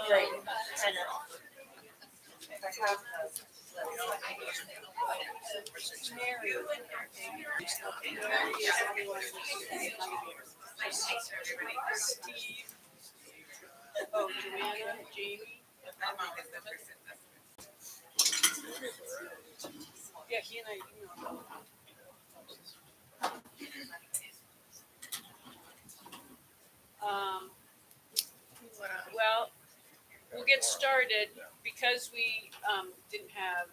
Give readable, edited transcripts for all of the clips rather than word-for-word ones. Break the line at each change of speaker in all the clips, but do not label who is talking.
Great.
Steve. Oh, Joanna, Jamie. Yeah, he and I emailed. Well, we'll get started because we didn't have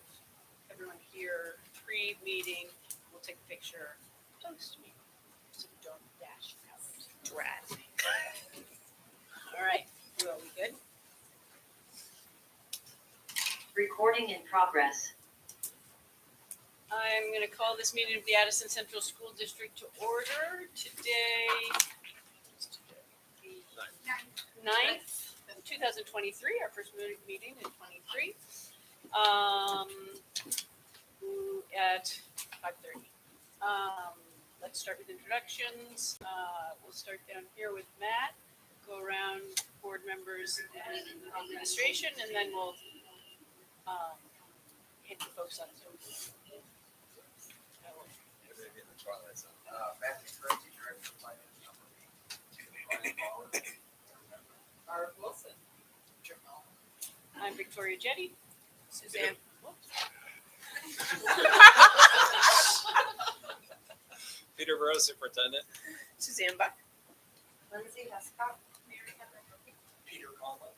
everyone here pre-meeting. We'll take a picture. Toast me. So we don't dash out. Drat. All right. Are we good?
Recording in progress.
I'm going to call this meeting of the Addison Central School District to order today, 9th, 2023, our first meeting in 23, at 5:30. Let's start with introductions. We'll start down here with Matt, go around board members and administration, and then we'll hit the folks on Zoom. Art Wilson. I'm Victoria Jetty. Suzanne.
Peter Burrow, Superintendent.
Suzanne Buck.
Lindsay Hescott.
Peter Conlon.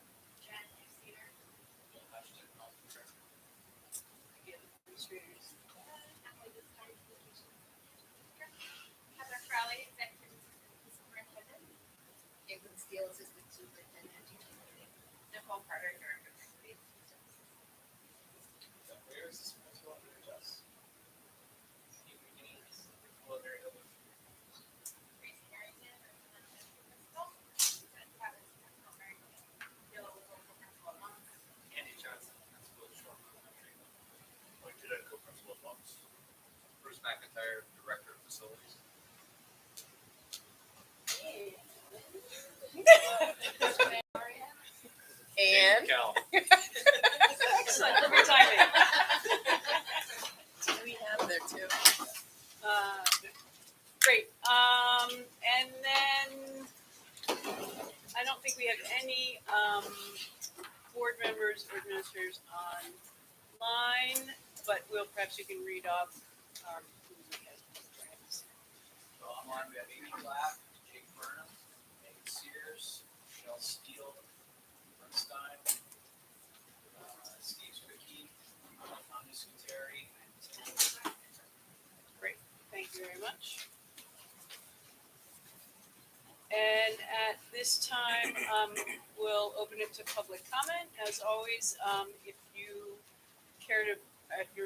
Heather Crowley, Executive Superintendent. Caitlin Steele, Assistant Superintendent. Nicole Carter, Director of School Systems.
Where is this principal under adjust?
Grace Harrington, Principal. Travis, Principal, Mary Bill, Principal, Monks.
Andy Johnson, Principal, Short Elementary.
Mike Cadet, co-principal at Fox.
Bruce McIntyre, Director of Facilities.
And
Cal.
excellent, perfect timing.
We have there too.
Great. And then I don't think we have any board members or administrators online, but perhaps you can read off who we have.
So online, we have Amy Black, Jake Burnham, Megan Sears, Michelle Steele, Bernstein, Steve Zwicky, Tommy Scuteri, and
Great, thank you very much. And at this time, we'll open it to public comment. As always, if you're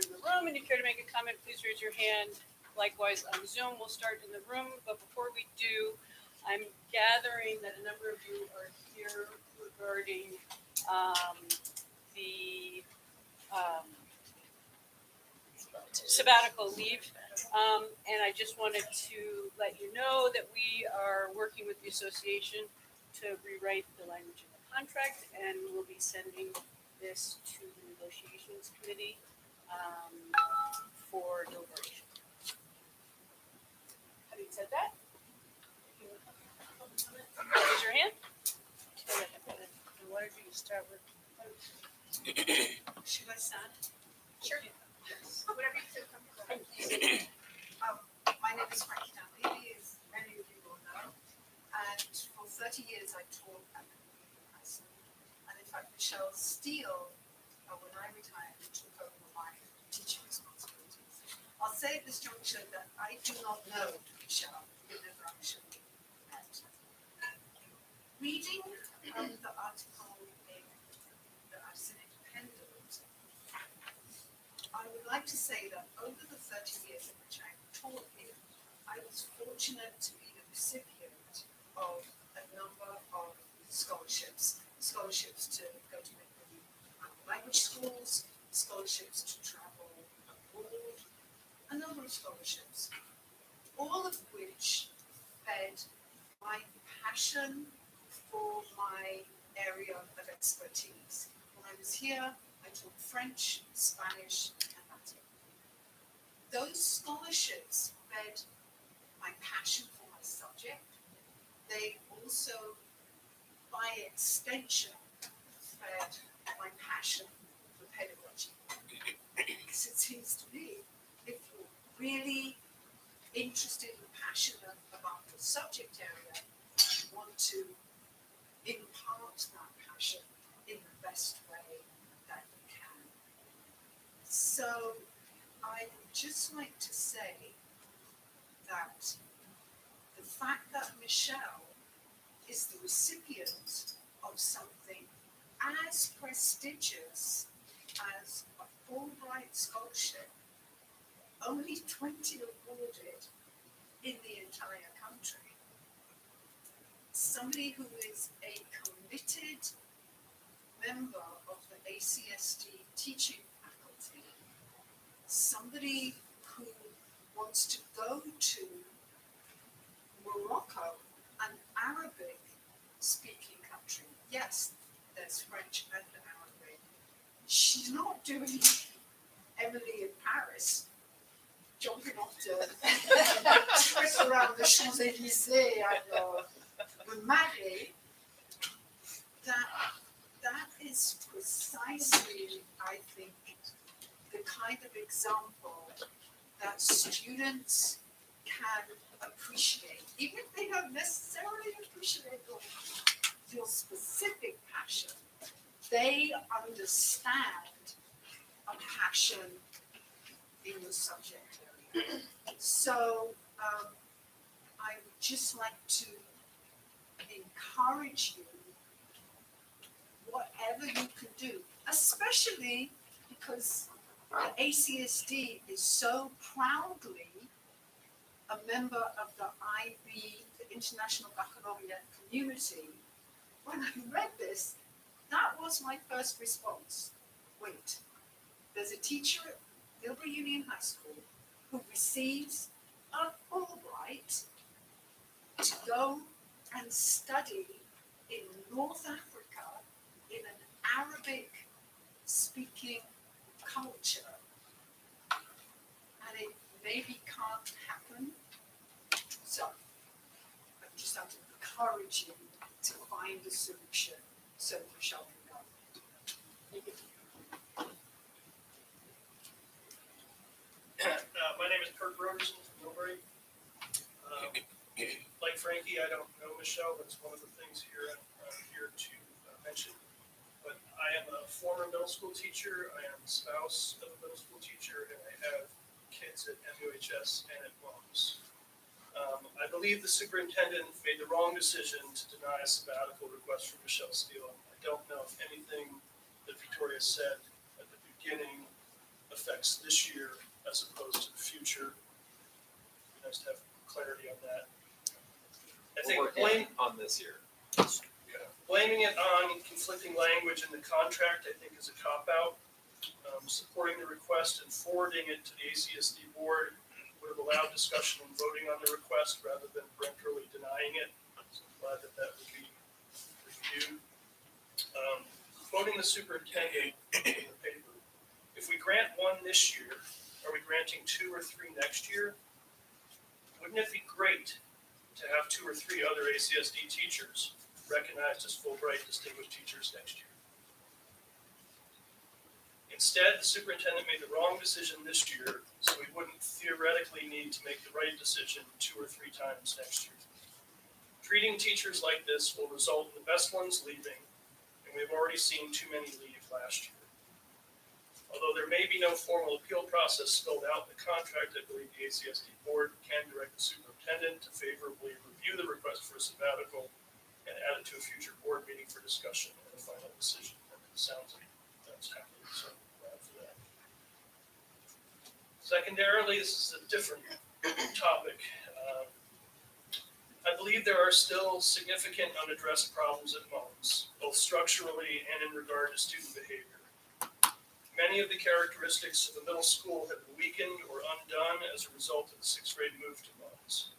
in the room and you care to make a comment, please raise your hand. Likewise, on Zoom, we'll start in the room. But before we do, I'm gathering that a number of you are here regarding the sabbatical leave. And I just wanted to let you know that we are working with the association to rewrite the language in the contract, and we'll be sending this to the negotiations committee for deliberation. Having said that, raise your hand. And what did you start with? Should I start?
Sure.
Yes.
Whatever you feel comfortable.
My name is Frankie Dunleavy, as many of you will know, and for 30 years I taught at the high school. And in fact, Michelle Steele, when I retired, took over my teaching responsibilities. I'll say at this juncture that I do not know Michelle, we've never actually met. Reading the article in the Addison Independent, I would like to say that over the 30 years in which I taught here, I was fortunate to be the recipient of a number of scholarships to go to language schools, scholarships to travel abroad, a number of scholarships, all of which fed my passion for my area of expertise. When I was here, I taught French, Spanish, and Latin. Those scholarships fed my passion for my subject. They also, by extension, fed my passion for pedagogy. Because it seems to me, if you're really interested and passionate about your subject area, you want to impart that passion in the best way that you can. So I would just like to say that the fact that Michelle is the recipient of something as prestigious as a Fulbright scholarship, only 20 awarded in the entire country. Somebody who is a committed member of the ACSD teaching faculty, somebody who wants to go to Morocco, an Arabic speaking country. Yes, there's French and Arabic. She's not doing Emily in Paris, jumping off the trip around the Champs-Élysées and the Marais. That is precisely, I think, the kind of example that students can appreciate, even if they don't necessarily appreciate your specific passion. They understand a passion in the subject area. So I would just like to encourage you, whatever you can do, especially because the ACSD is so proudly a member of the IB, the International Baccalaureate community. When I read this, that was my first response. Wait, there's a teacher at Gilbert Union High School who receives a Fulbright to go and study in North Africa in an Arabic speaking culture. And it maybe can't happen. So I just have to encourage you to find a solution so you shall be done.
My name is Kurt Broderson from Millbury. Like Frankie, I don't know Michelle. That's one of the things here I'm here to mention. But I am a former middle school teacher. I am the spouse of a middle school teacher, and I have kids at MUHS and at WOMS. I believe the superintendent made the wrong decision to deny a sabbatical request from Michelle Steele. I don't know if anything that Victoria said at the beginning affects this year as opposed to the future. It'd be nice to have clarity on that. I think
on this year.
blaming it on conflicting language in the contract, I think, is a cop-out. Supporting the request and forwarding it to the ACSD board would have allowed discussion and voting on the request rather than peremptorily denying it. So I'm glad that that would be reviewed. Quoting the superintendent in the paper, if we grant one this year, are we granting 2 or 3 next year? Wouldn't it be great to have 2 or 3 other ACSD teachers recognized as Fulbright Distinguished Teachers next year? Instead, the superintendent made the wrong decision this year, so we wouldn't theoretically need to make the right decision 2 or 3 times next year. Treating teachers like this will result in the best ones leaving, and we've already seen too many leave last year. Although there may be no formal appeal process spelled out in the contract, I believe the ACSD board can direct the superintendent to favorably review the request for a sabbatical and add it to a future board meeting for discussion and a final decision. And it sounds like that's happening, so glad for that. Secondarily, this is a different topic. I believe there are still significant unaddressed problems at MOMS, both structurally and in regard to student behavior. Many of the characteristics of the middle school have been weakened or undone as a result of the 6th grade move to MOMS.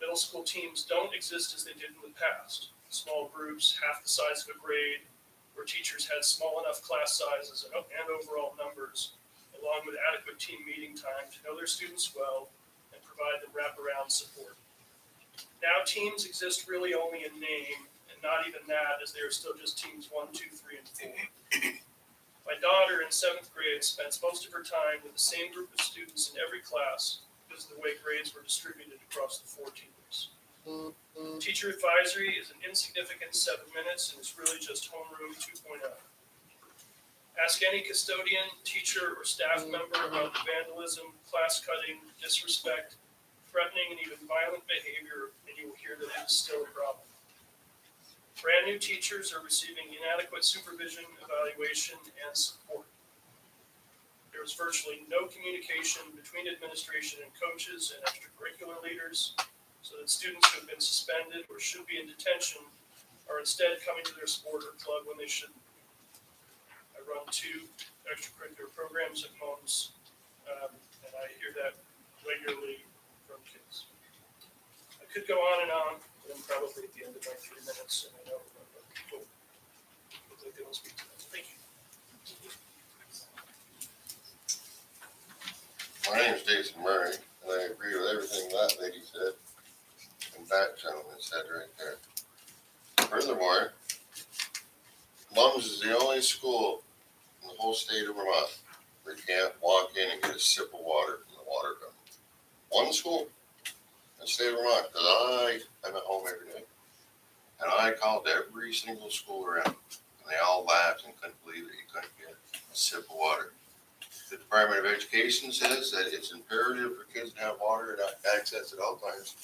Middle school teams don't exist as they did in the past. small groups, half the size of a grade, where teachers had small enough class sizes and overall numbers, along with adequate team meeting time to know their students well and provide them wraparound support. Now teams exist really only in name, and not even that, as they are still just teams 1, 2, 3, and 4. My daughter in 7th grade spends most of her time with the same group of students in every class because of the way grades were distributed across the 4 teams. Teacher advisory is an insignificant 7 minutes and is really just homeroom 2.0. Ask any custodian, teacher, or staff member about the vandalism, class cutting, disrespect, threatening, and even violent behavior, and you will hear that it is still a problem. Brand new teachers are receiving inadequate supervision, evaluation, and support. There is virtually no communication between administration and coaches and extracurricular leaders, so that students who have been suspended or should be in detention are instead coming to their sport or club when they shouldn't. I run 2 extracurricular programs at homes, and I hear that regularly from kids. I could go on, but I'm probably at the end of my 3 minutes, and I know people look like they want to speak to that. Thank you.
My name is Jason Murray, and I agree with everything that lady said and that gentleman said right there. Furthermore, Mums is the only school in the whole state of Vermont where you can't walk in and get a sip of water from the water fountain. One school in the state of Vermont, because I'm at home every day, and I called every single school around, and they all laughed and couldn't believe that you couldn't get a sip of water. The Department of Education says that it's imperative for kids to have water and access at all times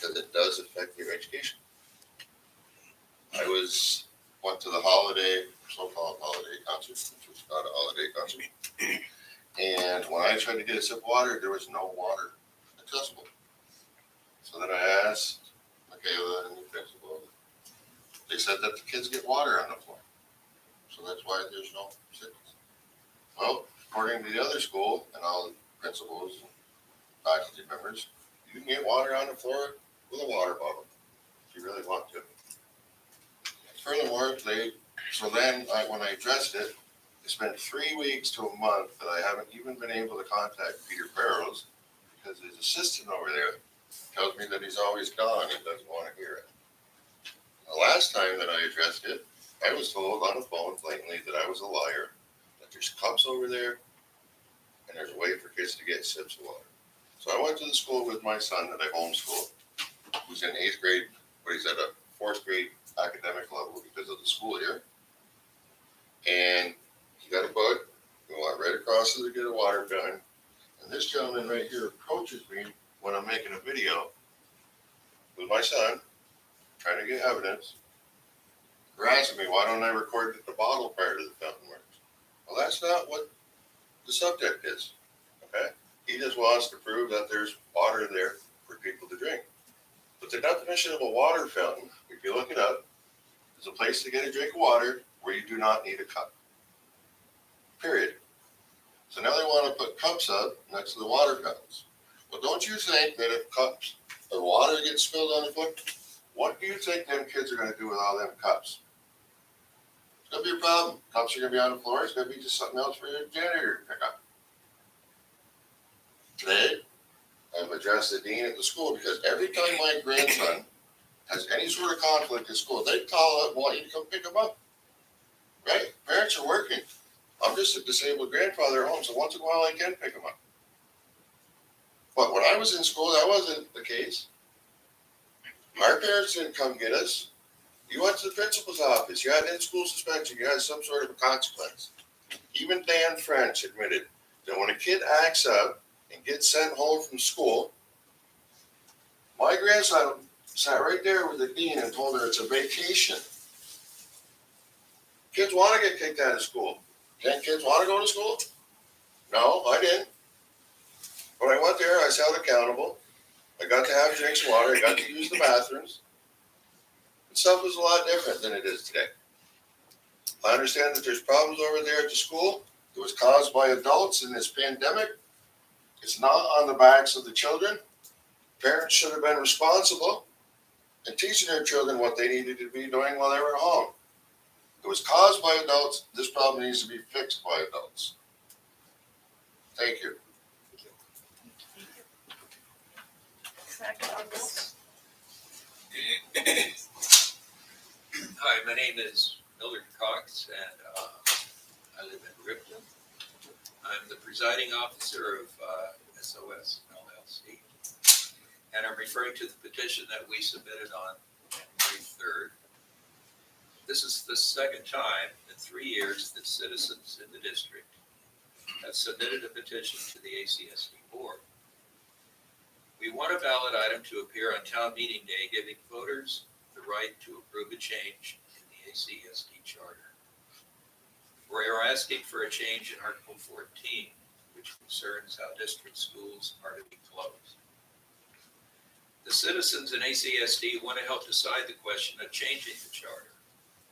because it does affect their education. I went to the so-called holiday concert, which was not a holiday concert. And when I tried to get a sip of water, there was no water accessible. So then I asked Michaela and the principal. They said that the kids get water on the floor. So that's why there's no sickness. Well, according to the other school and all the principals and faculty members, you can get water on the floor with a water bottle if you really want to. Furthermore, when I addressed it, it's been 3 weeks to a month that I haven't even been able to contact Peter Barrows because his assistant over there tells me that he's always gone and doesn't want to hear it. The last time that I addressed it, I was told on the phone blatantly that I was a liar, that there's cups over there, and there's a way for kids to get sips of water. So I went to the school with my son that I homeschool, who's in 8th grade, but he's at a 4th grade academic level because of the school year. And he got a book, we went right across to get a water gun, and this gentleman right here approaches me when I'm making a video with my son, trying to get evidence. They're asking me, why don't I record the bottle part of the fountain works? Well, that's not what the subject is, okay? He just wants to prove that there's water there for people to drink. But the definition of a water fountain, if you look it up, is a place to get a drink of water where you do not need a cup. Period. So now they want to put cups up next to the water fountains. Well, don't you think that if cups of water get spilled on the floor, what do you think them kids are going to do with all them cups? It's going to be a problem. Cups are going to be on the floor. It's going to be just something else for your janitor to pick up. Today, I've addressed the dean at the school because every time my grandson has any sort of conflict at school, they call up and want you to come pick him up. Right? Parents are working. I'm just a disabled grandfather at home, so once in a while I can pick him up. But when I was in school, that wasn't the case. Our parents didn't come get us. You went to the principal's office. You had in-school suspension. You had some sort of a consequence. Even Dan French admitted that when a kid acts up and gets sent home from school, my grandson sat right there with the dean and told her it's a vacation. Kids want to get kicked out of school. Can kids want to go to school? No, I didn't. When I went there, I was held accountable. I got to have drinks of water. I got to use the bathrooms. And stuff was a lot different than it is today. I understand that there's problems over there at the school. It was caused by adults in this pandemic. It's not on the backs of the children. Parents should have been responsible. and teaching their children what they needed to be doing while they were at home. It was caused by adults. This problem needs to be fixed by adults. Thank you.
Hi, my name is Mildred Cox, and I live in Ripton. I'm the presiding officer of SOS LLC, and I'm referring to the petition that we submitted on January 3rd. This is the second time in 3 years that citizens in the district have submitted a petition to the ACSD board. We want a ballot item to appear on town meeting day, giving voters the right to approve a change in the ACSD charter. We are asking for a change in Article 14, which concerns how district schools are to be closed. The citizens in ACSD want to help decide the question of changing the charter.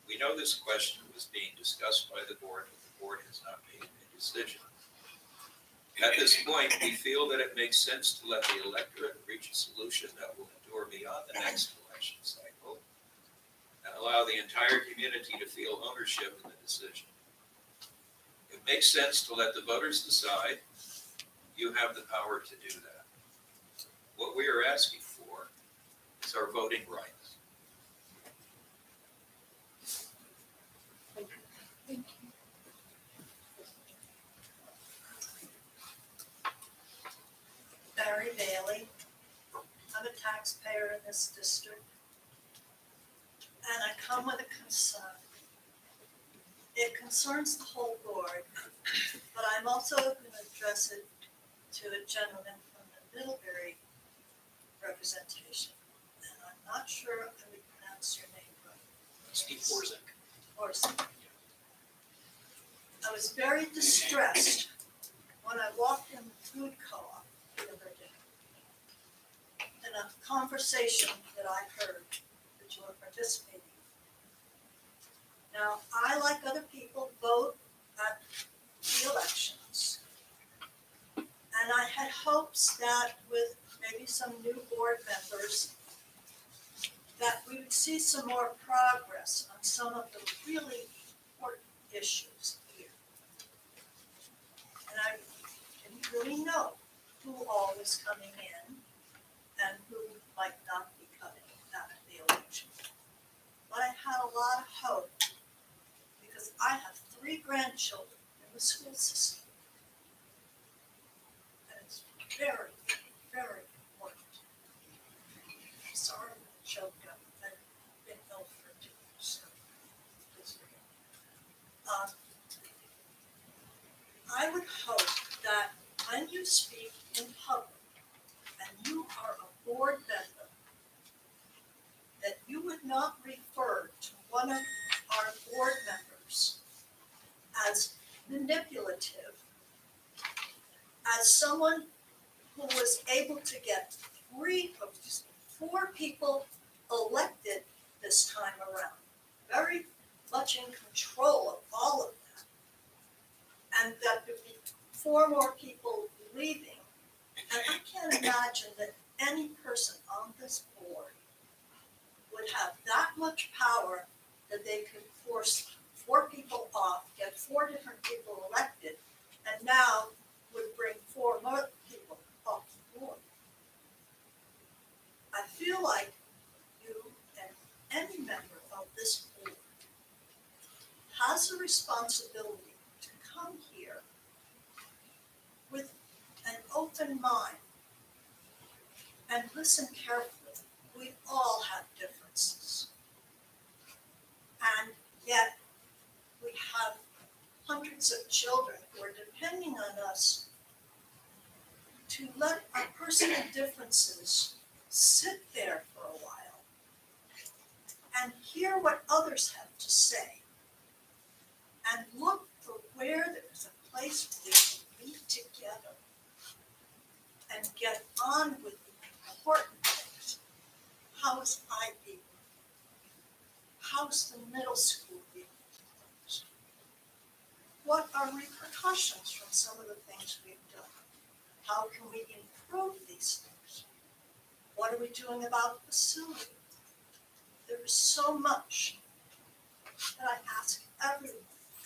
We know this question was being discussed by the board, but the board has not made a decision. At this point, we feel that it makes sense to let the electorate reach a solution that will endure beyond the next election cycle and allow the entire community to feel ownership in the decision. It makes sense to let the voters decide. You have the power to do that. What we are asking for is our voting rights.
Barry Bailey. I'm a taxpayer in this district. And I come with a concern. It concerns the whole board, but I'm also going to address it to a gentleman from the Middlebury representation. And I'm not sure if I would pronounce your name right.
Steve Orzik.
I was very distressed when I walked in the food co-op the other day. In a conversation that I heard that you were participating in. Now, I, like other people, vote at the elections. And I had hopes that with maybe some new board members, that we would see some more progress on some of the really important issues here. And I didn't really know who all was coming in and who might not be coming out of the election. But I had a lot of hope because I have 3 grandchildren in the school system. And it's very, very important. I'm sorry I choked up. I've been ill for 2 years. I would hope that when you speak in public and you are a board member, that you would not refer to one of our board members as manipulative, as someone who was able to get 4 people elected this time around, very much in control of all of that, and that there would be 4 more people leaving. And I can't imagine that any person on this board would have that much power that they could force 4 people off, get 4 different people elected, and now would bring 4 more people off the board. I feel like you and any member of this board has a responsibility to come here with an open mind and listen carefully. We all have differences. And yet we have hundreds of children who are depending on us to let a person with differences sit there for a while and hear what others have to say and look for where there's a place where we can meet together and get on with the important things. How's IB? How's the middle school being closed? What are repercussions from some of the things we've done? How can we improve these things? What are we doing about facility? there is so much that I ask everyone,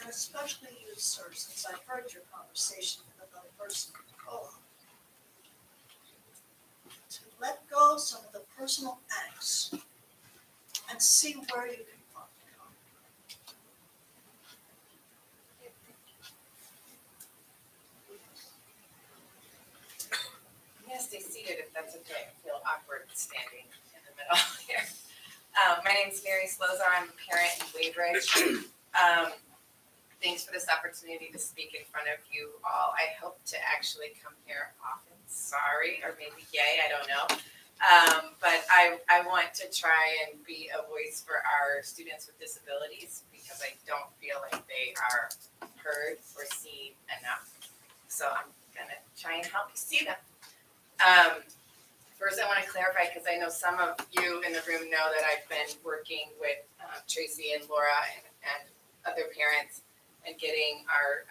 and especially you, sir, since I heard your conversation with another person in the co-op, to let go of some of the personal angst and see where you can find it.
I'm gonna stay seated if that's okay. I feel awkward standing in the middle here. My name's Mary Slozar. I'm a parent in Weybridge. Thanks for this opportunity to speak in front of you all. I hope to actually come here often. Sorry, or maybe yay, I don't know. But I want to try and be a voice for our students with disabilities because I don't feel like they are heard or seen enough. So I'm gonna try and help you see them. First, I want to clarify because I know some of you in the room know that I've been working with Tracy and Laura and other parents and getting our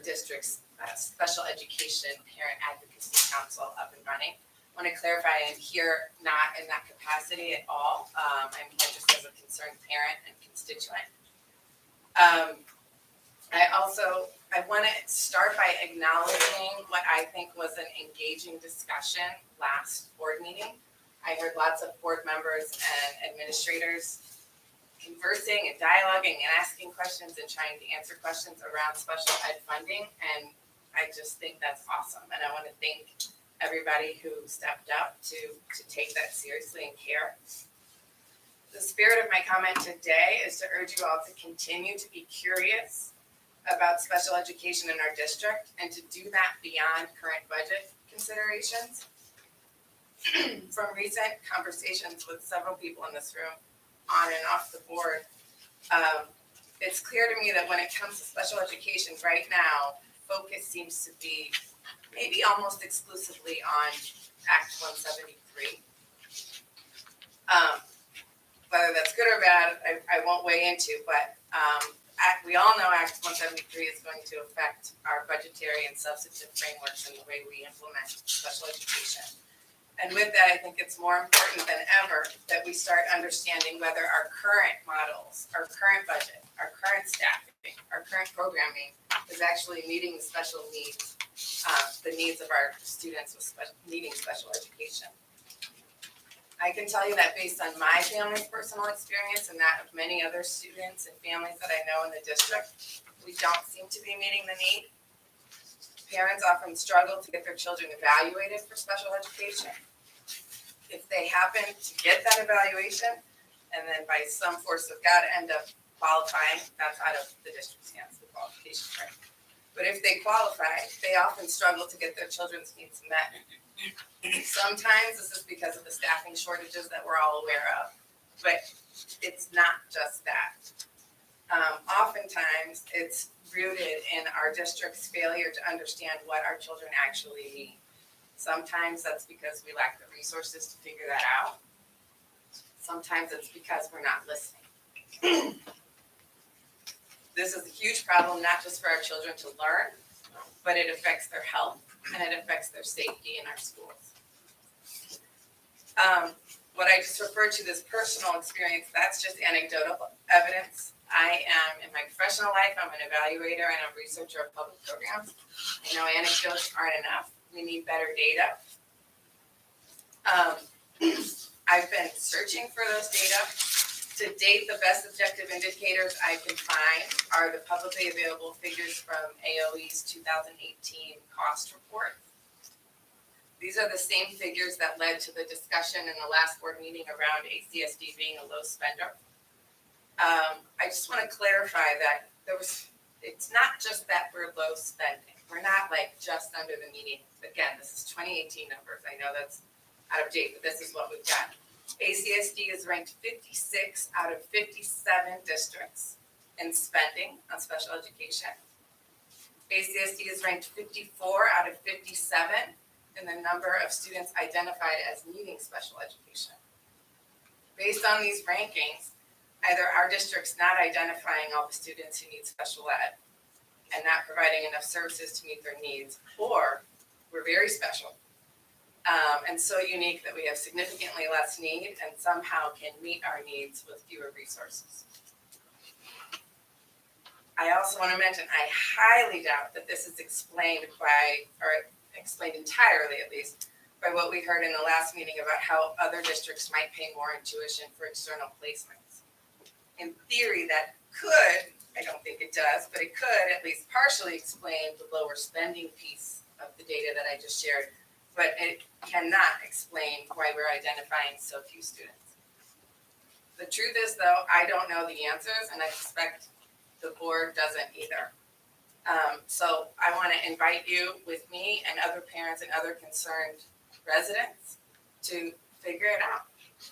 district's special education parent advocacy council up and running. I want to clarify I'm here not in that capacity at all. I'm here just as a concerned parent and constituent. I want to start by acknowledging what I think was an engaging discussion last board meeting. I heard lots of board members and administrators conversing and dialoguing and asking questions and trying to answer questions around special ed funding. And I just think that's awesome. And I want to thank everybody who stepped up to take that seriously and care. The spirit of my comment today is to urge you all to continue to be curious about special education in our district and to do that beyond current budget considerations. From recent conversations with several people in this room, on and off the board, it's clear to me that when it comes to special education right now, focus seems to be maybe almost exclusively on Act 173. Whether that's good or bad, I won't weigh into, but we all know Act 173 is going to affect our budgetary and substantive frameworks and the way we implement special education. And with that, I think it's more important than ever that we start understanding whether our current models, our current budget, our current staffing, our current programming is actually meeting the special needs, the needs of our students with needing special education. I can tell you that based on my family's personal experience and that of many other students and families that I know in the district, we don't seem to be meeting the need. Parents often struggle to get their children evaluated for special education. If they happen to get that evaluation and then by some force of God end up qualifying, that's out of the district's hands, the qualification part. But if they qualify, they often struggle to get their children's needs met. Sometimes this is because of the staffing shortages that we're all aware of, but it's not just that. Oftentimes, it's rooted in our district's failure to understand what our children actually need. Sometimes that's because we lack the resources to figure that out. Sometimes it's because we're not listening. This is a huge problem, not just for our children to learn, but it affects their health and it affects their safety in our schools. What I just referred to this personal experience, that's just anecdotal evidence. I am, in my professional life, I'm an evaluator and a researcher of public programs. I know anecdotes aren't enough. We need better data. I've been searching for those data. To date, the best objective indicators I can find are the publicly available figures from AOE's 2018 cost report. These are the same figures that led to the discussion in the last board meeting around ACSD being a low spender. I just want to clarify that it's not just that we're low spending. We're not like just under the median. Again, this is 2018 numbers. I know that's out of date, but this is what we've got. ACSD is ranked 56 out of 57 districts in spending on special education. ACSD is ranked 54 out of 57 in the number of students identified as needing special education. Based on these rankings, either our district's not identifying all the students who need special ed and not providing enough services to meet their needs, or we're very special and so unique that we have significantly less need and somehow can meet our needs with fewer resources. I also want to mention, I highly doubt that this is explained by, or explained entirely at least, by what we heard in the last meeting about how other districts might pay more in tuition for external placements. In theory, that could, I don't think it does, but it could at least partially explain the lower spending piece of the data that I just shared, but it cannot explain why we're identifying so few students. The truth is though, I don't know the answers and I suspect the board doesn't either. So I want to invite you with me and other parents and other concerned residents to figure it out.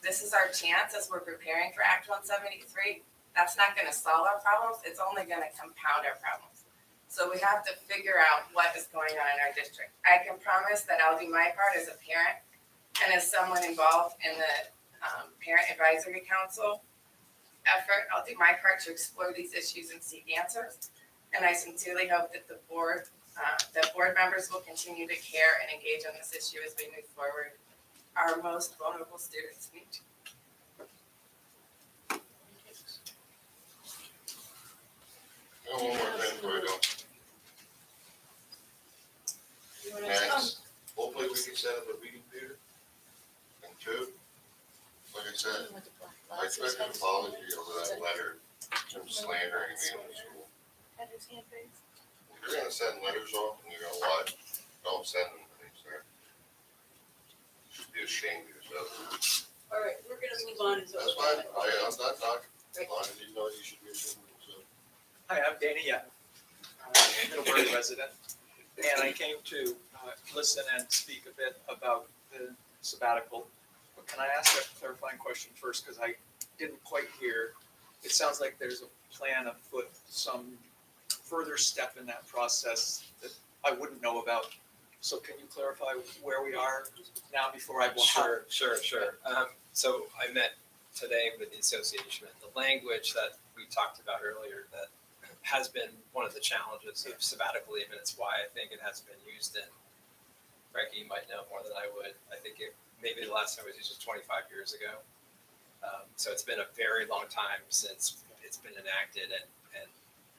This is our chance as we're preparing for Act 173. That's not going to solve our problems. It's only going to compound our problems. So we have to figure out what is going on in our district. I can promise that I'll do my part as a parent and as someone involved in the Parent Advisory Council effort. I'll do my part to explore these issues and seek answers. And I sincerely hope that the board members will continue to care and engage on this issue as we move forward. Our most vulnerable students need to.
One more thing before I go.
You wanna-
Next, hopefully we can set up a meeting, Peter. And two, like I said, I expect an apology over that letter, some slandering me in the school. If you're gonna send letters off and you're gonna lie, don't send them to me, sir. You should be ashamed of yourself.
All right, we're gonna move on.
That's fine, I'm not talking, as long as you know you should be ashamed of yourself.
Hi, I'm Danny Yap. I'm a Middlebury resident, and I came to listen and speak a bit about the sabbatical. But can I ask a clarifying question first, because I didn't quite hear? It sounds like there's a plan afoot, some further step in that process that I wouldn't know about. So can you clarify where we are now before I?
Sure. So I met today with the association, and the language that we talked about earlier that has been one of the challenges of sabbatical leave, and it's why I think it hasn't been used in, Frankie, you might know more than I would. I think maybe the last time it was used was 25 years ago. So it's been a very long time since it's been enacted, and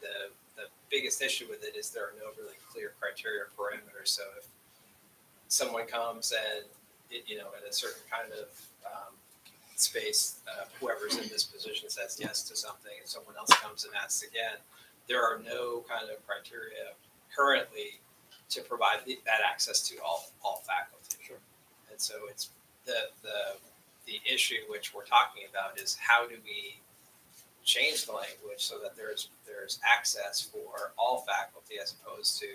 the biggest issue with it is there are no really clear criteria or parameters. So if someone comes and, in a certain kind of space, whoever's in this position says yes to something, and someone else comes and asks again, there are no kind of criteria currently to provide that access to all faculty.
Sure.
And so it's the issue which we're talking about is how do we change the language so that there's access for all faculty as opposed to,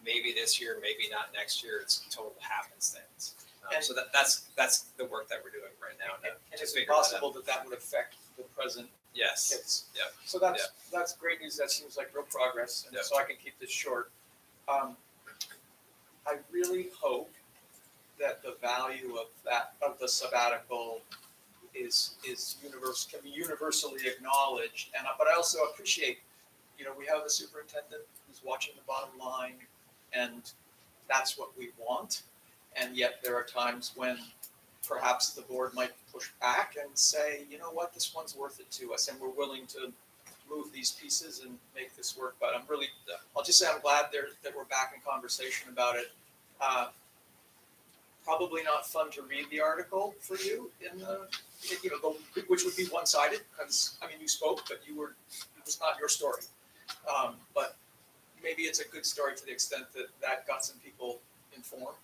maybe this year, maybe not next year, it's total happenstance. So that's the work that we're doing right now.
And is it possible that would affect the present
Yes.
kids?
Yep.
So that's great news. That seems like real progress. And
Yep.
so I can keep this short. I really hope that the value of the sabbatical can be universally acknowledged. But I also appreciate, we have a superintendent who's watching the bottom line, and that's what we want. And yet there are times when perhaps the board might push back and say, you know what, this one's worth it to us, and we're willing to move these pieces and make this work. But I'll just say I'm glad that we're back in conversation about it. Probably not fun to read the article for you which would be one-sided, because you spoke, but it was not your story. But maybe it's a good story to the extent that got some people informed.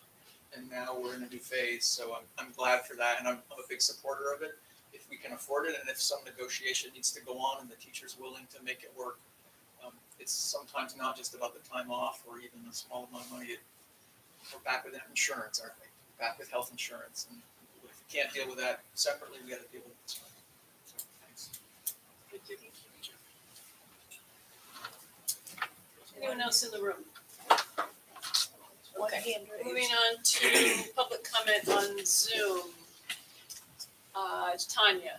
And now we're in a new phase, so I'm glad for that, and I'm a big supporter of it. If we can afford it, and if some negotiation needs to go on, and the teacher's willing to make it work, it's sometimes not just about the time off or even a small amount of money. We're back with insurance, aren't we? We're back with health insurance, and if we can't deal with that separately, we got to deal with it this way. So thanks.
Anyone else in the room? Okay, moving on to public comment on Zoom. It's Tanya.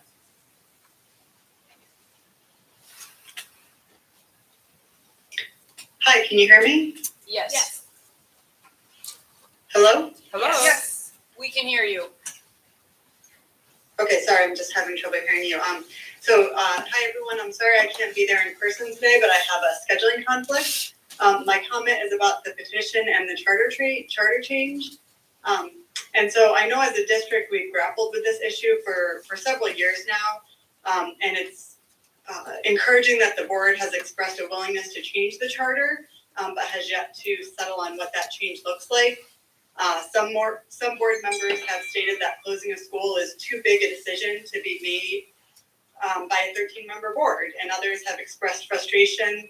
Hi, can you hear me?
Yes.
Hello? Hello?
Hello?
Yes.
We can hear you.
Okay, sorry, I'm just having trouble hearing you. Hi everyone, I'm sorry I can't be there in person today, but I have a scheduling conflict. My comment is about the petition and the charter change. And so I know as a district, we've grappled with this issue for several years now. And it's encouraging that the board has expressed a willingness to change the charter, but has yet to settle on what that change looks like. Some board members have stated that closing a school is too big a decision to be made by a 13-member board, and others have expressed frustration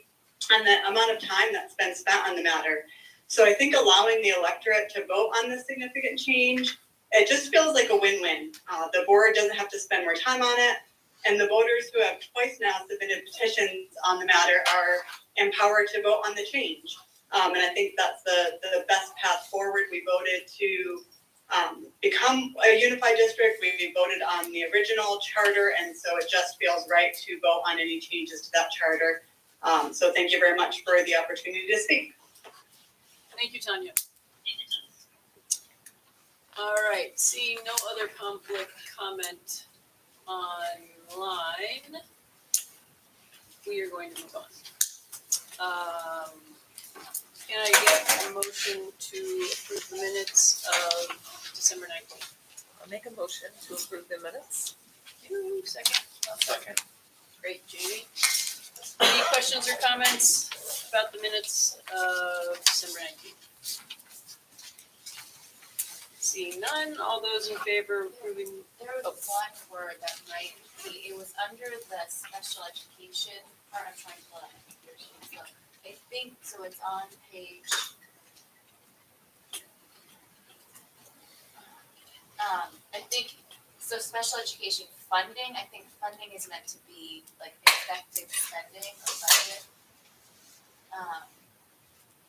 on the amount of time that's been spent on the matter. So I think allowing the electorate to vote on this significant change, it just feels like a win-win. The board doesn't have to spend more time on it, and the voters who have twice now submitted petitions on the matter are empowered to vote on the change. And I think that's the best path forward. We voted to become a unified district. We voted on the original charter, and so it just feels right to vote on any changes to that charter. So thank you very much for the opportunity to speak.
Thank you, Tanya. All right, seeing no other public comment online, we are going to move on. Can I get a motion to approve the minutes of December 19th?
I'll make a motion to approve the minutes.
You, second.
Second.
Great, Jamie. Any questions or comments about the minutes of December 19th? Seeing none, all those in favor of approving,
There was one word that might be, it was under the special education part. I'm trying to pull it up here. So I think, so it's on page. I think, so special education funding, I think funding is meant to be like effective spending of budget.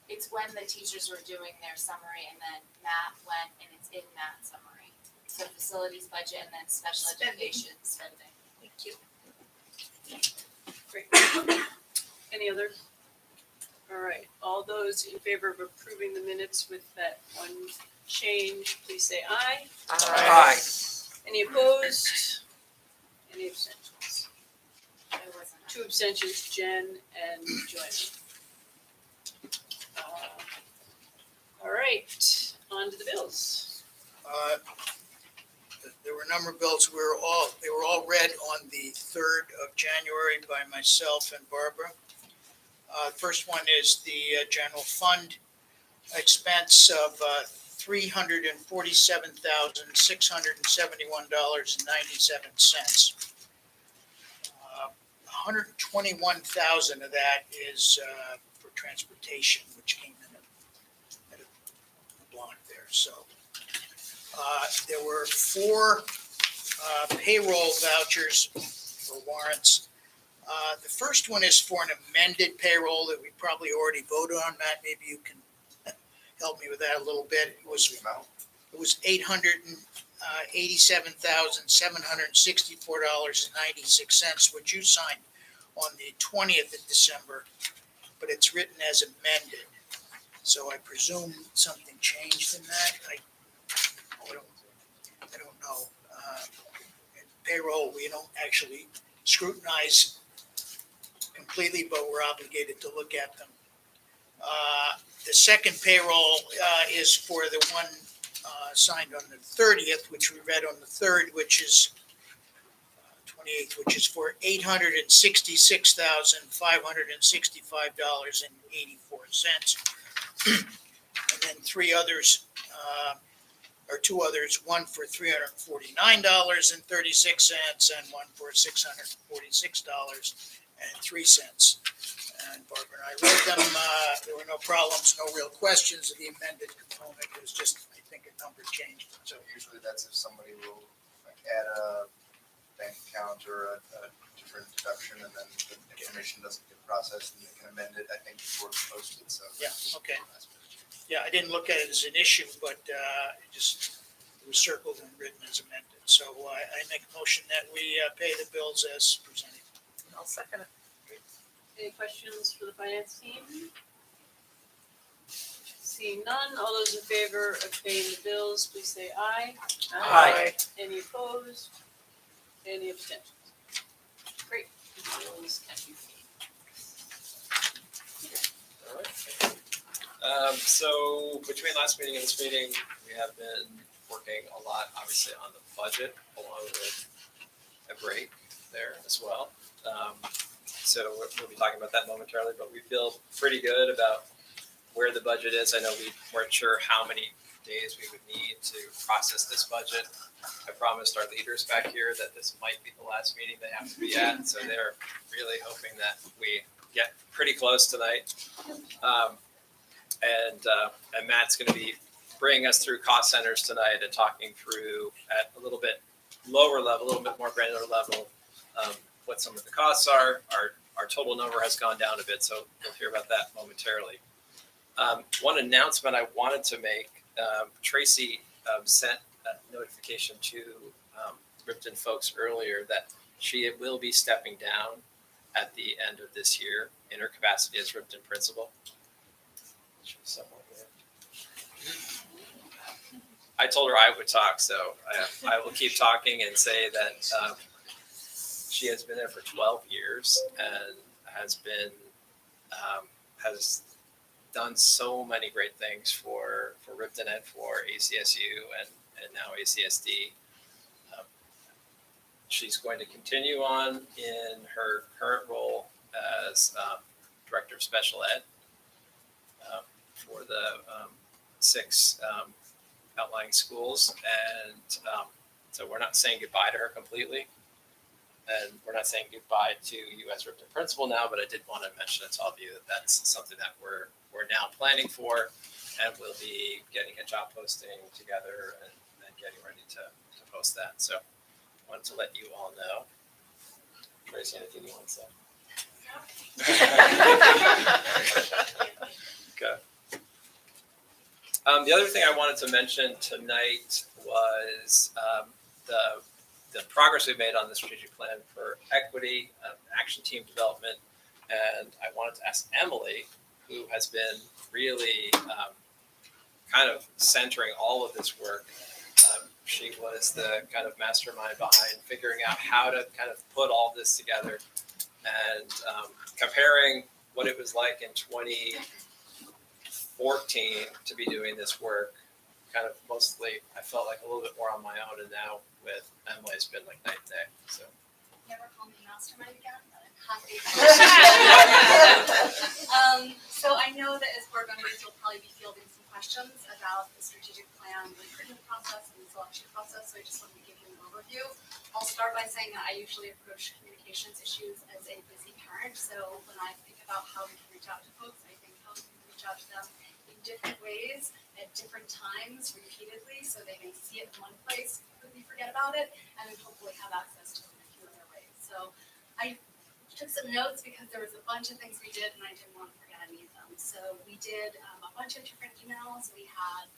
It's when the teachers were doing their summary and then Matt went and it's in that summary. So facilities budget and then special education spending.
Thank you.
great. Any others? All right, all those in favor of approving the minutes with that one change, please say aye.
Aye.
Any opposed? Any abstentions?
I wasn't.
2 abstentions, Jen and Joanne. All right, on to the bills.
There were a number of bills, they were all read on the 3rd of January by myself and Barbara. First one is the general fund expense of $347,671.97. $121,000 of that is for transportation, which came in at a block there. So there were 4 payroll vouchers or warrants. The first one is for an amended payroll that we probably already voted on. Matt, maybe you can help me with that a little bit. It was $887,764.96, which you signed on the 20th of December, but it's written as amended. So I presume something changed in that. I don't know. Payroll, we don't actually scrutinize completely, but we're obligated to look at them. The second payroll is for the one signed on the 30th, which we read on the 3rd, which is 28th, which is for $866,565.84. And then 3 others, or 2 others, one for $349.36 and one for $646.03. And Barbara and I read them. There were no problems, no real questions of the amended component. It was just, I think, a number changed.
So usually that's if somebody will like add a bank account or a different deduction, and then the information doesn't get processed, and they can amend it, I think, before it's posted, so.
Yeah, okay. Yeah, I didn't look at it as an issue, but it was circled and written as amended. So I make a motion that we pay the bills as presented.
I'll second it.
Any questions for the finance team? Seeing none, all those in favor of paying the bills, please say aye.
Aye.
Any opposed? Any abstentions? Great, bills can be paid.
So between last meeting and this meeting, we have been working a lot, obviously, on the budget, along with a break there as well. So we'll be talking about that momentarily, but we feel pretty good about where the budget is. I know we weren't sure how many days we would need to process this budget. I promised our leaders back here that this might be the last meeting they have to be at, so they're really hoping that we get pretty close tonight. And Matt's going to be bringing us through cost centers tonight and talking through at a little bit lower level, a little bit more granular level, what some of the costs are. Our total number has gone down a bit, so we'll hear about that momentarily. One announcement I wanted to make, Tracy sent a notification to Ripton folks earlier that she will be stepping down at the end of this year in her capacity as Ripton principal. She's somewhere here. I told her I would talk, so I will keep talking and say that she has been there for 12 years and has been has done so many great things for Ripton and for ACSU and now ACSD. She's going to continue on in her current role as Director of Special Ed for the 6 outlying schools. And so we're not saying goodbye to her completely. And we're not saying goodbye to you as Ripton principal now, but I did want to mention it to all of you that that's something that we're now planning for, and we'll be getting a job posting together and getting ready to post that. So I wanted to let you all know. Tracy, anything you want to say? Okay. The other thing I wanted to mention tonight was the progress we've made on the strategic plan for equity, action team development, and I wanted to ask Emily, who has been really kind of centering all of this work. She was the kind of mastermind behind figuring out how to kind of put all this together and comparing what it was like in 2014 to be doing this work. Kind of mostly, I felt like a little bit more on my own, and now with Emily, it's been like night and day. So.
Never call me mastermind again, but I'm happy. So I know that as board members, you'll probably be fielding some questions about the strategic plan, the recruitment process, and the selection process. So I just wanted to give you an overview. I'll start by saying that I usually approach communications issues as a busy parent. So when I think about how we can reach out to folks, I think how we can reach out to them in different ways at different times repeatedly, so they may see it in one place, completely forget about it, and then hopefully have access to it in a few other ways. So I took some notes because there was a bunch of things we did and I didn't want to forget any of them. So we did a bunch of different emails. We had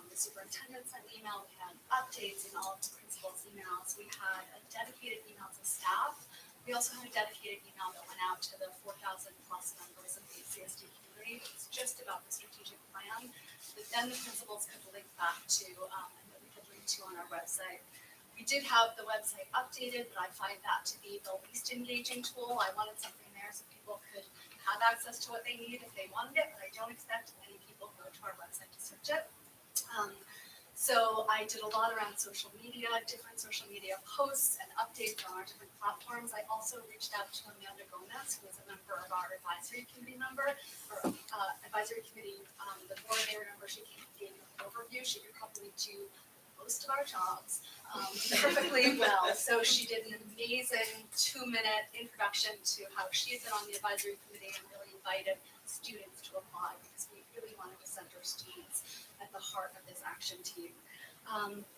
the superintendent sent an email, we had updates in all of the principals' emails, we had a dedicated email to staff. We also had a dedicated email that went out to the 4,000 plus members of the ACSD community. It's just about the strategic plan that then the principals could link back to and that we could link to on our website. We did have the website updated, but I find that to be the least engaging tool. I wanted something there so people could have access to what they need if they wanted it, but I don't expect many people go to our website to search it. So I did a lot around social media, different social media posts and updates on our different platforms. I also reached out to Amanda Gomez, who is a member of our advisory committee advisory committee, the board may remember she gave an overview. She could probably do most of our jobs perfectly well. So she did an amazing 2-minute introduction to how she had been on the advisory committee and really invited students to apply because we really wanted to center students at the heart of this action team.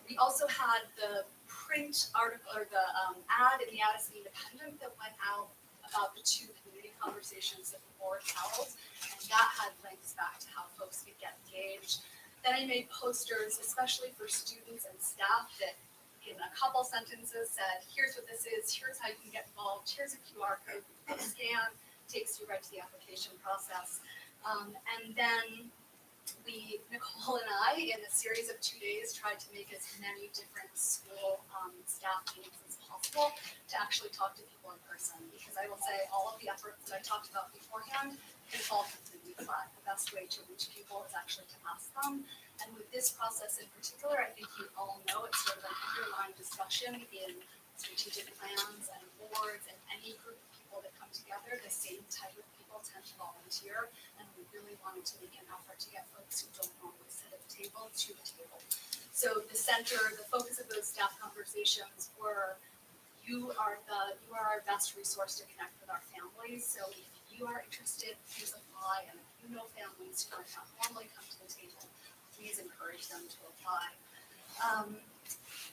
We also had the print article or the ad in the Addison Independent that went out about the 2 community conversations that the board held, and that had links back to how folks could get engaged. Then I made posters, especially for students and staff, that in a couple sentences said, here's what this is, here's how you can get involved, here's a QR code you scan, takes you right to the application process. And then Nicole and I, in a series of 2 days, tried to make as many different school staff meetings as possible to actually talk to people in person. Because I will say, all of the efforts that I talked about beforehand can fall completely flat. The best way to reach people is actually to ask them. And with this process in particular, I think you all know it's sort of an underlying discussion in strategic plans and boards and any group of people that come together. The same type of people tend to volunteer, and we really wanted to make an effort to get folks who don't normally sit at the table to the table. So the focus of those staff conversations were, you are our best resource to connect with our families. So if you are interested, please apply, and if you know families who might not normally come to the table, please encourage them to apply.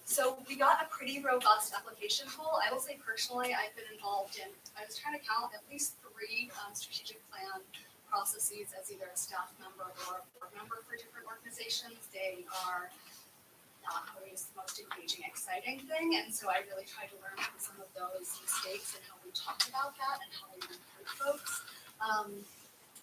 So we got a pretty robust application pool. I will say personally, I've been involved in, I was trying to count at least 3 strategic plan processes as either a staff member or a board member for different organizations. They are not always the most engaging, exciting thing, and so I really tried to learn from some of those mistakes and how we talked about that and how we improve folks.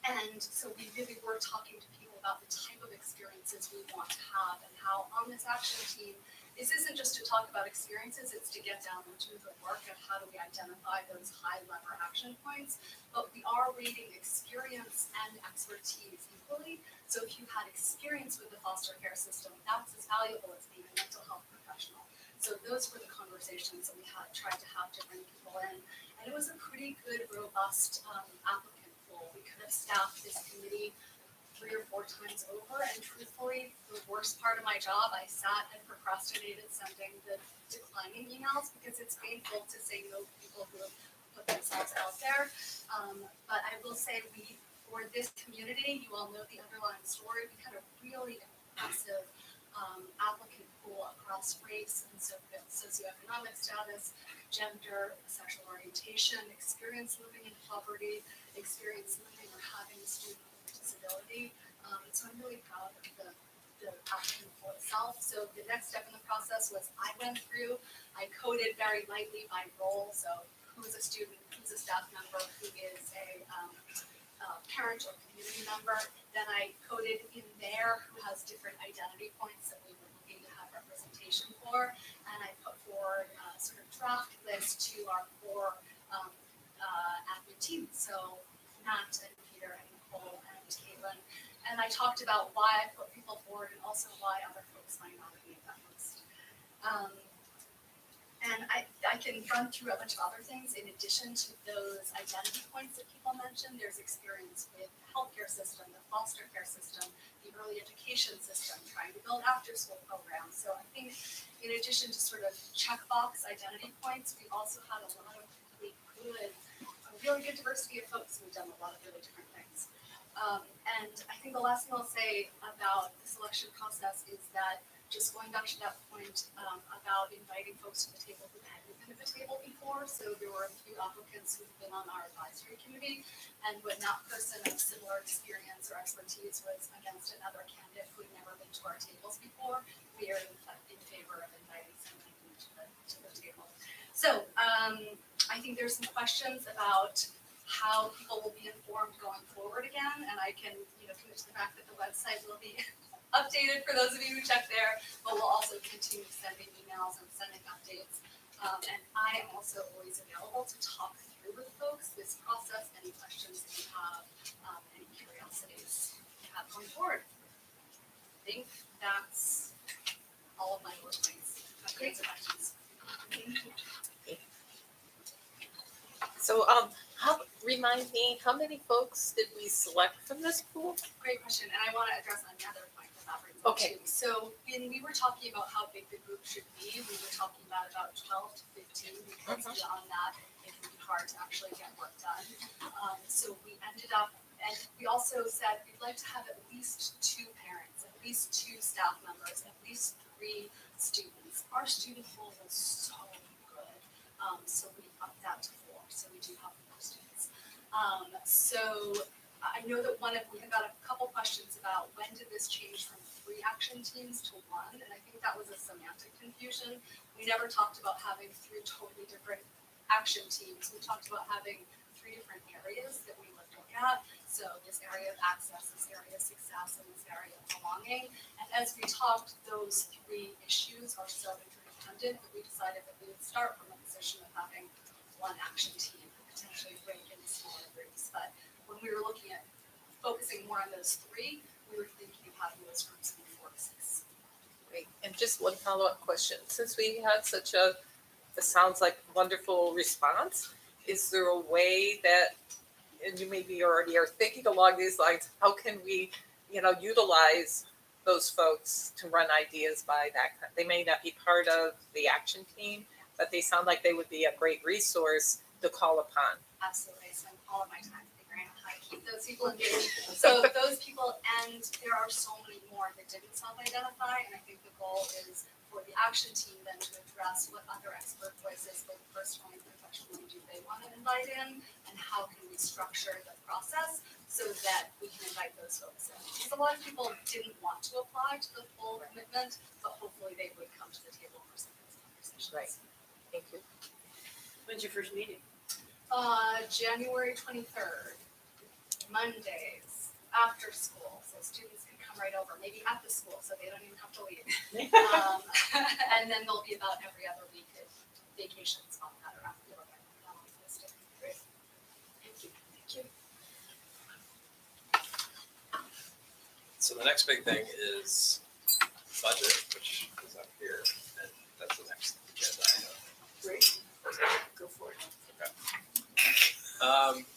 And so we really were talking to people about the type of experiences we want to have and how on this action team, this isn't just to talk about experiences, it's to get down and do the work of how do we identify those high lever action points. But we are rating experience and expertise equally. So if you had experience with the foster care system, that's as valuable as being a mental health professional. So those were the conversations that we had tried to have different people in. And it was a pretty good, robust applicant pool. We could have staffed this committee 3 or 4 times over, and truthfully, the worst part of my job, I sat and procrastinated sending the declining emails because it's painful to say no to people who have put themselves out there. But I will say for this community, you all know the underlying story, we had a really impressive applicant pool across race and socioeconomic status, gender, sexual orientation, experience living in poverty, experience living or having a student with a disability. So I'm really proud of the applicant pool itself. So the next step in the process was I went through, I coded very lightly by role. So who's a student, who's a staff member, who is a parent or community member. Then I coded in there who has different identity points that we were looking to have representation for. And I put forward a sort of draft list to our 4 admin team. So Matt and Peter and Nicole and Caitlin. And I talked about why I put people forward and also why other folks might not have made that list. And I can run through a bunch of other things in addition to those identity points that people mentioned. There's experience with the healthcare system, the foster care system, the early education system, trying to build after-school programs. So I think in addition to sort of checkbox identity points, we also had a lot of really good diversity of folks who've done a lot of really different things. And I think the last thing I'll say about the selection process is that just going back to that point about inviting folks to the table who hadn't been at the table before. So there were a few applicants who've been on our advisory committee, and when that person of similar experience or expertise was against another candidate who had never been to our tables before, we are in favor of inviting somebody new to the table. So I think there's some questions about how people will be informed going forward again, and I can commit to the fact that the website will be updated for those of you who check there, but we'll also continue sending emails and sending updates. And I am also always available to talk through with folks this process, any questions that you have, any curiosities you have going forward. I think that's all of my bullet points. Great questions.
So, remind me, how many folks did we select from this pool?
Great question, and I want to address another point that brings up too. So when we were talking about how big the group should be, we were talking about 12 to 15 because beyond that, it can be hard to actually get work done. So we ended up, and we also said we'd like to have at least 2 parents, at least 2 staff members, at least 3 students. Our student pool was so good, so we upped that to 4. So we do have 4 students. So I know that we got a couple questions about when did this change from 3 action teams to 1, and I think that was a semantic confusion. We never talked about having 3 totally different action teams. We talked about having 3 different areas that we would look at. So this area of access, this area of success, and this area of belonging. And as we talked, those three issues are so interdependent that we decided that we would start from a position of having one action team, potentially break into smaller groups. But when we were looking at focusing more on those three, we were thinking of having those groups be 4 to 6.
Great. And just one follow-up question. Since we had such a, it sounds like wonderful response, is there a way that, and you maybe already are thinking along these lines, how can we, utilize those folks to run ideas by that? They may not be part of the action team, but they sound like they would be a great resource to call upon.
Absolutely. I spend all of my time figuring out how to keep those people engaged. So those people, and there are so many more that didn't self-identify, and I think the goal is for the action team then to address what other expert voices, both personally and professionally, do they want to invite in, and how can we structure the process so that we can invite those folks in. Because a lot of people didn't want to apply to the full commitment, but hopefully they would come to the table for some of those conversations.
Right. Thank you.
When's your first meeting?
January 23rd, Mondays, after school, so students can come right over, maybe at the school, so they don't even have to leave. And then there'll be about every other week if vacations on that or after listed. Great. Thank you. Thank you.
So the next big thing is budget, which is up here, and that's the next agenda item.
Great. Go for it.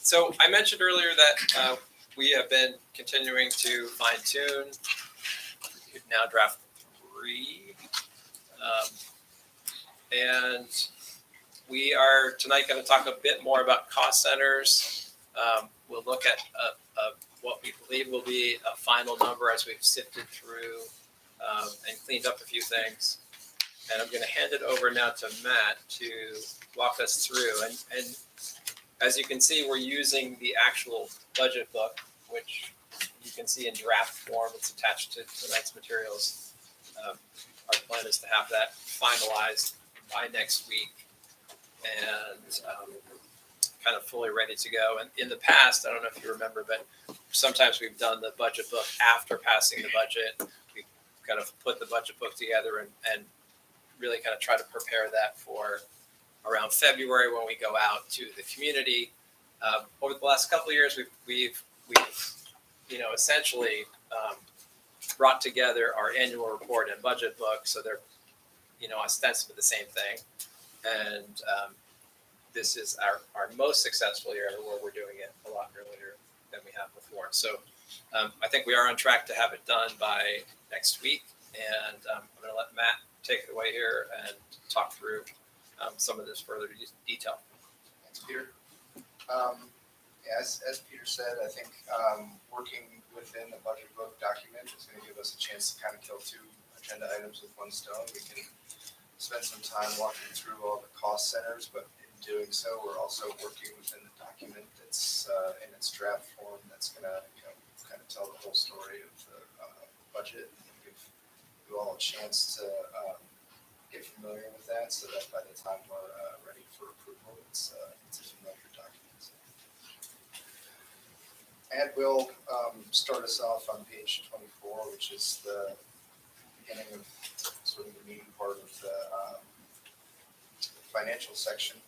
So I mentioned earlier that we have been continuing to fine tune. We've now draft 3. And we are tonight going to talk a bit more about cost centers. We'll look at what we believe will be a final number as we've sifted through and cleaned up a few things. And I'm going to hand it over now to Matt to walk us through. And as you can see, we're using the actual budget book, which you can see in draft form. It's attached to tonight's materials. Our plan is to have that finalized by next week and kind of fully ready to go. And in the past, I don't know if you remember, but sometimes we've done the budget book after passing the budget. We kind of put the budget book together and really kind of try to prepare that for around February when we go out to the community. Over the last couple of years, we've essentially brought together our annual report and budget book, so they're ostensibly the same thing. And this is our most successful year where we're doing it a lot earlier than we have before. So I think we are on track to have it done by next week, and I'm going to let Matt take it away here and talk through some of this further detail.
Thanks, Peter. As Peter said, I think working within the budget book document is going to give us a chance to kind of kill 2 agenda items with one stone. We can spend some time walking through all the cost centers, but in doing so, we're also working within the document that's in its draft form that's going to kind of tell the whole story of the budget and give you all a chance to get familiar with that, so that by the time we're ready for approval, it's a familiar document. And we'll start us off on page 24, which is the beginning of sort of the meaty part of the financial section.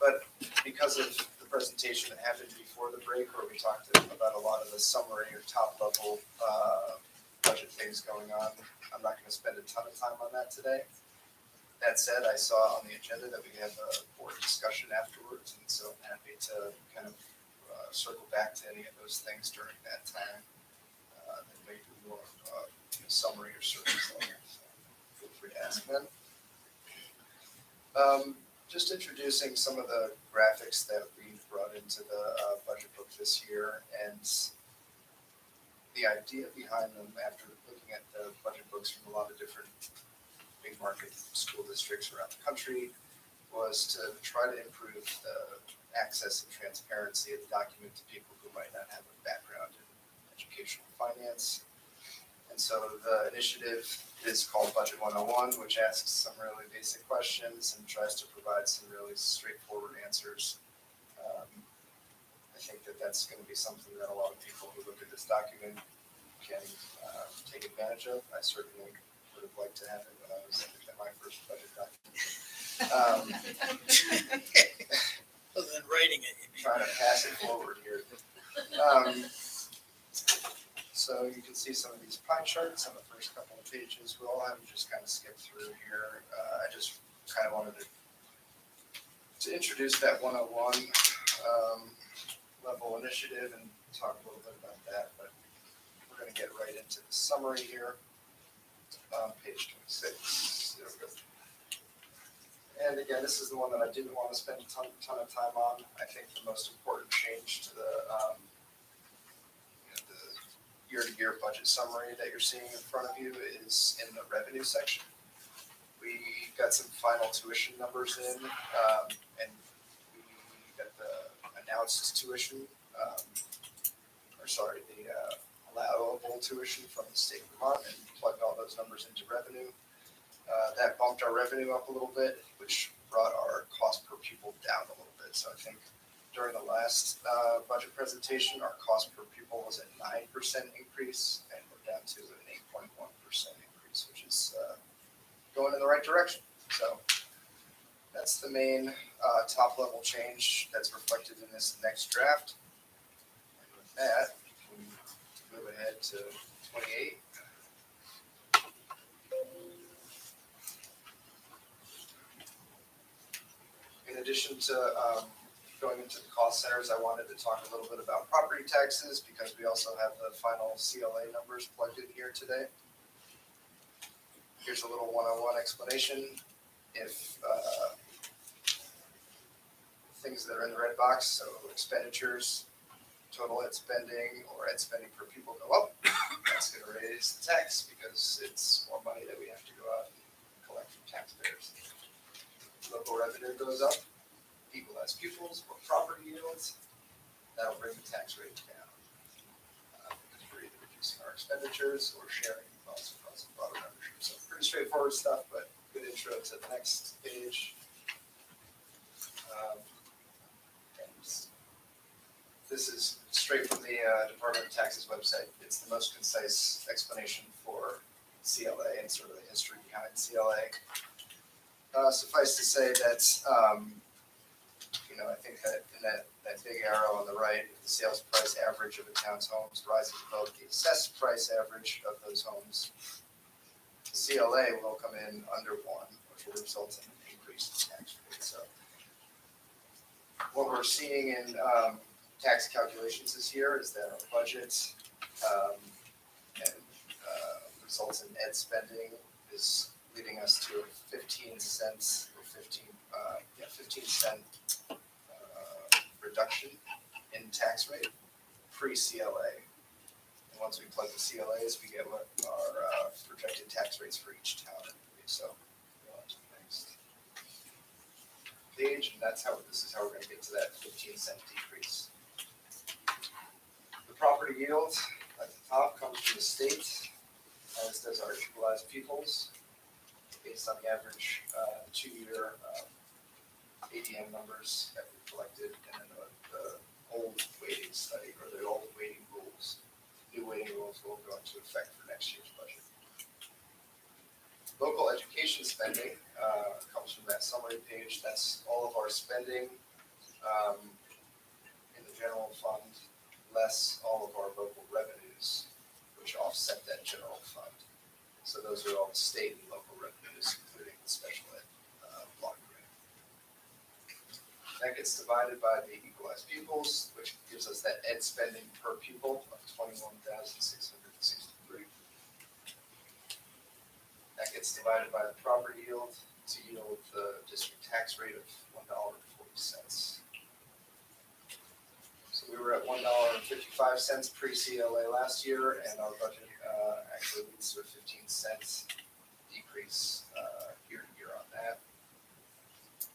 But because of the presentation that happened before the break, where we talked about a lot of the summary or top level budget things going on, I'm not going to spend a ton of time on that today. That said, I saw on the agenda that we have a board discussion afterwards, and so I'm happy to kind of circle back to any of those things during that time. That may be more summary or surface level. So feel free to ask them. Just introducing some of the graphics that we've brought into the budget book this year, and the idea behind them after looking at the budget books from a lot of different big market school districts around the country was to try to improve the access and transparency of the document to people who might not have a background in educational finance. And so the initiative is called Budget 101, which asks some really basic questions and tries to provide some really straightforward answers. I think that that's gonna be something that a lot of people who look at this document can take advantage of. I certainly would have liked to have it when I was looking at my first budget document.
Other than writing it, you mean.
Trying to pass it forward here. So you can see some of these pie charts on the first couple of pages. We'll have to just kind of skip through here. I just kind of wanted to introduce that 101 level initiative and talk a little bit about that, but we're going to get right into the summary here. Page 26. There we go. And again, this is the one that I didn't want to spend a ton of time on. I think the most important change to the year-to-year budget summary that you're seeing in front of you is in the revenue section. We got some final tuition numbers in, and we got the announced tuition, the allowable tuition from the state of Vermont, and plugged all those numbers into revenue. That bumped our revenue up a little bit, which brought our cost per pupil down a little bit. So I think during the last budget presentation, our cost per pupil was a 9% increase, and we're down to an 8.1% increase, which is going in the right direction. So that's the main top level change that's reflected in this next draft. And with that, we move ahead to 28. In addition to going into the cost centers, I wanted to talk a little bit about property taxes because we also have the final CLA numbers plugged in here today. Here's a little 101 explanation. If things that are in the red box, so expenditures, total ed spending, or ed spending per pupil go up, that's going to raise the tax because it's more money that we have to go out and collect from taxpayers. Local revenue goes up, people as pupils, more property yields, that'll bring the tax rate down. Because we're either reducing our expenditures or sharing costs across the broader membership. So pretty straightforward stuff, but good intro to the next page. And this is straight from the Department of Taxes website. It's the most concise explanation for CLA and sort of the history behind CLA. Suffice to say that, I think that in that big arrow on the right, the sales price average of a town's homes rises above the assessed price average of those homes. The CLA will come in under 1, which will result in an increased tax rate. So what we're seeing in tax calculations this year is that our budget results in ed spending is leading us to a 15 cent reduction in tax rate pre-CLA. And once we plug the CLAs, we get what our projected tax rates for each town would be. So go on to the next page, and this is how we're going to get to that 15-cent decrease. The property yield at the top comes from the state, as does our equalized pupils, based on the average 2-year ADM numbers that we collected, and then the old weighting study, or the old weighting rules. New weighting rules will go into effect for next year's budget. Local education spending comes from that summary page. That's all of our spending in the general fund, less all of our local revenues, which offset that general fund. So those are all the state and local revenues, including the special ed block grant. That gets divided by the equalized pupils, which gives us that ed spending per pupil of $21,663. That gets divided by the property yield to yield the district tax rate of $1.40. So we were at $1.55 pre-CLA last year, and our budget actually leads to a 15-cent decrease year to year on that. If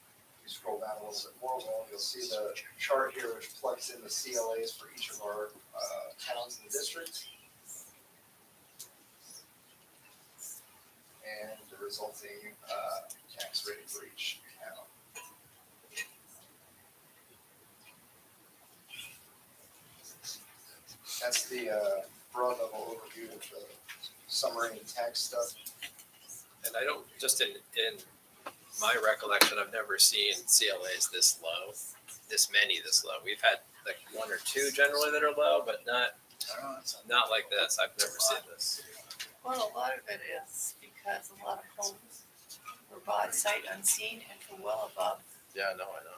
you scroll down a little bit more, you'll see the chart here, which plugs in the CLAs for each of our towns in the district, and the resulting tax rate for each town. That's the broad level overview of the summary and tax stuff.
And I don't, just in my recollection, I've never seen CLAs this low, this low. We've had like one or two generally that are low, but not like this. I've never seen this.
Well, a lot of it is because a lot of homes were bought sight unseen and for well above.
Yeah, no, I know.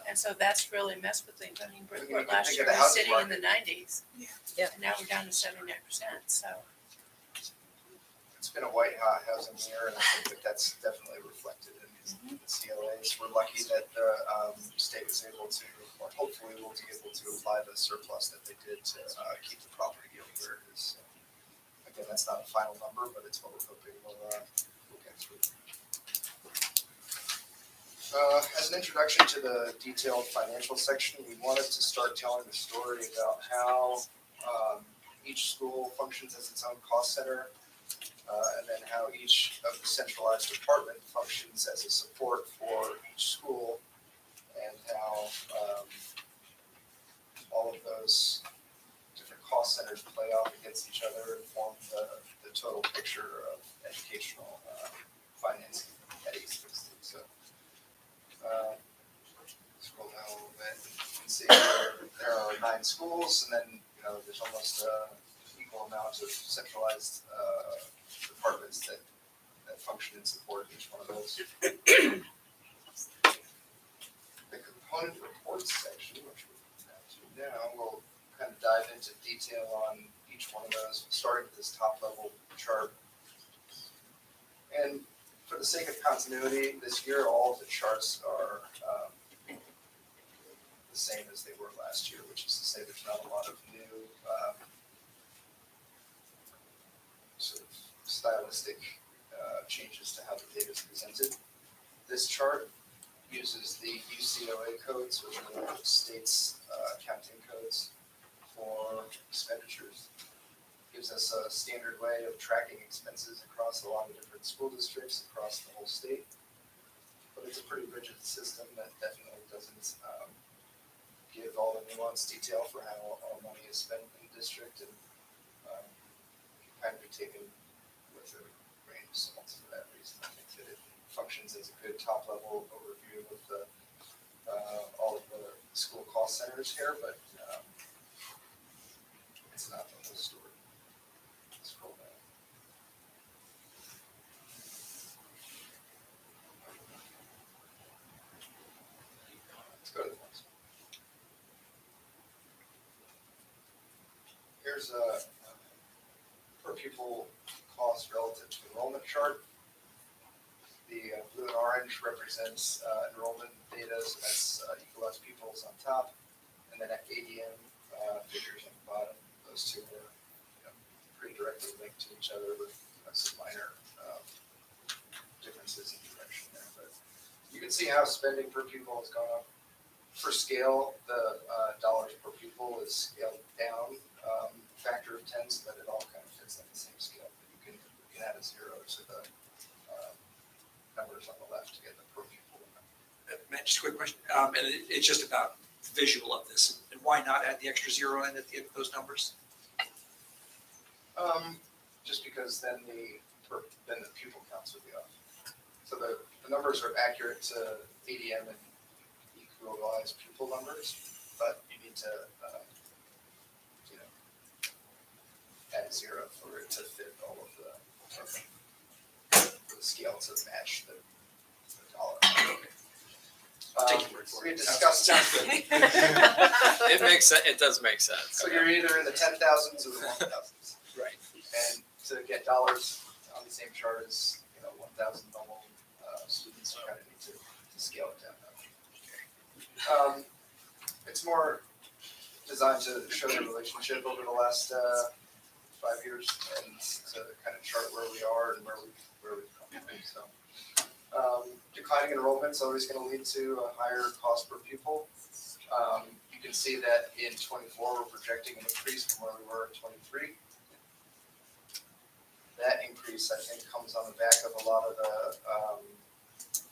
And so that's really messed with things. I mean,
You
Bridgeport
can
last
think
year
of the
was
housing
sitting in the nineties.
Yeah.
And now we're down to 79%, so.
It's been a white hot housing year, and I think that that's definitely reflected in the CLAs. We're lucky that the state was able to, or hopefully will be able to apply the surplus that they did to keep the property yield where it is. Again, that's not a final number, but it's what we're hoping we'll get through. As an introduction to the detailed financial section, we wanted to start telling the story about how each school functions as its own cost center, and then how each of the centralized department functions as a support for each school, and how all of those different cost centers play off against each other and form the total picture of educational financing at ACSD. So, scroll down a little bit, you can see there are 9 schools, and then there's almost equal amount of centralized departments that function in support of each one of those. The component reports section, which we're now, we'll kind of dive into detail on each one of those, starting with this top level chart. And for the sake of continuity, this year all of the charts are the same as they were last year, which is to say there's not a lot of new sort of stylistic changes to how the data is presented. This chart uses the UCOA codes, which are the state's accounting codes for expenditures. Gives us a standard way of tracking expenses across a lot of different school districts across the whole state. But it's a pretty rigid system that definitely doesn't give all the nuanced detail for how all money is spent in the district, and kind of be taken with a grain of salt for that reason. I think that it functions as a good top level overview of the all of the school cost centers here, but it's not the whole story. Scroll down. Let's go to the next one. Here's a per pupil cost relative to enrollment chart. The blue and orange represents enrollment data, so that's equalized pupils on top, and then at ADM figures on the bottom. Those two are pretty directly linked to each other with some minor differences in direction there. But you can see how spending per pupil has gone up. For scale, the dollars per pupil is scaled down factor of 10, so that it all kind of fits on the same scale. But you can add a 0 to the numbers on the left to get the per pupil number.
Matt, just a quick question, and it's just about visual of this, and why not add the extra 0 in at the end of those numbers?
Just because then the pupil counts would be off. So the numbers are accurate to ADM and equalized pupil numbers, but you need to add a 0 for it to fit all of for the scale to match the dollar.
Take your word for
We
it.
discussed
Sounds good.
It makes sense. It does make sense.
So you're either in the 10,000s or the 1,000s.
Right.
And to get dollars on the same chart as 1,000 normal students, you kind of need to scale it down. It's more designed to show the relationship over the last 5 years and to kind of chart where we are and where we've come from. So, declining enrollment is always going to lead to a higher cost per pupil. You can see that in 24 we're projecting an increase from where we were in 23. That increase, I think, comes on the back of a lot of the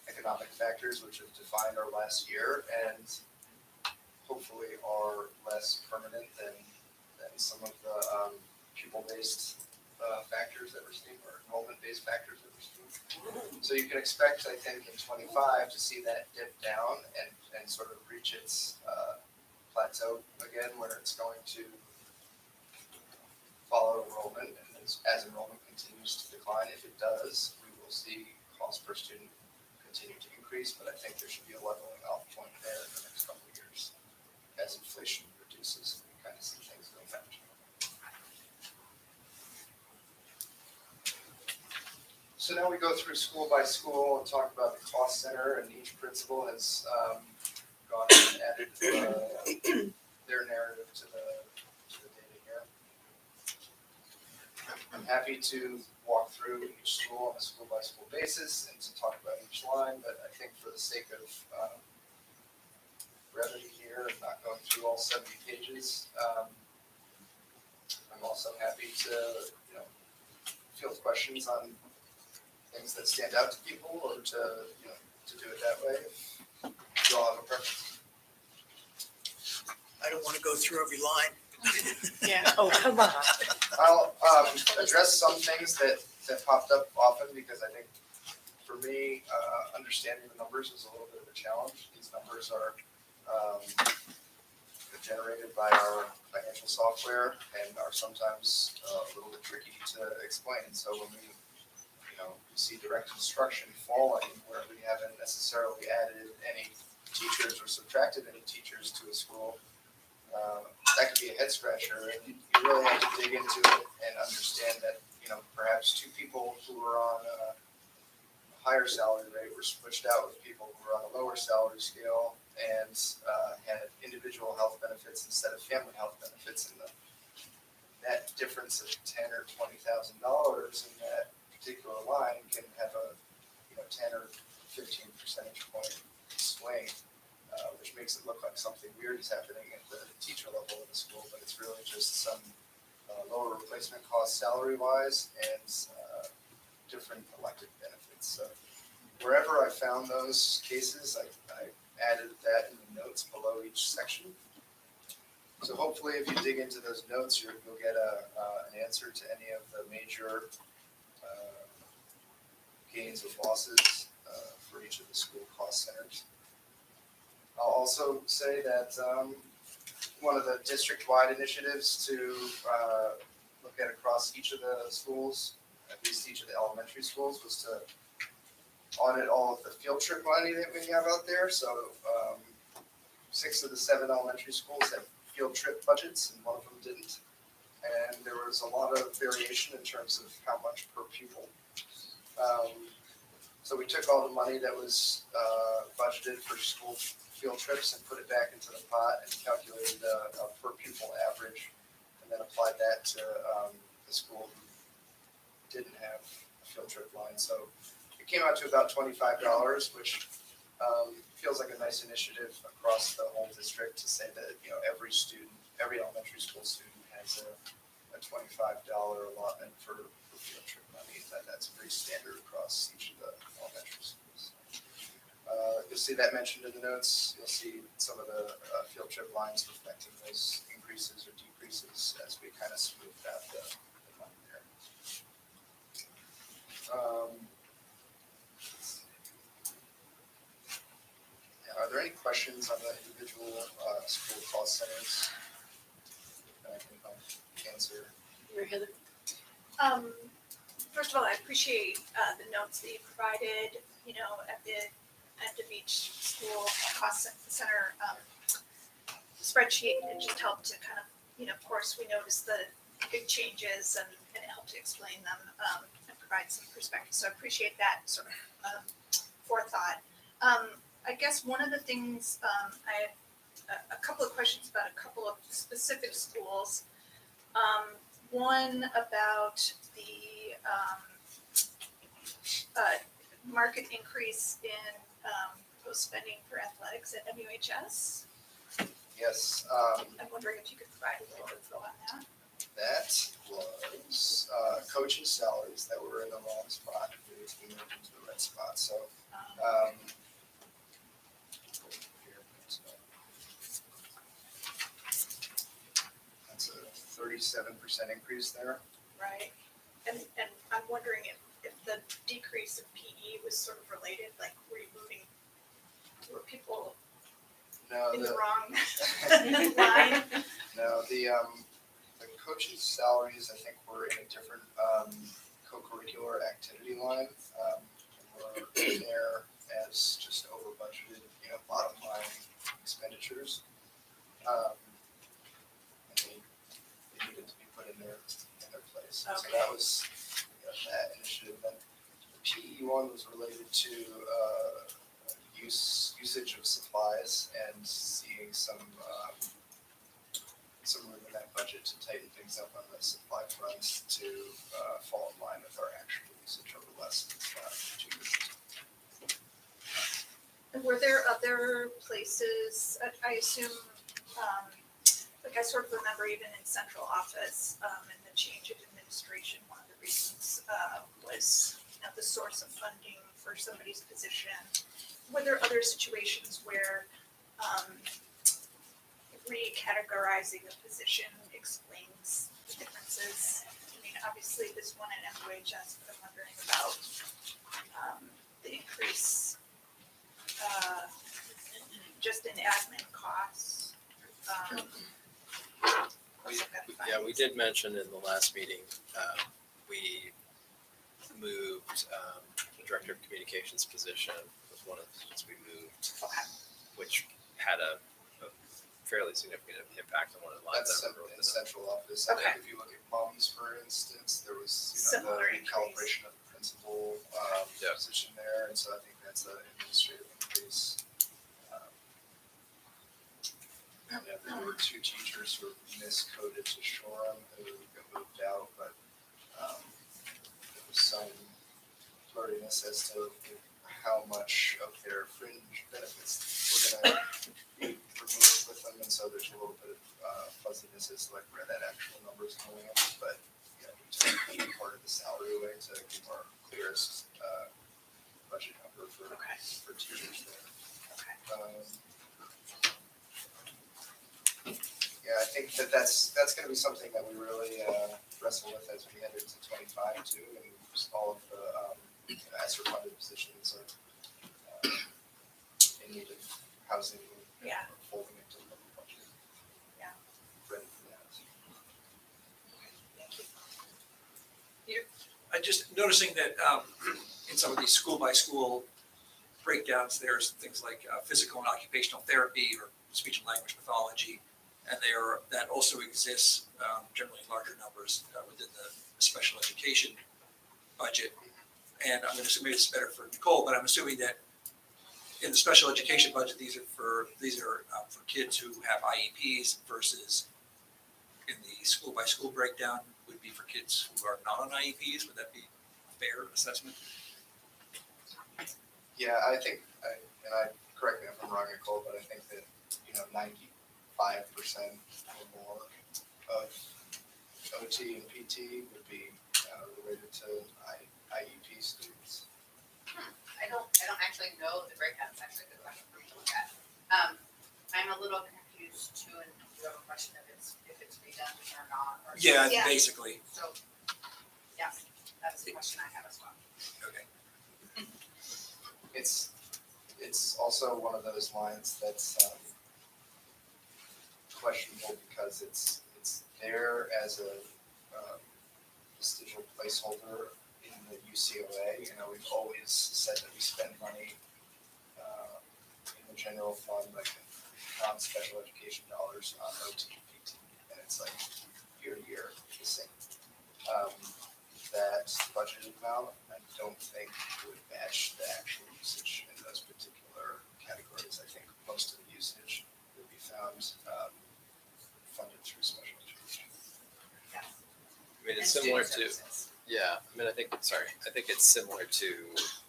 economic factors which have defined our last year and hopefully are less permanent than some of the enrollment-based factors that we're seeing, or enrollment-based factors that we're seeing. So you can expect, I think, in 25 to see that dip down and sort of reach its plateau again, where it's going to follow enrollment, and as enrollment continues to decline, if it does, we will see cost per student continue to increase, but I think there should be a leveling off point there in the next couple of years as inflation reduces, we kind of see things go back. So now we go through school by school and talk about the cost center, and each principal has gone and added their narrative to the data here. I'm happy to walk through each school on a school by school basis and to talk about each line, but I think for the sake of brevity here and not going through all 70 pages, I'm also happy to, field questions on things that stand out to people, or to do it that way. If you all have a preference.
I don't want to go through every line.
Yeah.
Oh, come on.
I'll address some things that popped up often, because I think for me, understanding the numbers is a little bit of a challenge. These numbers are generated by our financial software and are sometimes a little bit tricky to explain. So when we see direct instruction falling where we haven't necessarily added any teachers or subtracted any teachers to a school, that could be a head scratcher, and you really have to dig into it and understand that perhaps two people who were on a higher salary rate were switched out with people who were on a lower salary scale and had individual health benefits instead of family health benefits, and the net difference of $10,000 or $20,000 in that particular line can have a 10 or 15 percentage point swing, which makes it look like something weird is happening at the teacher level of the school, but it's really just some lower replacement cost salary wise and different elected benefits. So wherever I found those cases, I added that in the notes below each section. So hopefully if you dig into those notes, you'll get an answer to any of the major gains or losses for each of the school cost centers. I'll also say that one of the district-wide initiatives to look at across each of the schools, at least each of the elementary schools, was to audit all of the field trip money that we have out there. So 6 of the 7 elementary schools have field trip budgets, and one of them didn't. And there was a lot of variation in terms of how much per pupil. So we took all the money that was budgeted for school field trips and put it back into the pot and calculated a per pupil average, and then applied that to the school who didn't have a field trip line. So it came out to about $25, which feels like a nice initiative across the whole district to say that every student, every elementary school student has a $25 allotment for field trip money. That's pretty standard across each of the elementary schools. You'll see that mentioned in the notes. You'll see some of the field trip lines reflecting those increases or decreases as we kind of smooth out the money there. Are there any questions on the individual school cost centers that I can answer?
Heather.
First of all, I appreciate the notes that you provided, at the end of each school cost center spreadsheet. It just helped to kind of, of course, we noticed the big changes and it helped to explain them and provide some perspective. So I appreciate that sort of forethought. I guess one of the things, I have a couple of questions about a couple of specific schools. One about the market increase in post-spending for athletics at MUHS.
Yes.
I'm wondering if you could provide a little info on that.
That was coaches' salaries that were in the wrong spot. We moved into the right spot. So that's a 37% increase there.
right? And I'm wondering if the decrease in PE was sort of related, like were people
No,
in the
the,
wrong line?
no, the coaches' salaries, I think, were in a different, co-curricular activity line. We're in there as just over budgeted, bottom line expenditures. And they needed to be put in their place. So
Okay.
that was, that initiative. Then the PE one was related to, usage of supplies and seeing some room in that budget to tighten things up on the supply fronts to fall in line with our actual usage over the last 2 years.
And were there other places, I assume, like I sort of remember even in central office, and the change of administration, one of the reasons, was, the source of funding for somebody's position. Were there other situations where, recategorizing a position explains the differences? I mean, obviously this one at MUHS, but I'm wondering about, the increase, just in admin costs.
We did mention in the last meeting, we moved the director of communications position was one of the things we moved, which had a fairly significant impact on one of the lines.
That's
I remember
in
with the-
central office. I
Okay.
think if you look at mums, for instance, there was,
Similar
the
increase.
recalibration of the principal
Yeah.
position there, and so I think that's an administrative increase. There were 2 teachers who were miscoded to Shoreham who got moved out, but there was some blurriness as to how much of their fringe benefits were gonna be removed with them, and so there's a little bit of fuzziness as to like where that actual number is going in, but we took part of the salary away to give our clearest budget number for teachers there. I think that's gonna be something that we really wrestle with as we head into 25 too, and just all of the ESSER funded positions are in need of housing.
Yeah.
Folding into the budget.
Yeah.
Ready for that.
Thank you.
I'm just noticing that in some of these school by school breakdowns, there's things like physical and occupational therapy or speech and language pathology. And that also exists generally in larger numbers within the special education budget. And I'm going to assume maybe it's better for Nicole, but I'm assuming that in the special education budget, these are for kids who have IEPs versus in the school by school breakdown would be for kids who are not on IEPs. Would that be a fair assessment?
Yeah, I think, correct me if I'm wrong, Nicole, but I think that 95% or more of OT and PT would be related to IEP students.
I don't actually know the breakdown, it's actually a good question for me to look at. I'm a little confused too, and you have a question if it's redundant or not, or.
Yeah,
Yeah.
basically.
So, yes, that's the question I have as well.
Okay.
It's also one of those lines that's questionable because it's there as a vestigial placeholder in the UCOA. We've always said that we spend money in the general fund, like non-special education dollars on OT and PT, and it's like year to year the same. That budgeted amount, I don't think would match the actual usage in those particular categories. I think most of the usage would be found funded through special education.
I mean, it's similar to, I think it's similar to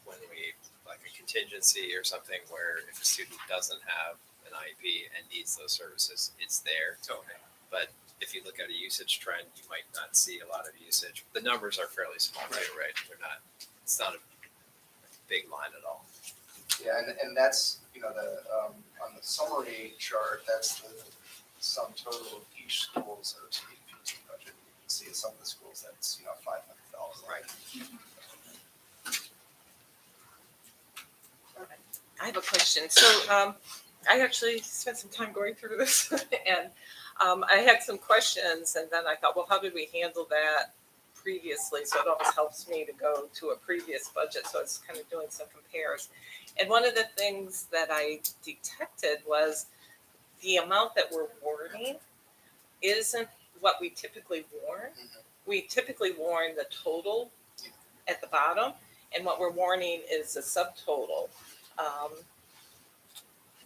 when we, like a contingency or something where if a student doesn't have an IEP and needs those services, it's there.
Okay.
But if you look at a usage trend, you might not see a lot of usage. The numbers are fairly small too, right? It's not a big line at all.
Yeah, and that's, on the summary chart, that's the sum total of each school's OT and PT budget. You can see in some of the schools that's,
I have a question. So I actually spent some time going through this and I had some questions and then I thought, well, how did we handle that previously? So it always helps me to go to a previous budget. So I was kind of doing some compares. And one of the things that I detected was the amount that we're warning isn't what we typically warn. We typically warn the total at the bottom, and what we're warning is the subtotal.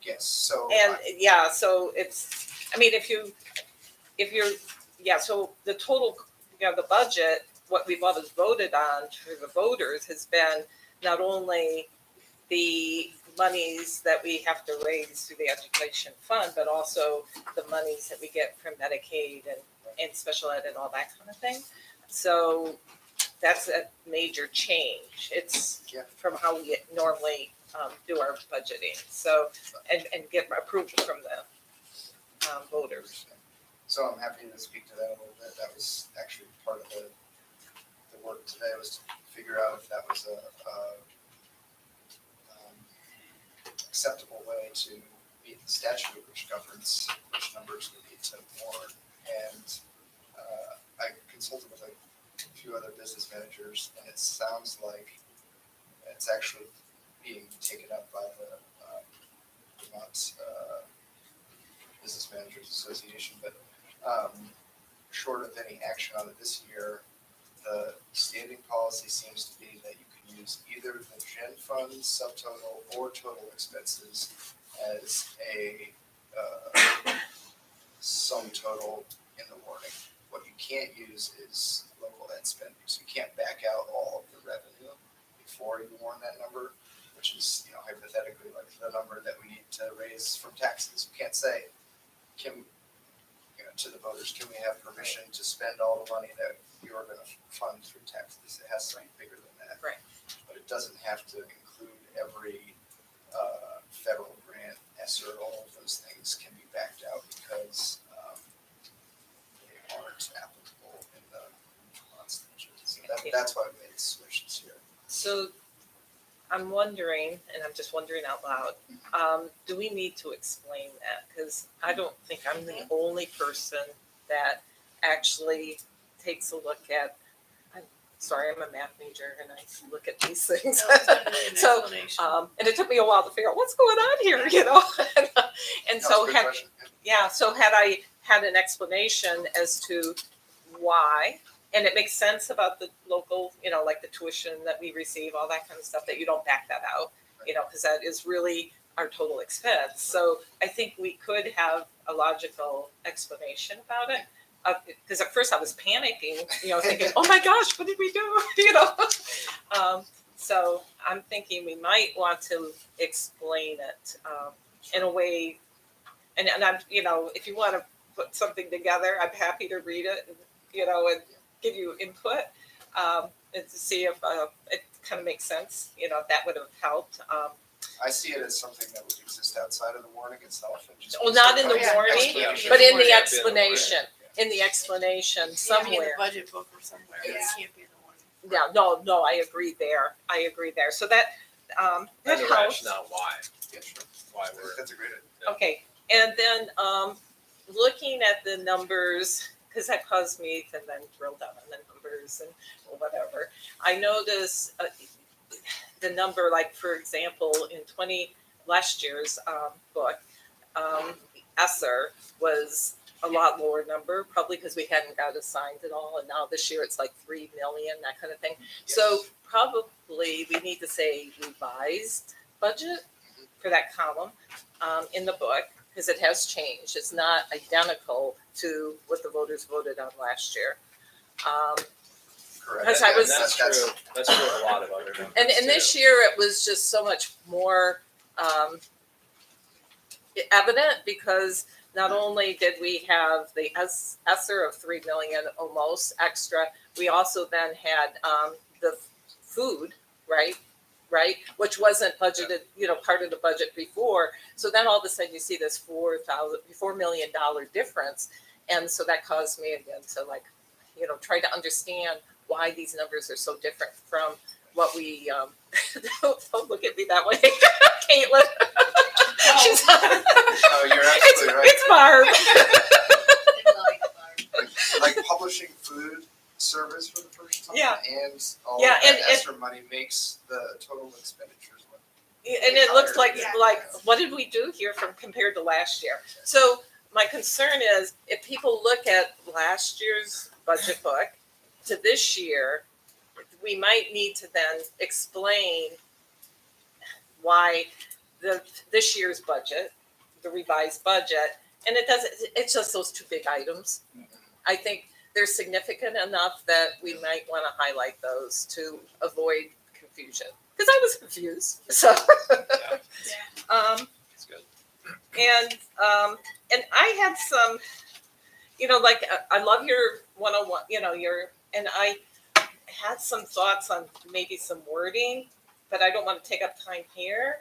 Yes, so.
And yeah, so it's, I mean, if you're, yeah, so the total, the budget, what we've always voted on for the voters has been not only the monies that we have to raise through the education fund, but also the monies that we get from Medicaid and special ed and all that kind of thing. So that's a major change. It's from how we normally do our budgeting. So, and get approval from the voters.
So I'm happy to speak to that a little bit. That was actually part of the work today, was to figure out if that was a acceptable way to meet the statute which governs which numbers we need to warn. And I consulted with a few other business managers, and it sounds like it's actually being taken up by the Vermont Business Managers Association, but short of any action on it this year, the standing policy seems to be that you can use either the gen fund subtotal or total expenses as a sum total in the warning. What you can't use is local ed spending, so you can't back out all of the revenue before you warn that number, which is, hypothetically like the number that we need to raise from taxes. You can't say, to the voters, can we have permission to spend all the money that you're going to fund through taxes? It has to be bigger than that.
Right.
But it doesn't have to include every federal grant, ESSER, all of those things can be backed out because they aren't applicable in the constitution. So that's why we made the switches here.
So I'm wondering, and I'm just wondering out loud, do we need to explain that? Because I don't think I'm the only person that actually takes a look at, I'm sorry, I'm a math major and I look at these things. So, and it took me a while to figure out what's going on here, and so so had I had an explanation as to why, and it makes sense about the local, like the tuition that we receive, all that kind of stuff, that you don't back that out, because that is really our total expense. So I think we could have a logical explanation about it. Because at first I was panicking, thinking, oh my gosh, what did we do? So I'm thinking we might want to explain it in a way, and I'm, if you want to put something together, I'm happy to read it, and give you input, and to see if it kind of makes sense, that would have helped.
I see it as something that would exist outside of the warning itself. And just
Not in the warning, but in the explanation. In the explanation somewhere.
In the budget book or somewhere. It can't be in the warning.
Yeah, no, I agree there. So that
And
that
the
helps.
rationale why.
Yeah, sure.
Why we're.
That's a great idea.
Okay, and then looking at the numbers, because that caused me to then drill down on the numbers and whatever. I noticed the number, like for example, in last year's book, ESSER was a lot lower number, probably because we hadn't got assigned at all, and now this year it's like 3 million, that kind of thing.
Yes.
So probably we need to say revised budget for that column in the book, because it has changed. It's not identical to what the voters voted on last year.
Correct.
Because I was,
That's true. That's true of a lot of other numbers.
and this year it was just so much more evident, because not only did we have the ESSER of 3 million almost extra, we also then had the food, right, which wasn't budgeted, part of the budget before. So then all of a sudden you see this $4 million difference, and so that caused me again to try to understand why these numbers are so different from what we, don't look at me that way, Caitlin. She's,
Oh, you're absolutely right.
it's Barb.
Like publishing food service for the first time
Yeah.
and all
Yeah,
of that
and-
extra money makes the total expenditures look.
And it looks like,
Yeah.
what did we do here from compared to last year? So my concern is if people look at last year's budget book to this year, we might need to then explain why this year's budget, the revised budget, and it's just those two big items. I think they're significant enough that we might want to highlight those to avoid confusion. Because I was confused, so.
That's good.
And I had some, like I love your 101, and I had some thoughts on maybe some wording, but I don't want to take up time here.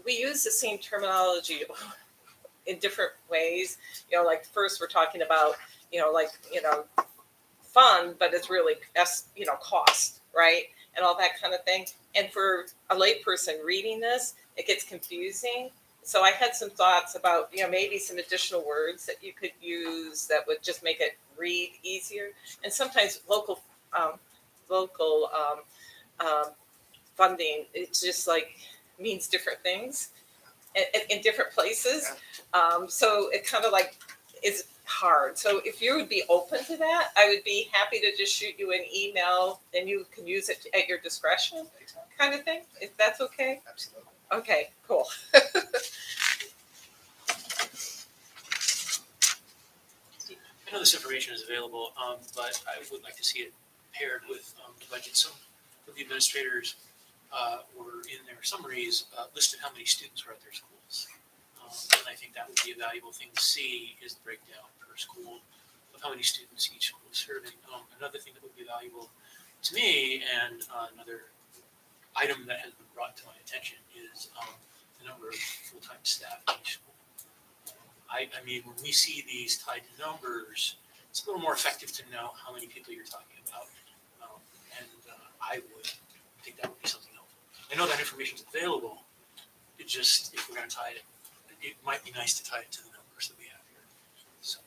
We use the same terminology in different ways. Like first we're talking about, fund, but it's really cost, right? And all that kind of thing. And for a layperson reading this, it gets confusing. So I had some thoughts about, maybe some additional words that you could use that would just make it read easier. And sometimes local funding, it's just like means different things in different places. So it kind of like is hard. So if you would be open to that, I would be happy to just shoot you an email and you can use it at your discretion kind of thing, if that's okay.
Absolutely.
Okay, cool.
I know this information is available, but I would like to see it paired with the budget. Some of the administrators were in their summaries listed how many students were at their schools. And I think that would be a valuable thing to see is the breakdown per school of how many students each school is serving. Another thing that would be valuable to me and another item that has been brought to my attention is the number of full-time staff in each school. I mean, when we see these tied to numbers, it's a little more effective to know how many people you're talking about. I would think that would be something helpful. I know that information is available. It just, if we're going to tie it, it might be nice to tie it to the numbers that we have here. So.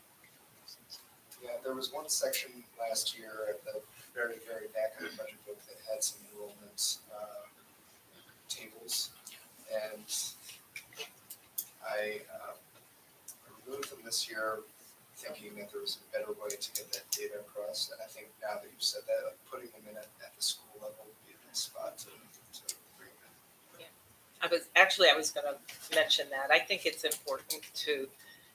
Yeah, there was one section last year at the very, very back of the budget book that had some enrollment tables. And I removed them this year thinking that there was a better way to get that data across. And I think now that you've said that, putting them in at the school level would be a nice spot to bring them in.
I was going to mention that. I think it's important to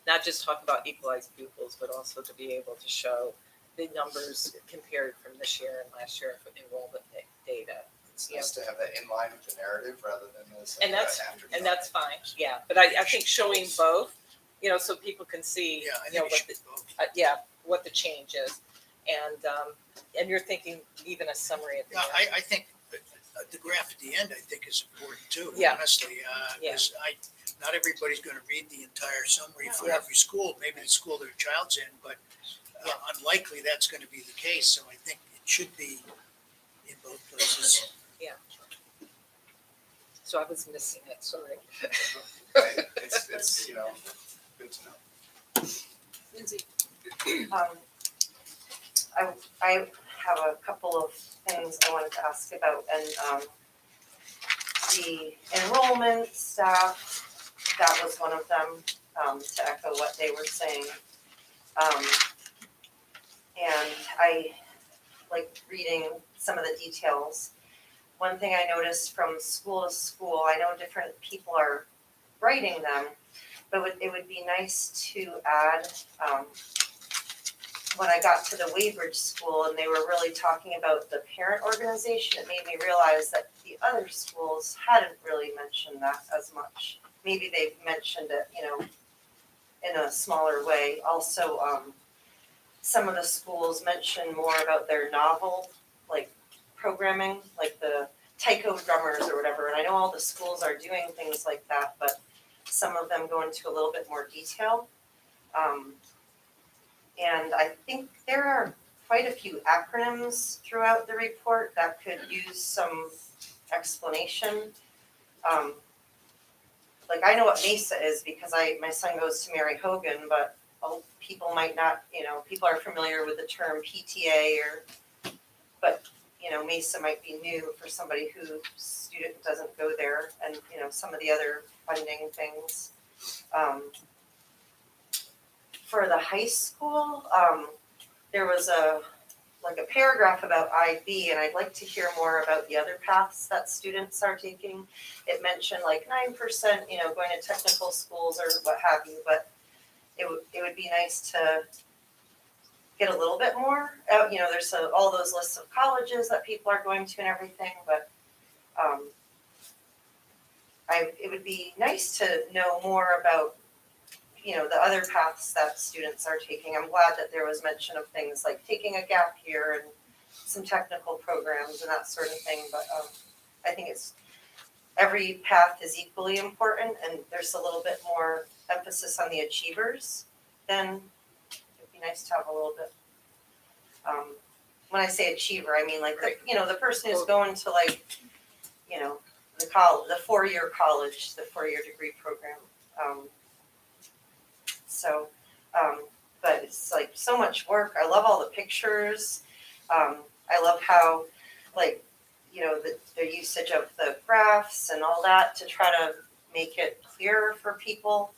not just talk about equalized pupils, but also to be able to show the numbers compared from this year and last year for enrollment data.
It's nice to have that in line with the narrative rather than as
And that's
afterthought.
And that's fine, yeah. But I think showing both, so people can see,
Yeah, I think it should be both.
what the change is. And you're thinking even a summary at the
Yeah,
end.
I think the graph at the end, I think, is important too,
Yeah.
honestly. Because not everybody's gonna read the entire summary for
Yeah.
every school, maybe the school their child's in, but unlikely that's gonna be the case, so I think it should be in both places.
So I was missing it, sorry.
Right, it's good to know.
Lindsay.
I have a couple of things I wanted to ask about, and the enrollment staff, that was one of them, to echo what they were saying. And I like reading some of the details. One thing I noticed from school to school, I know different people are writing them, but it would be nice to add, when I got to the Weybridge School and they were really talking about the parent organization, it made me realize that the other schools hadn't really mentioned that as much. Maybe they've mentioned it, in a smaller way. Also, some of the schools mention more about their novel, like programming, like the taiko drummers or whatever. And I know all the schools are doing things like that, but some of them go into a little bit more detail. And I think there are quite a few acronyms throughout the report that could use some explanation. Like I know what MESA is because my son goes to Mary Hogan, but people might not, people are familiar with the term PTA but MESA might be new for somebody whose student doesn't go there and, some of the other funding things. For the high school, there was a paragraph about IB, and I'd like to hear more about the other paths that students are taking. It mentioned 9%, going to technical schools or what have you, but it would be nice to get a little bit more. There's all those lists of colleges that people are going to and everything, but it would be nice to know more about the other paths that students are taking. I'm glad that there was mention of things like taking a gap year and some technical programs and that sort of thing, but I think every path is equally important, and there's a little bit more emphasis on the achievers, then it'd be nice to have a little bit. When I say achiever, I mean the person who's going to the 4-year college, the 4-year degree program. But it's so much work. I love all the pictures. I love how the usage of the graphs and all that to try to make it clearer for people.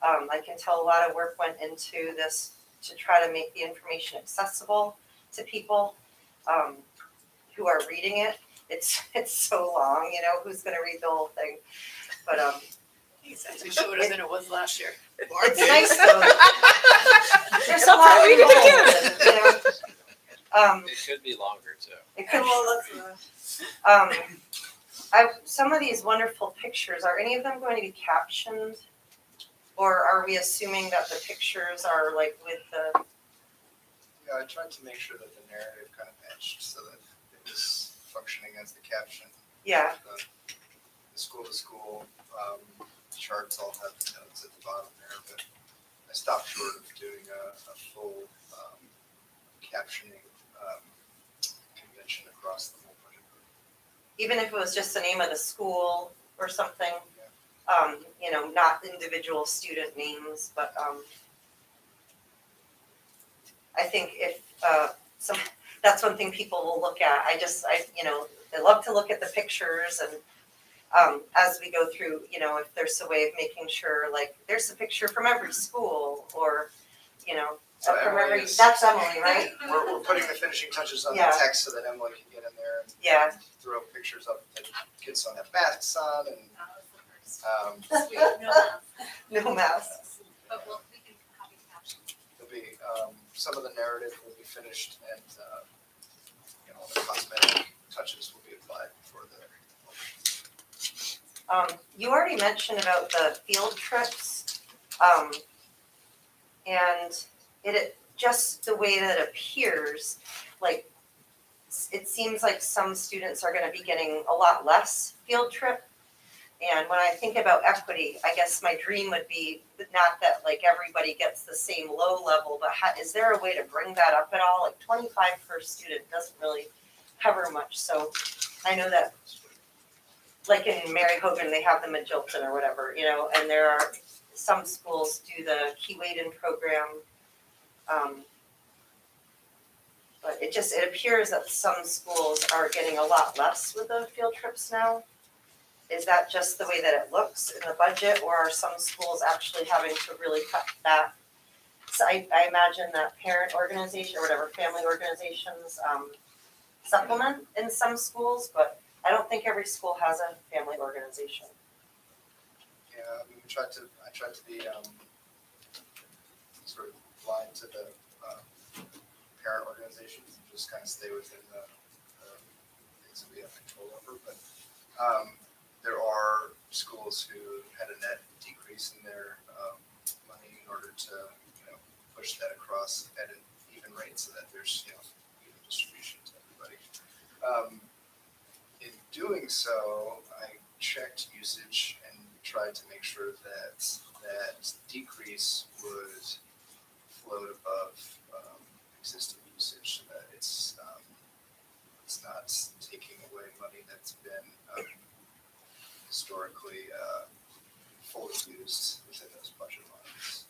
I can tell a lot of work went into this to try to make the information accessible to people who are reading it. It's so long, who's going to read the whole thing? But
It's actually shorter than it was last year.
it's nice though. There's a lot
read it again.
It should be longer too.
It could. Some of these wonderful pictures, are any of them going to be captioned? Or are we assuming that the pictures are with the?
Yeah, I tried to make sure that the narrative kind of matched so that it was functioning as the caption.
Yeah.
The school to school charts all have the notes at the bottom there, but I stopped short of doing a full captioning convention across the whole budget book.
Even if it was just the name of the school or something, not individual student names, but I think if that's one thing people will look at. I love to look at the pictures, and as we go through, if there's a way of making sure, there's a picture from every school, or
So
from
Emily
every.
is-
That's Emily, right?
We're putting the finishing touches on the
Yeah.
text so that Emily can get in there and
Yeah.
throw pictures up that kids don't have masks on and
Sweet, no math.
No masks.
But we can copy the captions.
there'll be some of the narrative will be finished and the cosmetic touches will be applied for the.
You already mentioned about the field trips, and it just the way that it appears, it seems like some students are going to be getting a lot less field trip. And when I think about equity, I guess my dream would be not that everybody gets the same low level, but is there a way to bring that up at all? 25 per student doesn't really cover much. So I know that in Mary Hogan, they have them in Jilton or whatever, and there are some schools do the Keewaydin program. But it appears that some schools are getting a lot less with the field trips now. Is that just the way that it looks in the budget, or are some schools actually having to really cut back? So I imagine that parent organization or whatever, family organizations supplement in some schools, but I don't think every school has a family organization.
Yeah, I mean, I tried to be sort of blind to the parent organizations and just kind of stay within the things that we have control over. But there are schools who had a net decrease in their money in order to push that across at an even rate so that there's even distribution to everybody. In doing so, I checked usage and tried to make sure that that decrease would float above existing usage so that historically, fully used within those budget lines.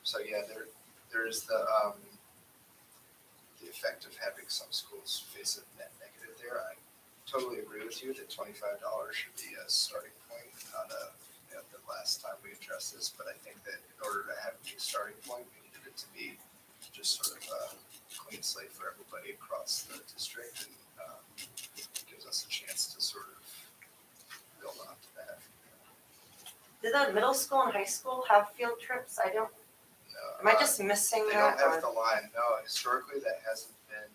So yeah, there is the effect of having some schools face a net negative there. I totally agree with you that $25 should be a starting point, not the last time we addressed this, but I think that in order to have a new starting point, we needed it to be just sort of a clean slate for everybody across the district, and gives us a chance to sort of build on to that.
Did the middle school and high school have field trips? I don't, am I just missing
They
that?
don't have
or-
the line, no, historically that hasn't been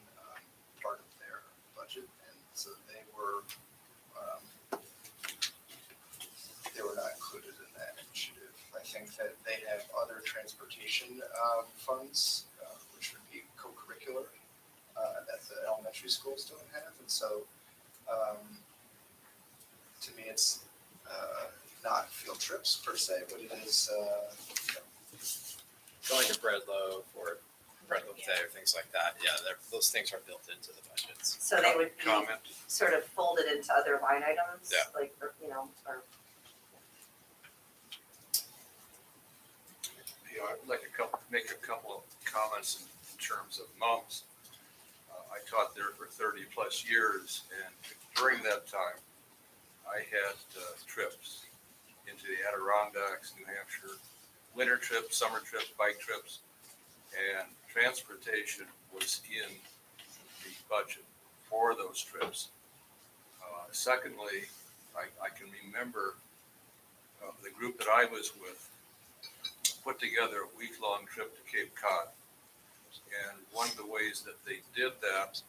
part of their budget, and so they were not included in that initiative. I think that they have other transportation funds, which would be co-curricular, that the elementary schools don't have, and so to me it's not field trips per se, but it is
Going to Breadloaf or Breadloaf Day or things like that, yeah, those things are built into the budgets.
So they would be
Comment?
sort of folded into other line items?
Yeah.
Like, or, you know, or,
You know, I'd like to make a couple of comments in terms of mums. I taught there for 30 plus years, and during that time, I had trips into the Adirondacks, New Hampshire, winter trips, summer trips, bike trips, and transportation was in the budget for those trips. Secondly, I can remember the group that I was with put together a week-long trip to Cape Cod. And one of the ways that they did that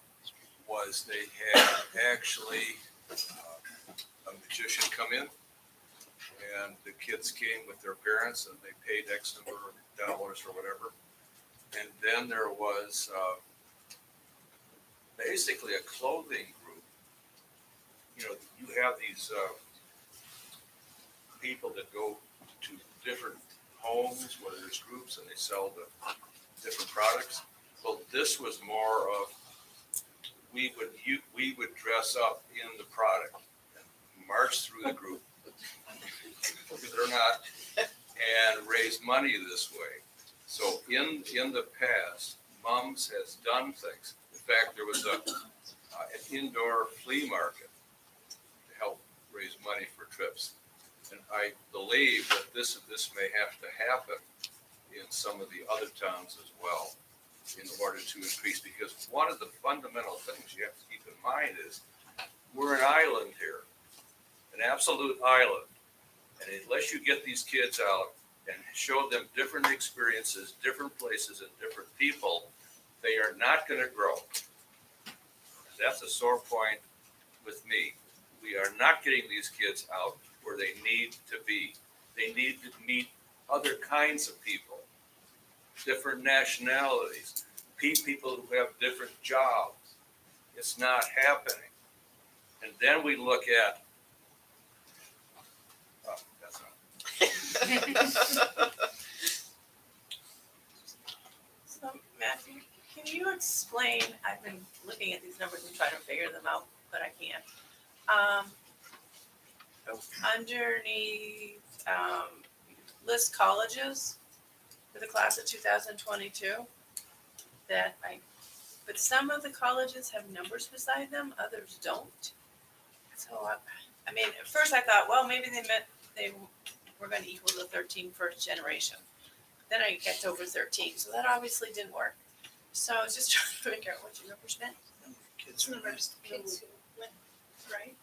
was they had actually a magician come in, and the kids came with their parents and they paid X number of dollars or whatever. And then there was basically a clothing group. You know, you have these people that go to different homes where there's groups and they sell the different products. Well, this was more of we would dress up in the product and march through the group, believe it or not, and raise money this way. So in the past, mums has done things. In fact, there was an indoor flea market to help raise money for trips. And I believe that this may have to happen in some of the other towns as well in order to increase, because one of the fundamental things you have to keep in mind is we're an island here, an absolute island. And unless you get these kids out and show them different experiences, different places, and different people, they are not going to grow. That's a sore point with me. We are not getting these kids out where they need to be. They need to meet other kinds of people, different nationalities, people who have different jobs. It's not happening. And then we look at, that's not.
So Matthew, can you explain, I've been looking at these numbers and trying to figure them out, but I can't. Underneath, list colleges for the class of 2022 but some of the colleges have numbers beside them, others don't. So, I mean, at first I thought, well, maybe they meant they were going to equal the 13 first generation. Then I got to over 13, so that obviously didn't work. So I was just trying to figure out what your numbers meant.
Kids who went,
Kids who went, right?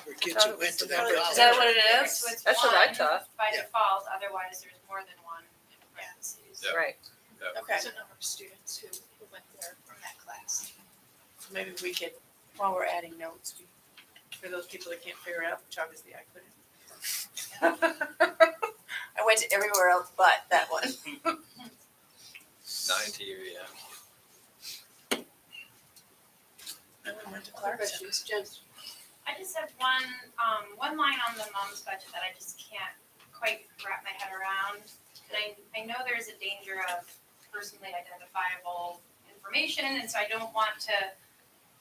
or kids who went to that
Is
college.
that what it is?
So it's
That's what I
one
thought.
by
Yeah.
default, otherwise there's more than one in parentheses.
Yeah.
Right.
Okay,
There's a number of students who went there from that class.
so maybe we could, while we're adding notes, for those people that can't figure it out, which obviously I couldn't. I went to everywhere else but that one.
90, yeah.
And we went to
Other
Clarkson.
questions, Jen?
I just have one line on the mom's budget that I just can't quite wrap my head around. And I know there's a danger of personally identifiable information, and so I don't want to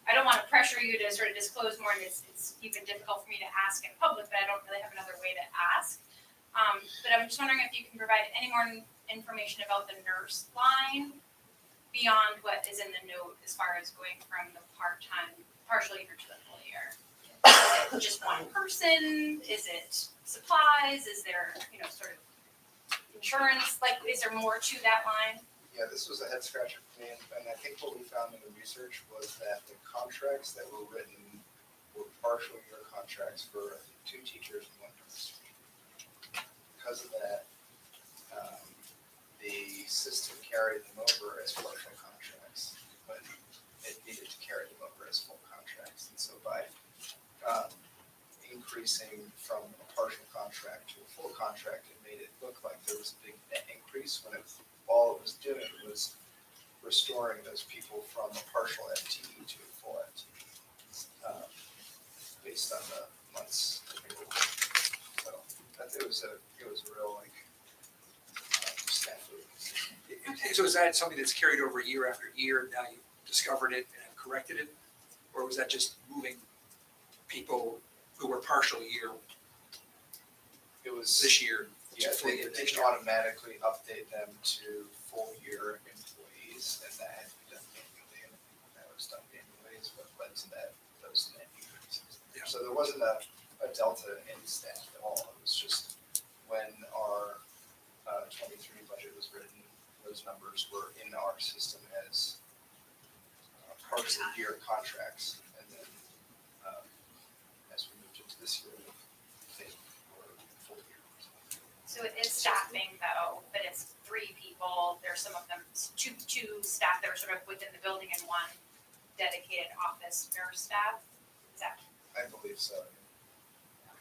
I don't wanna pressure you to sort of disclose more, and it's even difficult for me to ask in public, but I don't really have another way to ask. But I'm just wondering if you can provide any more information about the nurse line beyond what is in the note as far as going from the part-time, partial year to the full year. Is it just one person? Is it supplies? Is there, sort of insurance? Like, is there more to that line?
Yeah, this was a head scratcher for me, and I think what we found in the research was that the contracts that were written were partial year contracts for 2 teachers and 1 nurse. Because of that, the system carried them over as partial contracts, but it needed to carry them over as full contracts. And so by increasing from a partial contract to a full contract, it made it look like there was a big net increase when all it was doing was restoring those people from a partial FTE to a full FTE, based on the months that they were working. So it was a real snafu.
So is that something that's carried over year after year, now you discovered it and have corrected it? Or was that just moving people who were partial year
It was
this year
Yeah,
to full
they
year next
didn't
year?
automatically update them to full year employees, and that had to be done manually, and that was done manually is what led to those net increases.
Yeah.
So there wasn't a delta in staff at all, it was just when our 23 budget was written, those numbers were in our system as partial year contracts, and then as we moved into this year, they were full year.
So it is staffing though, but it's 3 people. There's some of them, two staff that are sort of within the building and 1 dedicated office nurse staff. Is that
I believe so.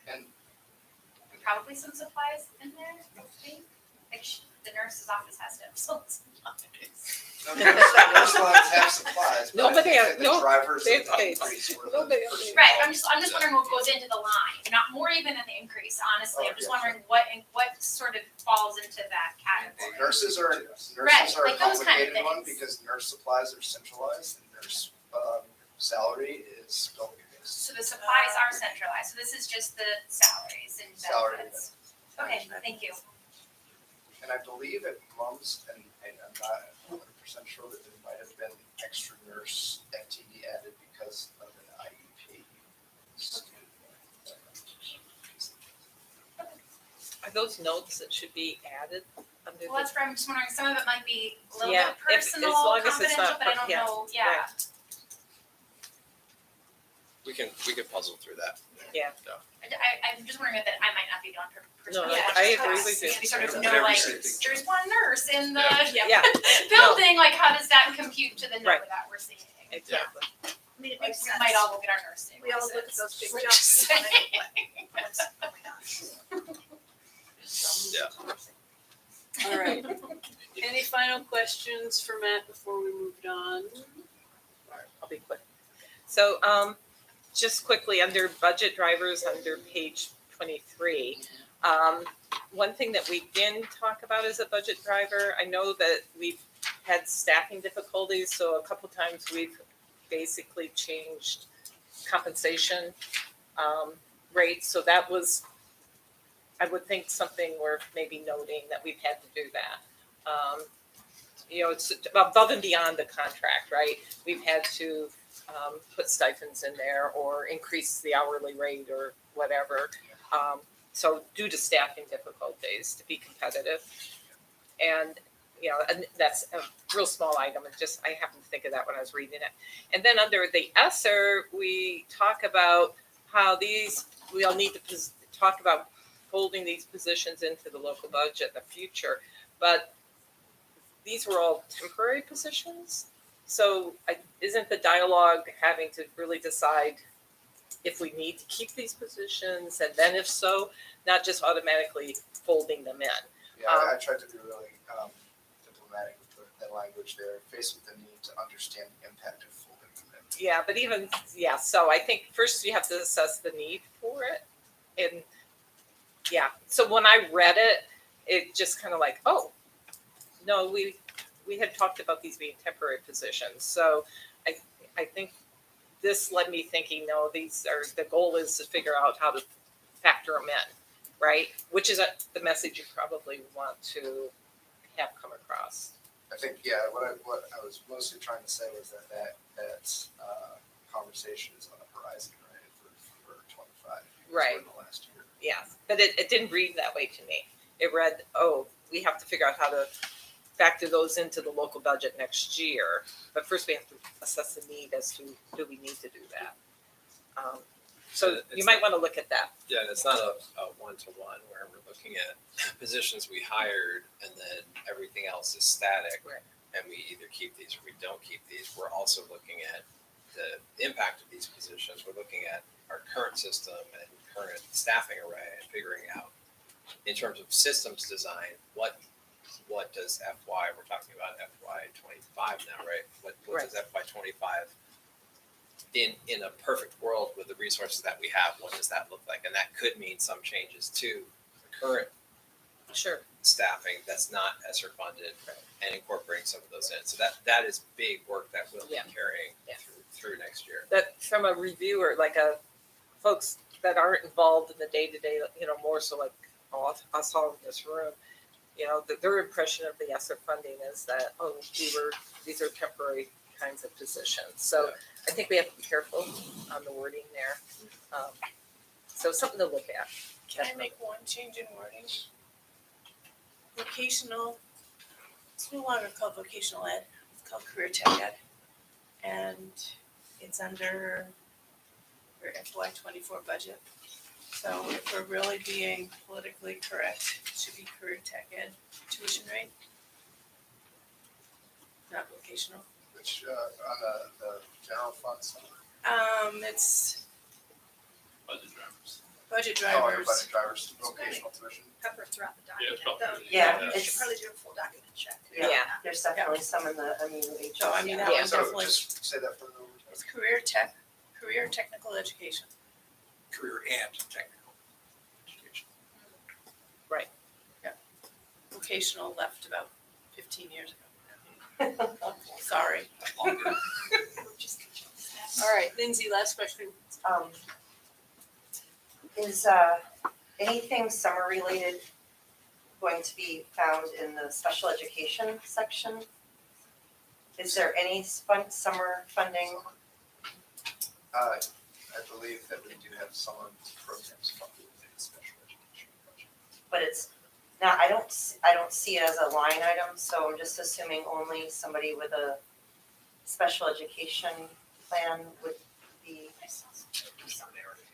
And
probably some supplies in there? I think. Like the nurse's office has to have some supplies.
nurse lines have supplies, but
Nobody
I
has-
think that the
no,
drivers
they
of the
pay.
increase were
Nobody
the
else.
personnel.
Right, I'm just wondering what goes into the line, not more even than the increase, honestly. I'm just
Oh, yeah,
wondering what sort of falls into that category.
Nurses are a
like those kind of
complicated one
things.
because nurse supplies are centralized and nurse salary is building based.
So the supplies are centralized, so this is just the salaries and
Salary
benefits. Okay, thank you.
And I believe at MUMS, and I'm not 100% sure, that there might have been extra nurse FTE added because of an IEP.
Are those notes that should be added under
Well, that's where I'm just wondering, some of it might be a little
Yeah,
bit
if- as
personal,
long as it's
confidential,
not
but I don't
yeah,
know, yeah.
right.
We can puzzle through that.
Yeah.
I'm just wondering if that I might not be doing
No,
personally.
I agree with you.
We sort of
Yeah.
know,
Whatever
like,
you think.
there's 1 nurse in the
Yeah.
building, like, how does that compute to the number
Right.
that we're seeing?
Exactly.
I mean, it makes sense. We might all go get our nursing.
We all look at those big
license.
jumps. What's going on?
Yeah.
All right. Any final questions for Matt before we moved on?
I'll be quick. So, just quickly, under budget drivers, under page 23, one thing that we didn't talk about as a budget driver, I know that we've had staffing difficulties, so a couple times we've basically changed compensation rates, so that was, I would think, something worth maybe noting that we've had to do that. It's above and beyond the contract, right? We've had to put stipends in there or increase the hourly rate or whatever. So due to staffing difficulties to be competitive. And, and that's a real small item. It just, I happened to think of that when I was reading it. And then under the ESSER, we talk about how we'll need to talk about holding these positions into the local budget in the future. But these were all temporary positions. So isn't the dialogue having to really decide if we need to keep these positions, and then if so, not just automatically folding them in?
Yeah, I tried to be really diplomatic with that language there, faced with the need to understand the impact of folding them in.
Yeah, but even, so I think first you have to assess the need for it. And so when I read it, it just kind of like, oh, no, we had talked about these being temporary positions. So I think this led me thinking, no, these are, the goal is to figure out how to factor them in, right? Which is the message you probably want to have come across.
I think, yeah, what I was mostly trying to say was that conversation is on the horizon, right, for 25 years,
Right.
in the last year.
Yeah, but it didn't read that way to me. It read, oh, we have to figure out how to factor those into the local budget next year. But first we have to assess the need as to, do we need to do that? So you might want to look at that.
Yeah, and it's not a one-to-one where we're looking at positions we hired and then everything else is static.
Right.
And we either keep these or we don't keep these. We're also looking at the impact of these positions. We're looking at our current system and current staffing array and figuring out, in terms of systems design, what does FY, we're talking about FY 25 now, right? What does FY 25 in a perfect world with the resources that we have, what does that look like? And that could mean some changes to the current staffing that's not ESSER funded and incorporating some of those in. So that is big work that we'll be carrying through next year.
That from a reviewer, like folks that aren't involved in the day-to-day, more so like us all in this room, their impression of the ESSER funding is that, these are temporary kinds of positions. So I think we have to be careful on the wording there. So something to look at.
Can I make one change in wording? Vocational, it's no longer called vocational ed, it's called career tech ed. And it's under your FY 24 budget. So if we're really being politically correct, it should be career tech ed tuition rate, not vocational.
Which, on the general fund side?
It's
Budget drivers.
budget
Oh, under
drivers.
budget drivers, vocational tuition.
Pepper throughout the
Yeah,
document,
it's probably-
though.
Yeah,
You
it's-
should probably do a full document check.
Yeah, there's definitely some in the,
So I mean, that
Yeah.
was
So
definitely,
just say that for the over.
it's career technical education.
Career and technical education.
Vocational left about 15 years ago. Sorry.
Longer.
All right, Lindsay, last question.
Is anything summer related going to be found in the special education section? Is there any summer funding?
I believe that we do have some programs funded in the special education budget.
But it's not, I don't see it as a line item, so I'm just assuming only somebody with a special education plan would be.
Some narrative,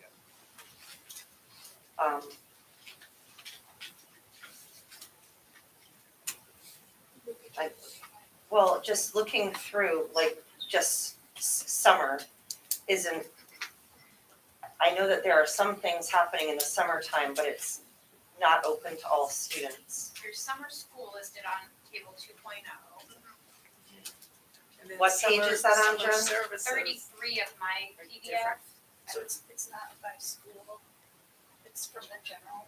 Well, just looking through, like, just summer isn't, I know that there are some things happening in the summertime, but it's not open to all students.
Your summer school listed on table 2.0,
And then
What page is that on,
summer
Jen?
services.
33 of my PDF.
Different.
So it's not by school, it's from the general.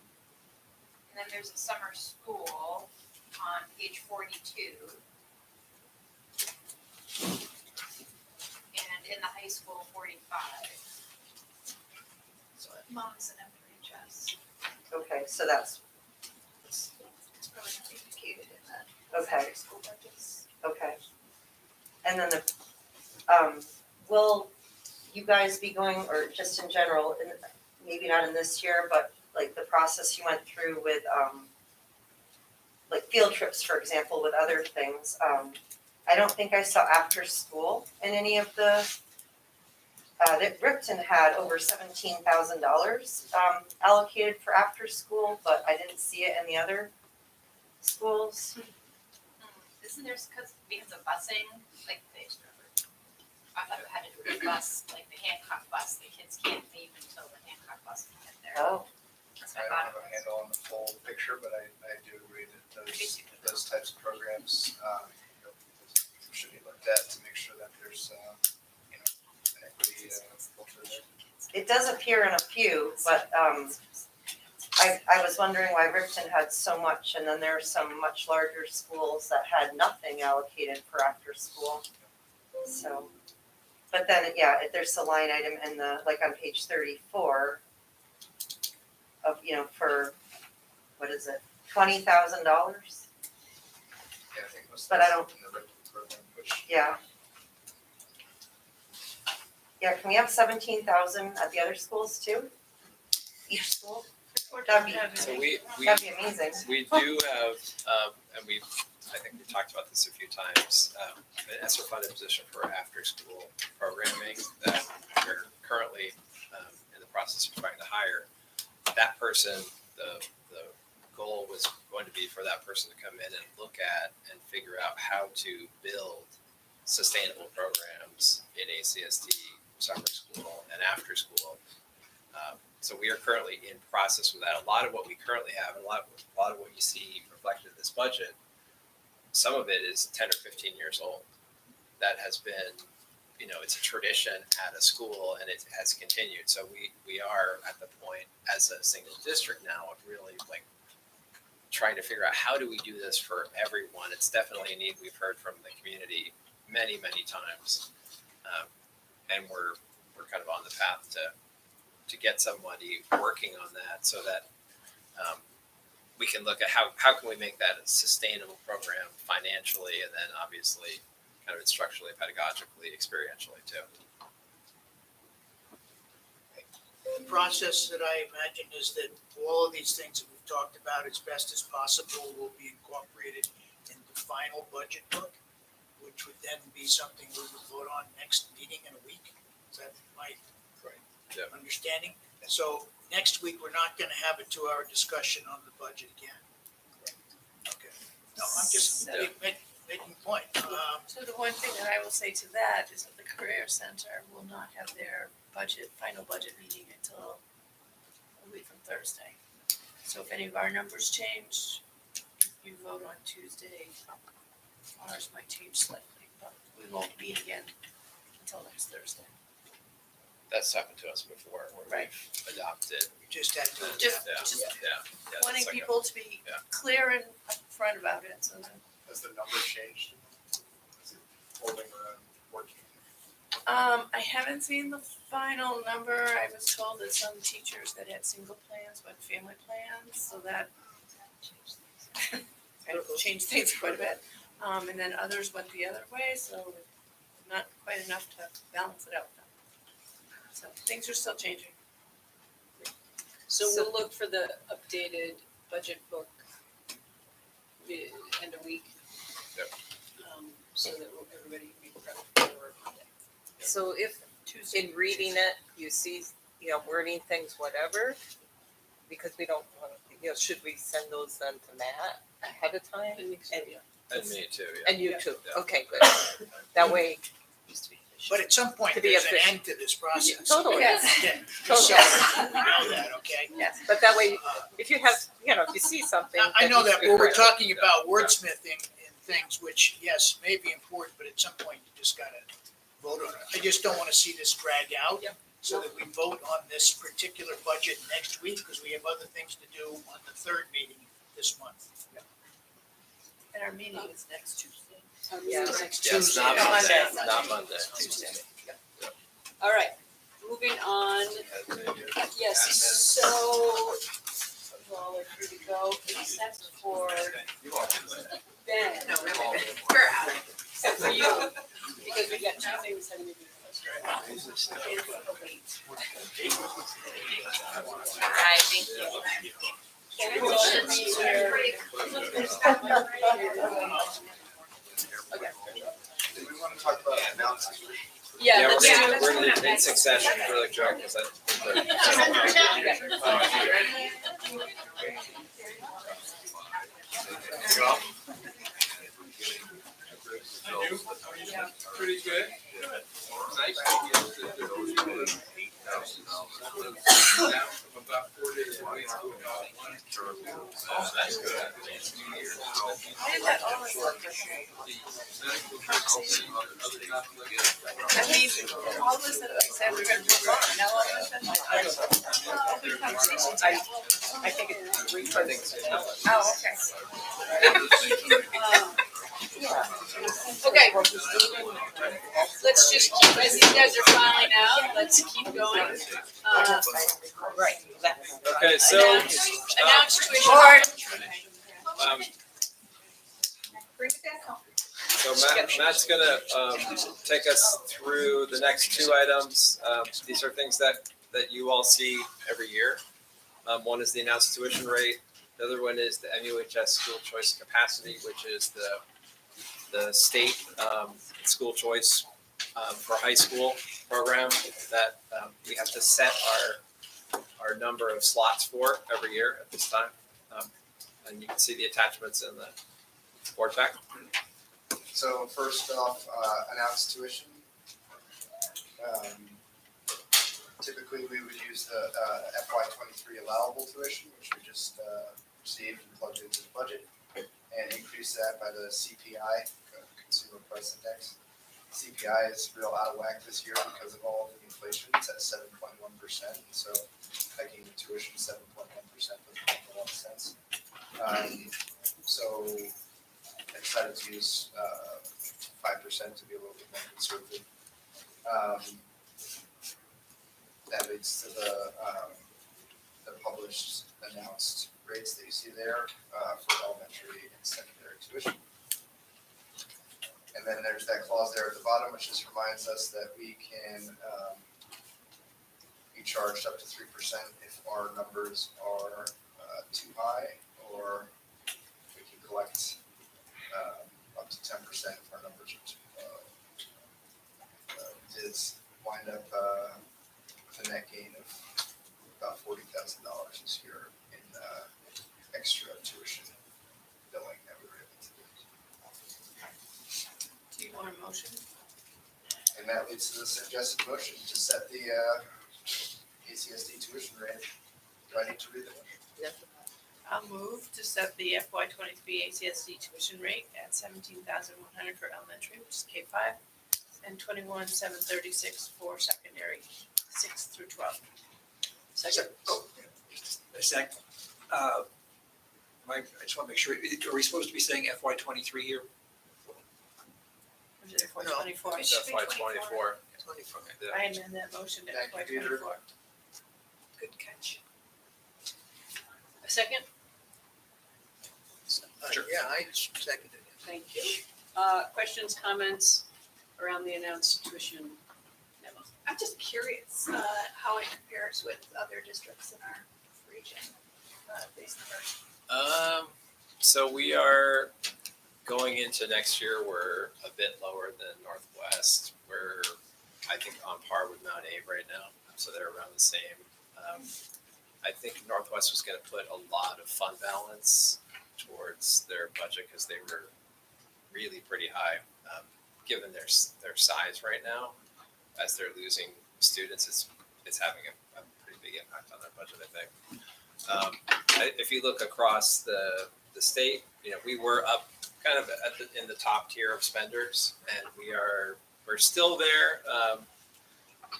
And then there's a summer school on page 42. And in the high school, 45.
So moms and MHS,
Okay, so that's,
it's probably not indicated in that.
okay,
School budgets.
okay. And then will you guys be going, or just in general, maybe not in this year, but like the process you went through with, like field trips, for example, with other things, I don't think I saw after school in any of the, that Ripton had over $17,000 allocated for after school, but I didn't see it in the other schools.
Isn't there, because of busing, like I thought it had to do with the bus, like the Hancock bus, the kids can't leave until the Hancock bus can get there.
Oh,
That's
I
what I
don't
thought
have
it
a
was.
handle on the full picture, but I do agree that those types of programs, should be looked at to make sure that there's, an equity, culture there.
it does appear in a few, but I was wondering why Ripton had so much, and then there are some much larger schools that had nothing allocated for after school. So, But then, yeah, there's a line item in the, like on page 34 of, for, what is it, $20,000?
Yeah, I think it was.
But I don't-
In the Ripken program, which.
Yeah. Yeah, can we have 17,000 at the other schools too? Each school? That'd be,
So we
that'd be amazing.
We do have, and I think we've talked about this a few times, an ESSER funded position for after-school programming that we're currently in the process of trying to hire. That person, the goal was going to be for that person to come in and look at and figure out how to build sustainable programs in ACSD, summer school, and after school. So we are currently in process with that. A lot of what we currently have, and a lot of what you see reflected in this budget, some of it is 10 or 15 years old. That has been, it's a tradition at a school, and it has continued. So we are at the point as a single district now of really like trying to figure out how do we do this for everyone. It's definitely a need we've heard from the community many, many times, and we're kind of on the path to get somebody working on that so that we can look at how can we make that a sustainable program financially, and then obviously kind of instructionally, pedagogically, experientially too.
The process that I imagine is that all of these things that we've talked about as best as possible will be incorporated in the final budget book, which would then be something we would vote on next meeting in a week. Is that my understanding? So next week, we're not gonna have a 2-hour discussion on the budget again. Okay. No, I'm just making a point.
So the one thing that I will say to that is that the Career Center will not have their final budget meeting until a week from Thursday. So if any of our numbers change, if you vote on Tuesday, ours might change slightly, but we won't meet again until next Thursday.
That's happened to us before, where we've adopted.
We just had to.
Just wanting people to be clear and upfront about it, so that.
Has the number changed? Is it holding around 14?
I haven't seen the final number. I was told that some teachers that had single plans went family plans, so that kind of changed things quite a bit. And then others went the other way, so not quite enough to balance it out. So things are still changing.
So we'll look for the updated budget book end of week.
Yep.
So that everybody can be prepped for Monday.
So if in reading it, you see, wording things, whatever, because we don't want, should we send those then to Matt ahead of time?
And me
too, yeah.
And you too,
Yeah.
okay, good. That way,
But at some point,
To be
there's an
efficient.
end to this process.
Totally.
Yes.
Yeah,
Totally.
so, you know that, okay?
yes, but that way, if you have, if you see something.
I know
needs
that,
to be
but we're
corrected.
talking about wordsmithing and things, which, yes, may be important, but at some point, you just gotta vote on it. I just don't wanna see this drag out, so that we vote on this particular budget next week, because we have other things to do on the third meeting this month.
And our meeting is next Tuesday.
Yeah.
Next
Yes,
Tuesday.
not
No,
Monday,
Monday.
not Monday.
Tuesday.
All right, moving on. Yes, so, well, we're free to go, except for Ben.
No, really, we're out.
Except for you, because we got 2 things that we do first.
Hi, thank you.
Can we go to the, okay.
Do we want to talk about announcements?
Yeah, let's do.
We're gonna do in succession really quick, because
Pretty good. Nice. About 4 days a week. That's good.
I did that all myself. I mean, all of us that I said we're gonna move on, now all of a sudden, open conversations.
I think it's three things.
Oh, okay.
Okay. Let's just keep, as these guys are filing out, let's keep going.
Right.
Okay, so,
Announce tuition.
um, so Matt's gonna, take us through the next two items. These are things that you all see every year. One is the announced tuition rate. The other one is the MUHS school choice capacity, which is the state, school choice, for high school program that, we have to set our number of slots for every year at this time. And you can see the attachments in the board pack.
So first off, announced tuition. Typically, we would use the FY23 allowable tuition, which we just received and plugged into the budget, and increase that by the CPI, Consumer Price Index. CPI is real out of whack this year because of all of the inflation. It's at 7.1%, so hiking the tuition 7.1% doesn't make a lot of sense. So I decided to use 5% to be a little bit more conservative. That leads to the published announced rates that you see there for elementary and secondary tuition. And then there's that clause there at the bottom, which just reminds us that we can be charged up to 3% if our numbers are too high, or we can collect up to 10% if our numbers are too low. Is wind up with a net gain of about $40,000 this year in extra tuition billing that we were able to do.
Do you want a motion?
And that leads to the suggested motion to set the ACSD tuition rate. Do I need to read the motion?
Yes.
I'll move to set the FY23 ACSD tuition rate at $17,100 for elementary, which is K-5, and $21,736 for secondary, 6 through 12. Second.
A sec. I just want to make sure, are we supposed to be saying FY23 here?
Or is it FY24?
It's FY24.
I amend that motion to
Thank you, Peter.
FY24. Good catch. A second?
Yeah, I seconded it.
Thank you. Questions, comments around the announced tuition memo?
I'm just curious, how it compares with other districts in our region, these numbers.
So we are going into next year, we're a bit lower than Northwest. We're, I think, on par with Mount A right now, so they're around the same. I think Northwest was gonna put a lot of fund balance towards their budget because they were really pretty high, given their size right now. As they're losing students, it's having a pretty big impact on their budget, I think. If you look across the state, we were up kind of in the top tier of spenders, and we're still there.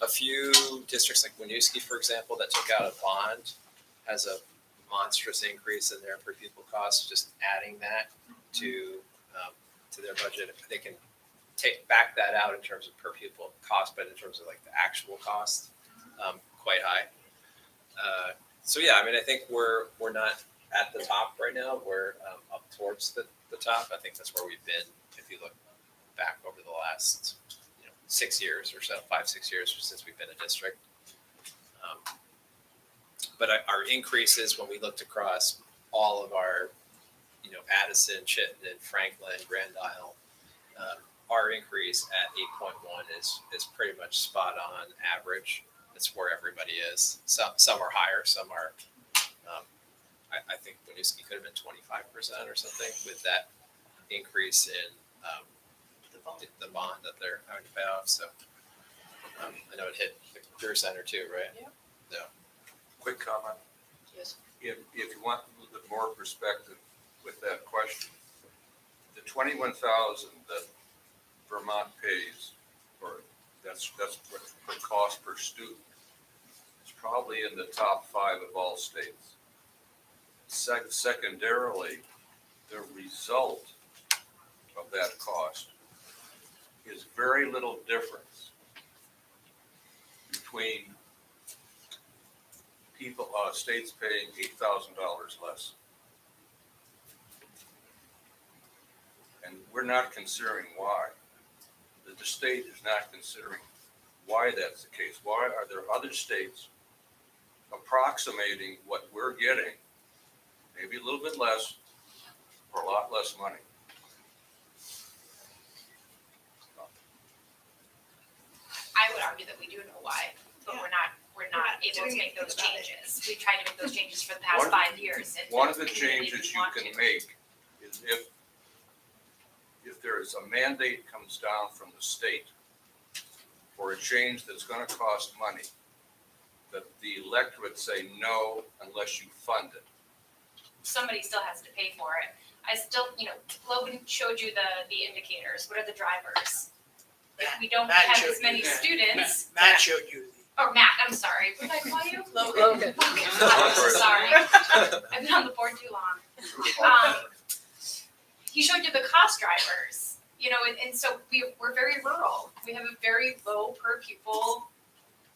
A few districts like Winooski, for example, that took out a bond, has a monstrous increase in their per pupil costs. Just adding that to their budget, they can back that out in terms of per pupil cost, but in terms of like the actual cost, quite high. So yeah, I think we're not at the top right now. We're up towards the top. I think that's where we've been if you look back over the last 6 years or so, 5-6 years since we've been a district. But our increases when we looked across all of our, Addison, Chittenden, Franklin, Grand Isle, our increase at 8.1 is pretty much spot on average. It's where everybody is. Some are higher, some are. I think Winooski could have been 25% or something with that increase in the bond that they're having to pay off. So I know it hit the Career Center too, right?
Yeah.
Yeah.
Quick comment.
Yes.
If you want a little bit more perspective with that question, the 21,000 that Vermont pays for, that's what the cost per student. It's probably in the top 5 of all states. Secondarily, the result of of that cost is very little difference between people, states paying $8,000 less. And we're not considering why. The state is not considering why that's the case. Why are there other states approximating what we're getting, maybe a little bit less, for a lot less money?
I would argue that we do know why, but we're not able to make those changes. We tried to make those changes for the past 5 years. And
One of the
community
changes
didn't
you
want
can
to.
make is if there is a mandate comes down from the state for a change that's gonna cost money, that the electorate say no unless you fund it.
Somebody still has to pay for it. I still, Logan showed you the indicators. What are the drivers? If we don't
Matt
have
showed
as many
you that.
students.
Matt showed you
Oh, Matt, I'm sorry. What did I call you?
Logan.
I'm so sorry. I've been on the board too long. He showed you the cost drivers, and so we're very rural. We have a very low per pupil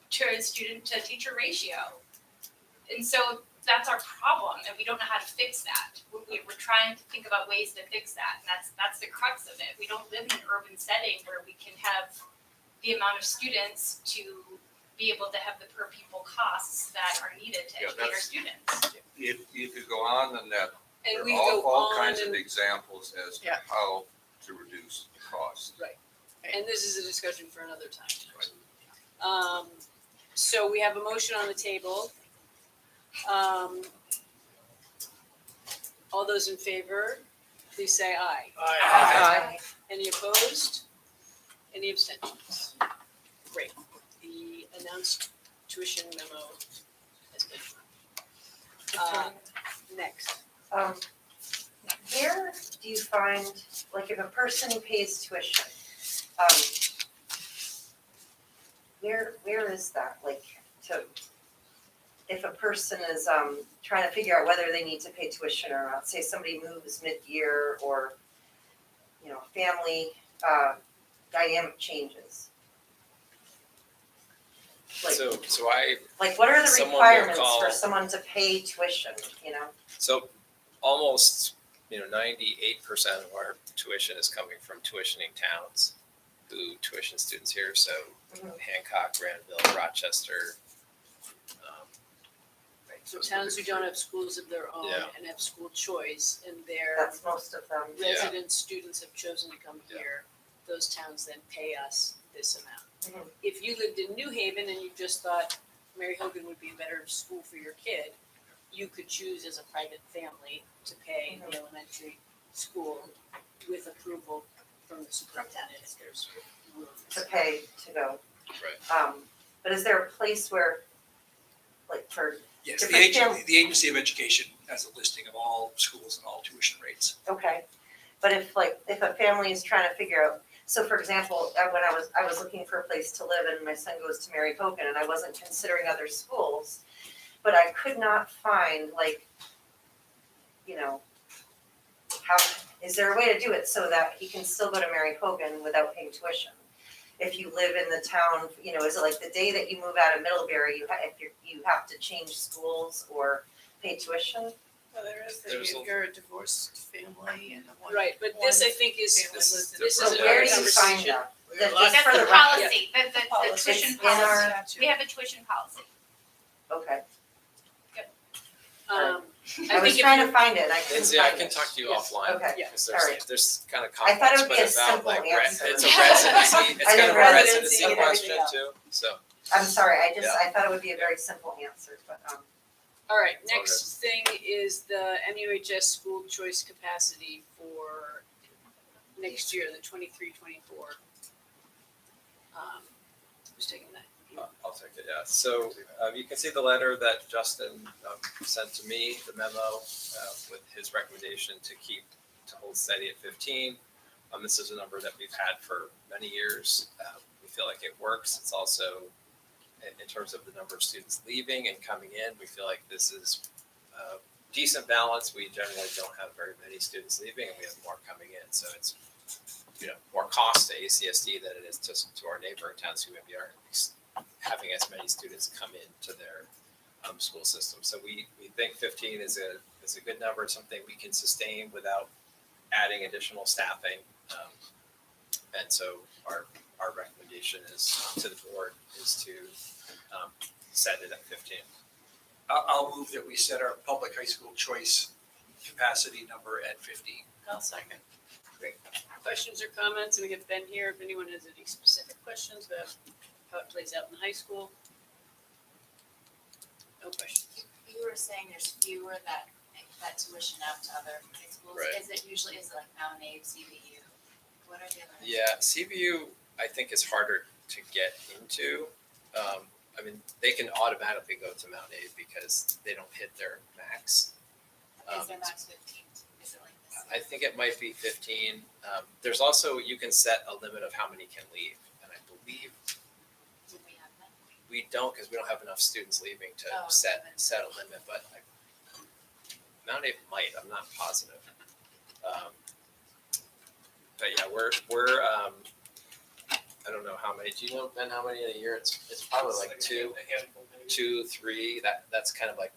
to student to teacher ratio. And so that's our problem, and we don't know how to fix that. We're trying to think about ways to fix that, and that's the crux of it. We don't live in an urban setting where we can have the amount of students to be able to have the per pupil costs that are needed to educate our students.
If you could go on the net,
And
there
we
are
go
all
on
kinds of
and-
examples as to
Yeah.
how to reduce the cost.
And this is a discussion for another time. So we have a motion on the table. All those in favor, please say aye.
Aye.
Any opposed? Any abstentions? Great. The announced tuition memo has been. Next.
Where do you find, like, if a person pays tuition, where is that, like, if a person is, trying to figure out whether they need to pay tuition or not, say somebody moves mid-year or, family, dynamic changes. Like,
I
what are the
someone will
requirements
call-
for someone to pay tuition,
So almost, 98% of our tuition is coming from tuitioning towns who tuition students here. So Hancock, Granville, Rochester.
So towns who don't have schools of their own
Yeah.
and have school choice and their
That's most of them.
resident students have chosen to come here, those towns then pay us this amount.
Mhm.
If you lived in New Haven and you just thought Mary Hogan would be a better school for your kid, you could choose as a private family to pay the elementary school with approval from the superintendent if there's room.
To pay to go.
Right.
But is there a place where, like, for,
Yes, the
Different
agency, the Agency of Education has a listing of all schools and all tuition rates.
okay, but if a family is trying to figure out, so for example, when I was looking for a place to live and my son goes to Mary Hogan and I wasn't considering other schools, but I could not find, like, how, is there a way to do it so that he can still go to Mary Hogan without paying tuition? If you live in the town, is it like the day that you move out of Middlebury, you have to change schools or pay tuition?
Well, there is,
There's
if you're a divorced family and a one.
Right, but this I think is,
family
this
lives in
is
a-
So
another
where do you
conversation.
find that? That
Lots
just
That's
for
the
the record,
policy, the
Policy.
tuition
It's in our-
policy. We have a tuition policy.
okay,
I
I was
think if
trying
you-
to find it, I couldn't
Lindsay, I
find
can
it.
talk to you
Yes.
offline.
Okay,
Because
sorry.
there's kind of
I thought it
complex,
would be
but
a
about
simple
like,
answer.
it's a residency, it's
I
kind
did
of a
residency
residency
and
question
everything
too, so.
I'm sorry, I
Yeah.
I thought it would be a very simple answer, but,
All right,
all
next thing is the MUHS school choice capacity for next year, the 23-24. Who's taking that?
I'll take it, yeah. So you can see the letter that Justin sent to me, the memo with his recommendation to hold steady at 15. This is a number that we've had for many years. We feel like it works. It's also, in terms of the number of students leaving and coming in, we feel like this is a decent balance. We generally don't have very many students leaving and we have more coming in. So it's more cost to ACSD than it is to our neighboring towns who maybe aren't having as many students come into their school system. So we think 15 is a good number, something we can sustain without adding additional staffing. And so our recommendation is to the board is to set it at 15.
I'll move that we set our public high school choice capacity number at 15.
I'll second. Great. Questions or comments? And we have Ben here. If anyone has any specific questions about how it plays out in high school. No questions.
You were saying there's fewer that tuition out to other high schools.
Right.
Is it like Mount Abe, CVU? What are the other?
Yeah, CVU I think is harder to get into. I mean, they can automatically go to Mount Abe because they don't hit their max.
Is there max 15? Is it like this?
I think it might be 15. There's also, you can set a limit of how many can leave. And I believe
Do we have that?
we don't, because we don't have enough students leaving to
Oh,
set a limit, but Mount Abe might, I'm not positive. But yeah, we're I don't know how many, do you know, Ben, how many in a year? It's probably like two, 3, that's kind of like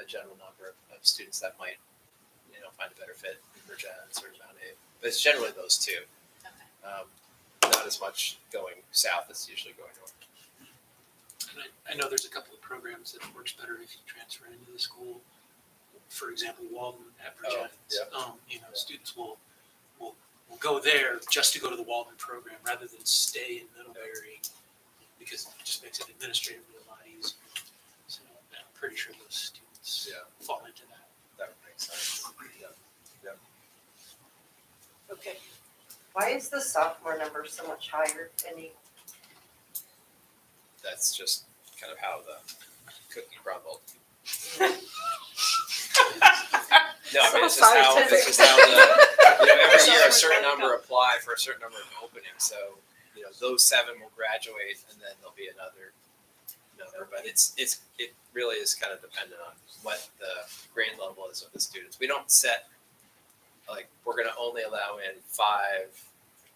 a general number of students that might, find a better fit for Jens or Mount Abe. But it's generally those two.
Okay.
Not as much going south as usually going north.
And I know there's a couple of programs that works better if you transfer into the school. For example, Walden at Virginia. Students will go there just to go to the Walden program rather than stay in Middlebury because it just makes it administratively a lot easier. So I'm pretty sure those students fall into that.
That would make sense.
Okay.
Why is the sophomore number so much higher than
That's just kind of how the cookie crumbled. No, I mean, it's just how every year a certain number apply for a certain number of openings. So, those 7 will graduate and then there'll be another number. But it really is kind of dependent on what the grade level is of the students. We don't set, we're gonna only allow in 5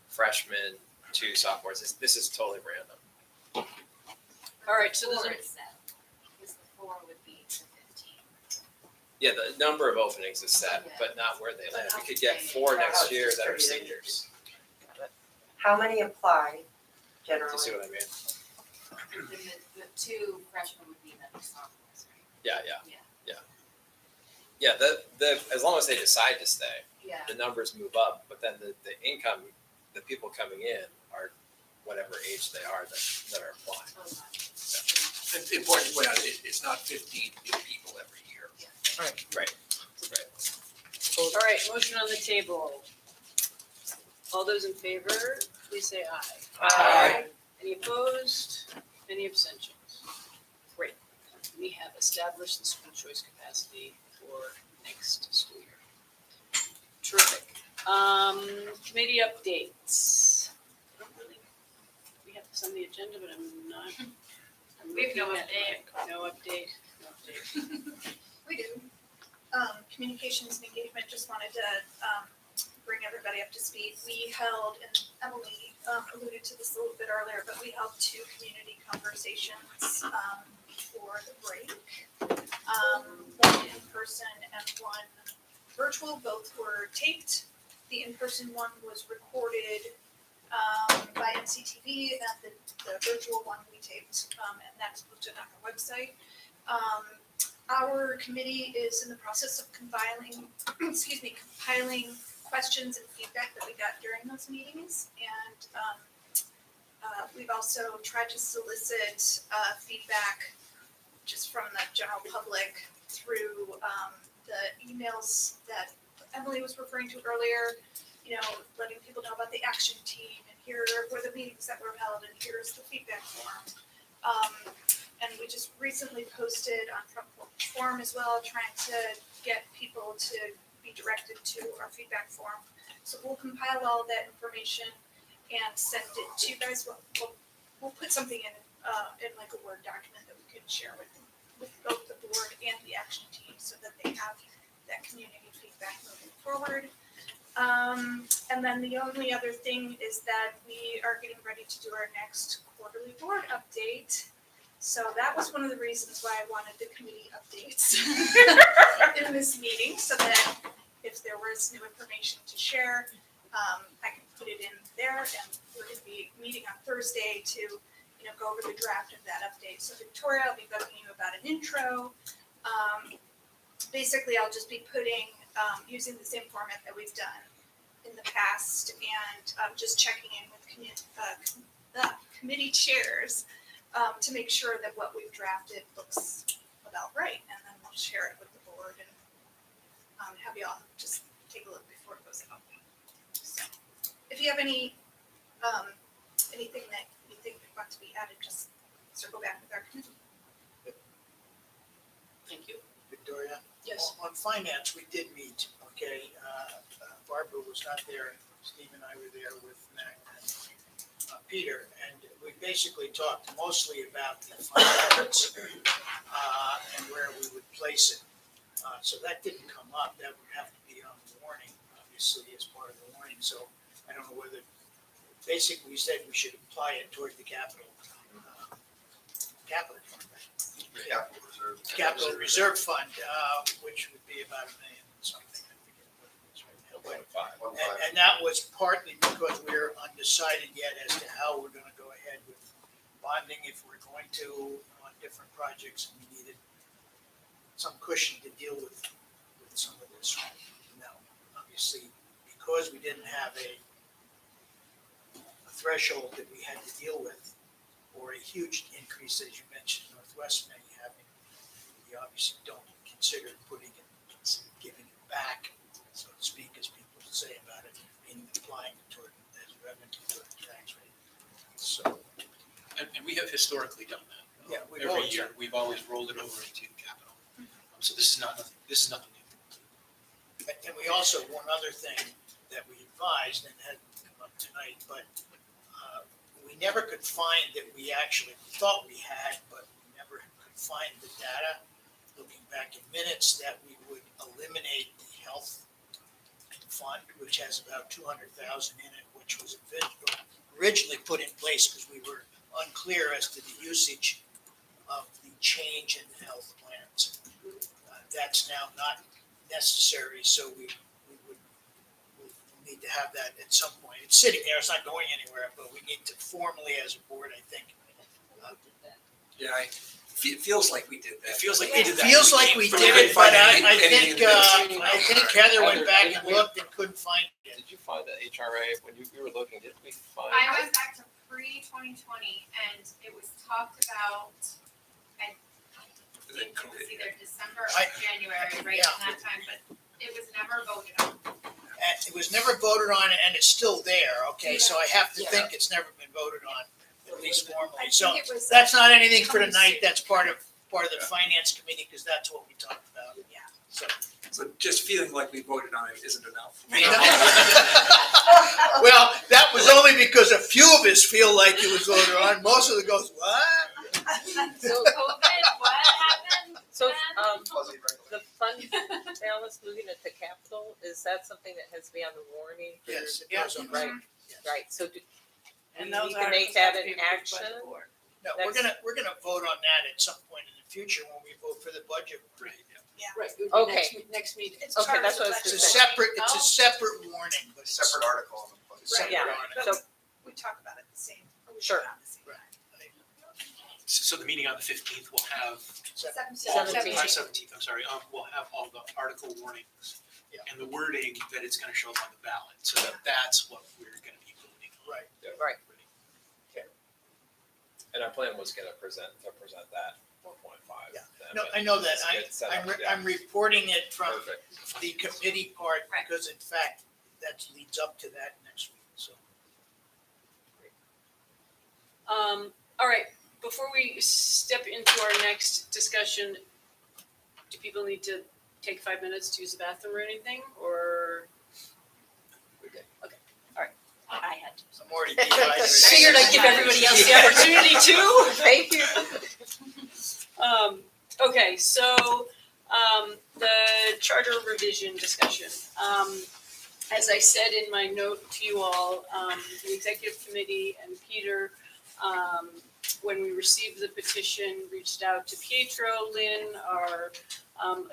freshmen, 2 sophomores. This is totally random.
All right, so there's
4 is set. Because the 4 would be to 15.
Yeah, the number of openings is set, but not where they land. We could get 4 next year that are seniors.
how many apply
Do you
generally?
see what I mean?
Then the 2 freshmen would be the sophomores, right?
Yeah.
Yeah.
Yeah, as long as they decide to stay,
Yeah.
the numbers move up, but then the income, the people coming in are whatever age they are that are applying.
Oh, gotcha.
It's important to point out, it's not 15 new people every year.
Right.
all right, motion on the table. All those in favor, please say aye.
Aye.
Any opposed? Any abstentions? Great. We have established the school choice capacity for next school year. Terrific. Committee updates. We have this on the agenda, but I'm not.
We have no
looking at
update.
No update.
We do. Communications and engagement, just wanted to, bring everybody up to speed. We held, and Emily, alluded to this a little bit earlier, but we held 2 community conversations, for the break. One in person and one virtual, both were taped. The in-person one was recorded, by NCTV, and the virtual one we taped, and that's posted on our website. Our committee is in the process of compiling questions and feedback that we got during those meetings. And we've also tried to solicit feedback just from the general public through the emails that Emily was referring to earlier, letting people know about the action team, and here were the meetings that were held, and here's the feedback form. And we just recently posted on Front Porch Forum as well, trying to get people to be directed to our feedback form. So we'll compile all that information and send it to you guys. We'll put something in like a Word document that we can share with both the board and the action team so that they have that community feedback moving forward. And then the only other thing is that we are getting ready to do our next quarterly board update. So that was one of the reasons why I wanted the committee updates in this meeting, so that if there was new information to share, I can put it in there. And we're gonna be meeting on Thursday to, go over the draft of that update. So Victoria, I'll be bugging you about an intro. Basically, I'll just be putting, using the same format that we've done in the past, and just checking in with committee chairs to make sure that what we've drafted looks about right, and then we'll share it with the board and have you all just take a look before it goes out. So, if you have any anything that you think wants to be added, just circle back with our committee.
Thank you.
Victoria?
Yes.
On finance, we did meet, okay? Barbara was not there, Steve and I were there with Mac and Peter, and we basically talked mostly about the finance and where we would place it. So that didn't come up, that would have to be on the warning, obviously, as part of the warning, so I don't know whether, basically, we said we should apply it toward the capital fund, right? Capital Reserve Fund, which would be about $1 million something, I forget what it is right now. But- And that was partly because we're undecided yet as to how we're gonna go ahead with bonding, if we're going to, on different projects, and we needed some cushion to deal with some of this. Now, obviously, because we didn't have a threshold that we had to deal with, or a huge increase, as you mentioned, Northwest may having, we obviously don't consider putting it, giving it back, so to speak, as people say about it, meaning applying it toward as revenue toward the tax rate. So,
And we have historically done that.
yeah, we've
Every
always
year,
done.
we've always rolled it over into capital. So this is nothing new.
And we also, one other thing that we advised, and hadn't come up tonight, but we never could find that we actually, we thought we had, but we never could find the data, looking back in minutes, that we would eliminate the health fund, which has about 200,000 in it, which was originally put in place because we were unclear as to the usage of the change in the health plans. That's now not necessary, so we would need to have that at some point. It's sitting there, it's not going anywhere, but we need to formally, as a board, I think.
Yeah, it feels like we did that.
It feels like we did that.
It feels like we did it, but I think Heather went back and looked and couldn't find it.
Did you find the HRA when you were looking? Did we find?
I went back to pre-2020 and it was talked about, I think it was either December or January, right
yeah.
in that time, but it was never voted on.
And it was never voted on, and it's still there, okay, so I have to think it's never been voted on, at least formally.
I
So
think it was,
that's not anything for tonight, that's part of the finance committee, because that's what we talked about.
Yeah.
So just feeling like we voted on it isn't enough.
Well, that was only because a few of us feel like it was voted on, most of them goes, what?
So COVID, what happened?
So, the fund balance moving it to capital, is that something that has to be on the warning? for-
Yes, it goes on.
Right, right, so do
And
we
those
need to make
articles
that
have to be
an
approved by the
action?
board.
No, we're gonna vote on that at some point in the future when we vote for the budget.
Right,
Right, it would be
Okay.
next meeting.
it's
Okay,
part
that's
of
what I
the
was
It's a
budget.
separate warning, but it's
Separate article on the budget.
separate
Yeah.
article.
But
So-
we talk about it the same. or we
Sure.
talk about it the same time.
So the meeting on the 15th will have,
Seventeenth.
17th, I'm sorry, we'll have all the article warnings
Yeah.
and the wording that it's gonna show up on the ballot, so that's what we're gonna be voting on.
Right.
Right.
And our plan was gonna present that 1.5.
Yeah. No, I know that, I'm reporting it from
Perfect.
the committee part,
Right.
because in fact, that leads up to that next week, so.
All right, before we step into our next discussion, do people need to take 5 minutes to use the bathroom or anything, or? We're good, okay, all right. I had to.
I'm already dehydrated.
Figured I'd give everybody else the opportunity too.
Thank you.
Okay, so, the charter revision discussion. as I said in my note to you all, the executive committee and Peter, when we received the petition, reached out to Pietro Lynn, our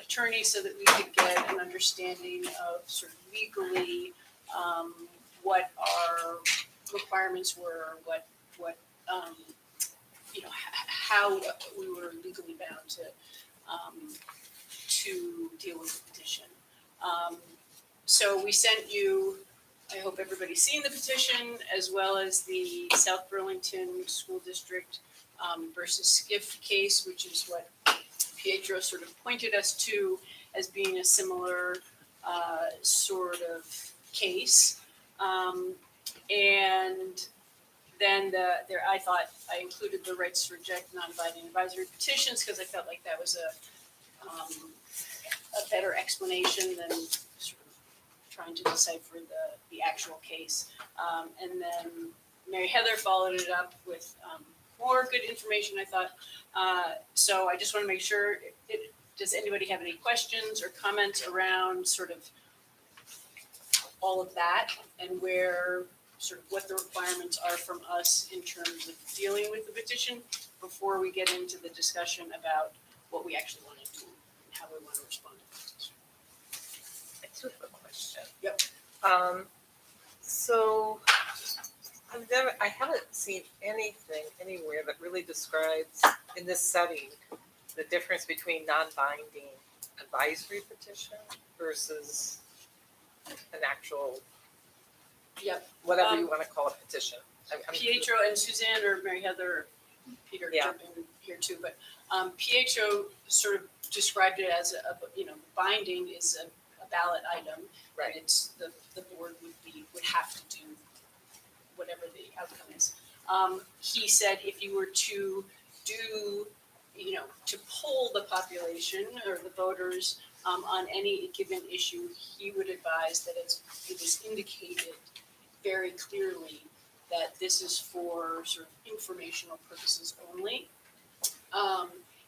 attorney, so that we could get an understanding of sort of legally what our requirements were, what how we were legally bound to deal with the petition. So we sent you, I hope everybody's seen the petition, as well as the South Burlington School District versus Skiff case, which is what Pietro sort of pointed us to as being a similar sort of case. And then I thought I included the rights to reject non-binding advisory petitions because I felt like that was a better explanation than sort of trying to decipher the actual case. And then Mary Heather followed it up with more good information, I thought. So I just want to make sure, does anybody have any questions or comments around sort of all of that and where sort of what the requirements are from us in terms of dealing with the petition before we get into the discussion about what we actually want to do and how we want to respond to the petition.
I do have a question.
Yep.
So I haven't seen anything anywhere that really describes in this setting the difference between non-binding advisory petition versus an actual,
Yep.
whatever you want to call a petition.
Pietro and Suzanne or Mary Heather, Peter
Yeah.
jump in here too, but Pietro sort of described it as binding is a ballot item.
Right.
And it's the board would have to do whatever the outcome is. He said if you were to do, to poll the population or the voters on any given issue, he would advise that it is indicated very clearly that this is for sort of informational purposes only,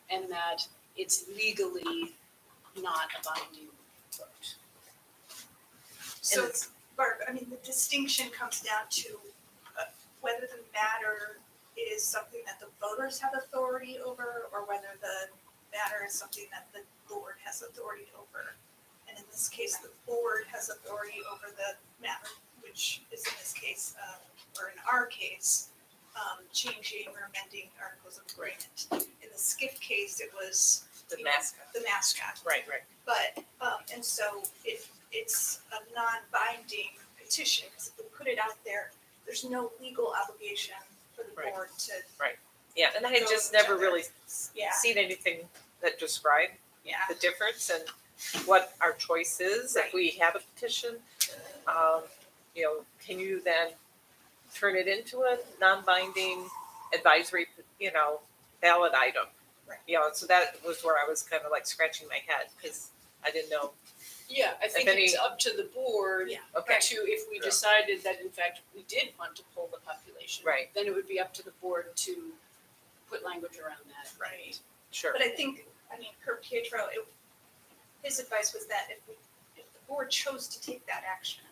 and that it's legally not a binding vote.
So, Barb, I mean, the distinction comes down to whether the matter is something that the voters have authority over or whether the matter is something that the board has authority over. And in this case, the board has authority over the matter, which is in this case, or in our case, changing or amending articles of agreement. In the Skiff case, it was
The mascot.
the mascot.
Right.
But, and so it's a non-binding petition, because if we put it out there, there's no legal obligation for the
Right.
board to,
Yeah, and I had just never really
Yeah.
seen anything that described
yeah.
the difference and what our choice is if
Right.
we have a petition. Can you then turn it into a non-binding advisory, ballot item?
Right.
So that was where I was kind of like scratching my head because I didn't know.
Yeah, I think it's up to the board
Yeah.
Okay.
to, if we
Yeah.
decided that in fact we did want to poll the population.
Right.
Then it would be up to the board to put language around that.
Right.
Sure.
But I think, per Pietro, his advice was that if the board chose to take that action,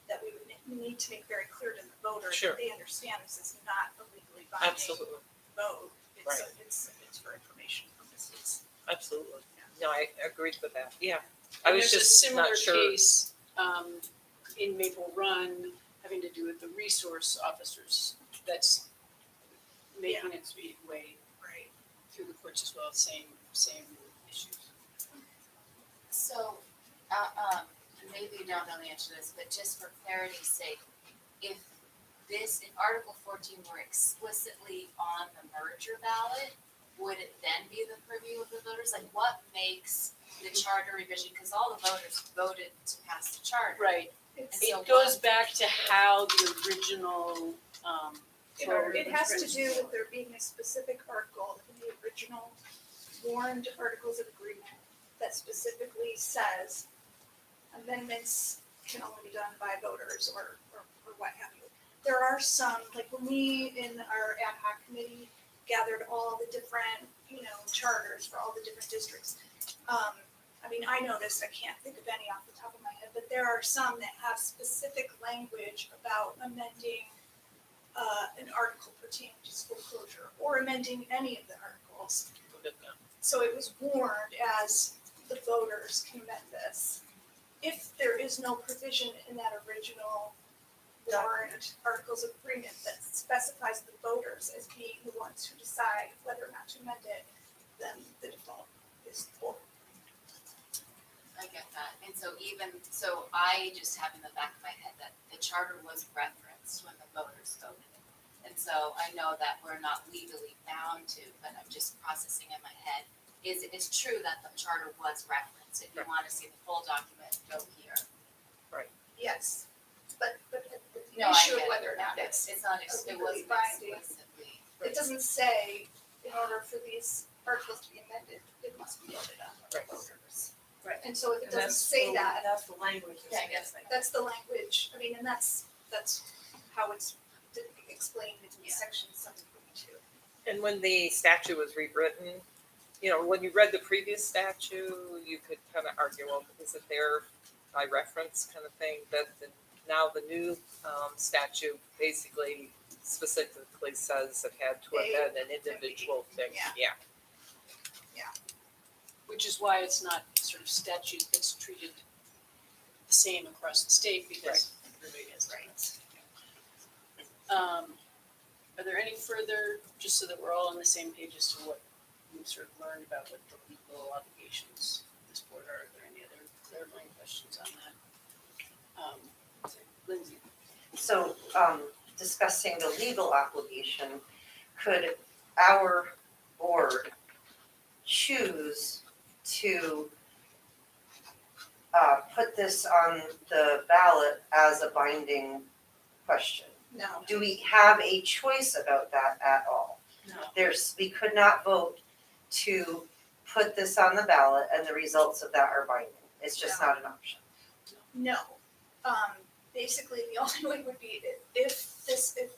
that we would need to make very clear to the voters
Sure.
that they understand this is not a legally binding
Absolutely.
vote. It's,
Right.
it's for information purposes.
Absolutely. No, I agreed with that. Yeah.
And
I was
there's a
just
similar
not sure.
case in Maple Run having to do with the resource officers that's making its way
Right.
through the courts as well, same issues.
So, maybe you don't know the answer to this, but just for clarity's sake, if Article 14 were explicitly on the merger ballot, would it then be the purview of the voters? Like, what makes the charter revision, because all the voters voted to pass the charter.
Right.
It's,
So
It goes back to how the original
it has to do with there being a specific article in the original warned articles of agreement that specifically says amendments can only be done by voters or what have you. There are some, like when we in our ad hoc committee gathered all the different, charters for all the different districts, I mean, I noticed, I can't think of any off the top of my head, but there are some that have specific language about amending an article pertaining to school closure or amending any of the articles. So it was warned as the voters can amend this. If there is no provision in that original warrant articles of agreement that specifies the voters as being the ones who decide whether or not to amend it, then the default is for.
I get that, and so I just have in the back of my head that the charter was referenced when the voters voted. And so I know that we're not legally bound to, but I'm just processing in my head. It's true that the charter was referenced. If you want to see the full document, go here.
Yes, but the
No, I
issue
get
of
it.
whether or not it's
It's not, it
legally
wasn't
binding.
explicitly.
It doesn't say in order for these articles to be amended, it must be voted on by the voters.
Right.
And so if it
And
doesn't
that's
say
the-
that,
That's the language
Yeah, I
that's
guess.
missing.
that's the language, I mean, and that's how it's explained in section 7.2.
And when the statute was rewritten, you know, when you read the previous statute, you could kind of argue, well, is it there by reference kind of thing? But now the new statute basically specifically says it had to have been an individual thing. Yeah.
Which is why it's not sort of statute that's treated the same across the state because everybody has rights. Are there any further, just so that we're all on the same page as to what we've sort of learned about what the legal obligations of this board are there any other clarifying questions on that? Lindsay?
So, discussing the legal obligation, could our board choose to put this on the ballot as a binding question?
No.
Do we have a choice about that at all?
No.
We could not vote to put this on the ballot and the results of that are binding. It's just not an option.
No. Basically, the only way would be if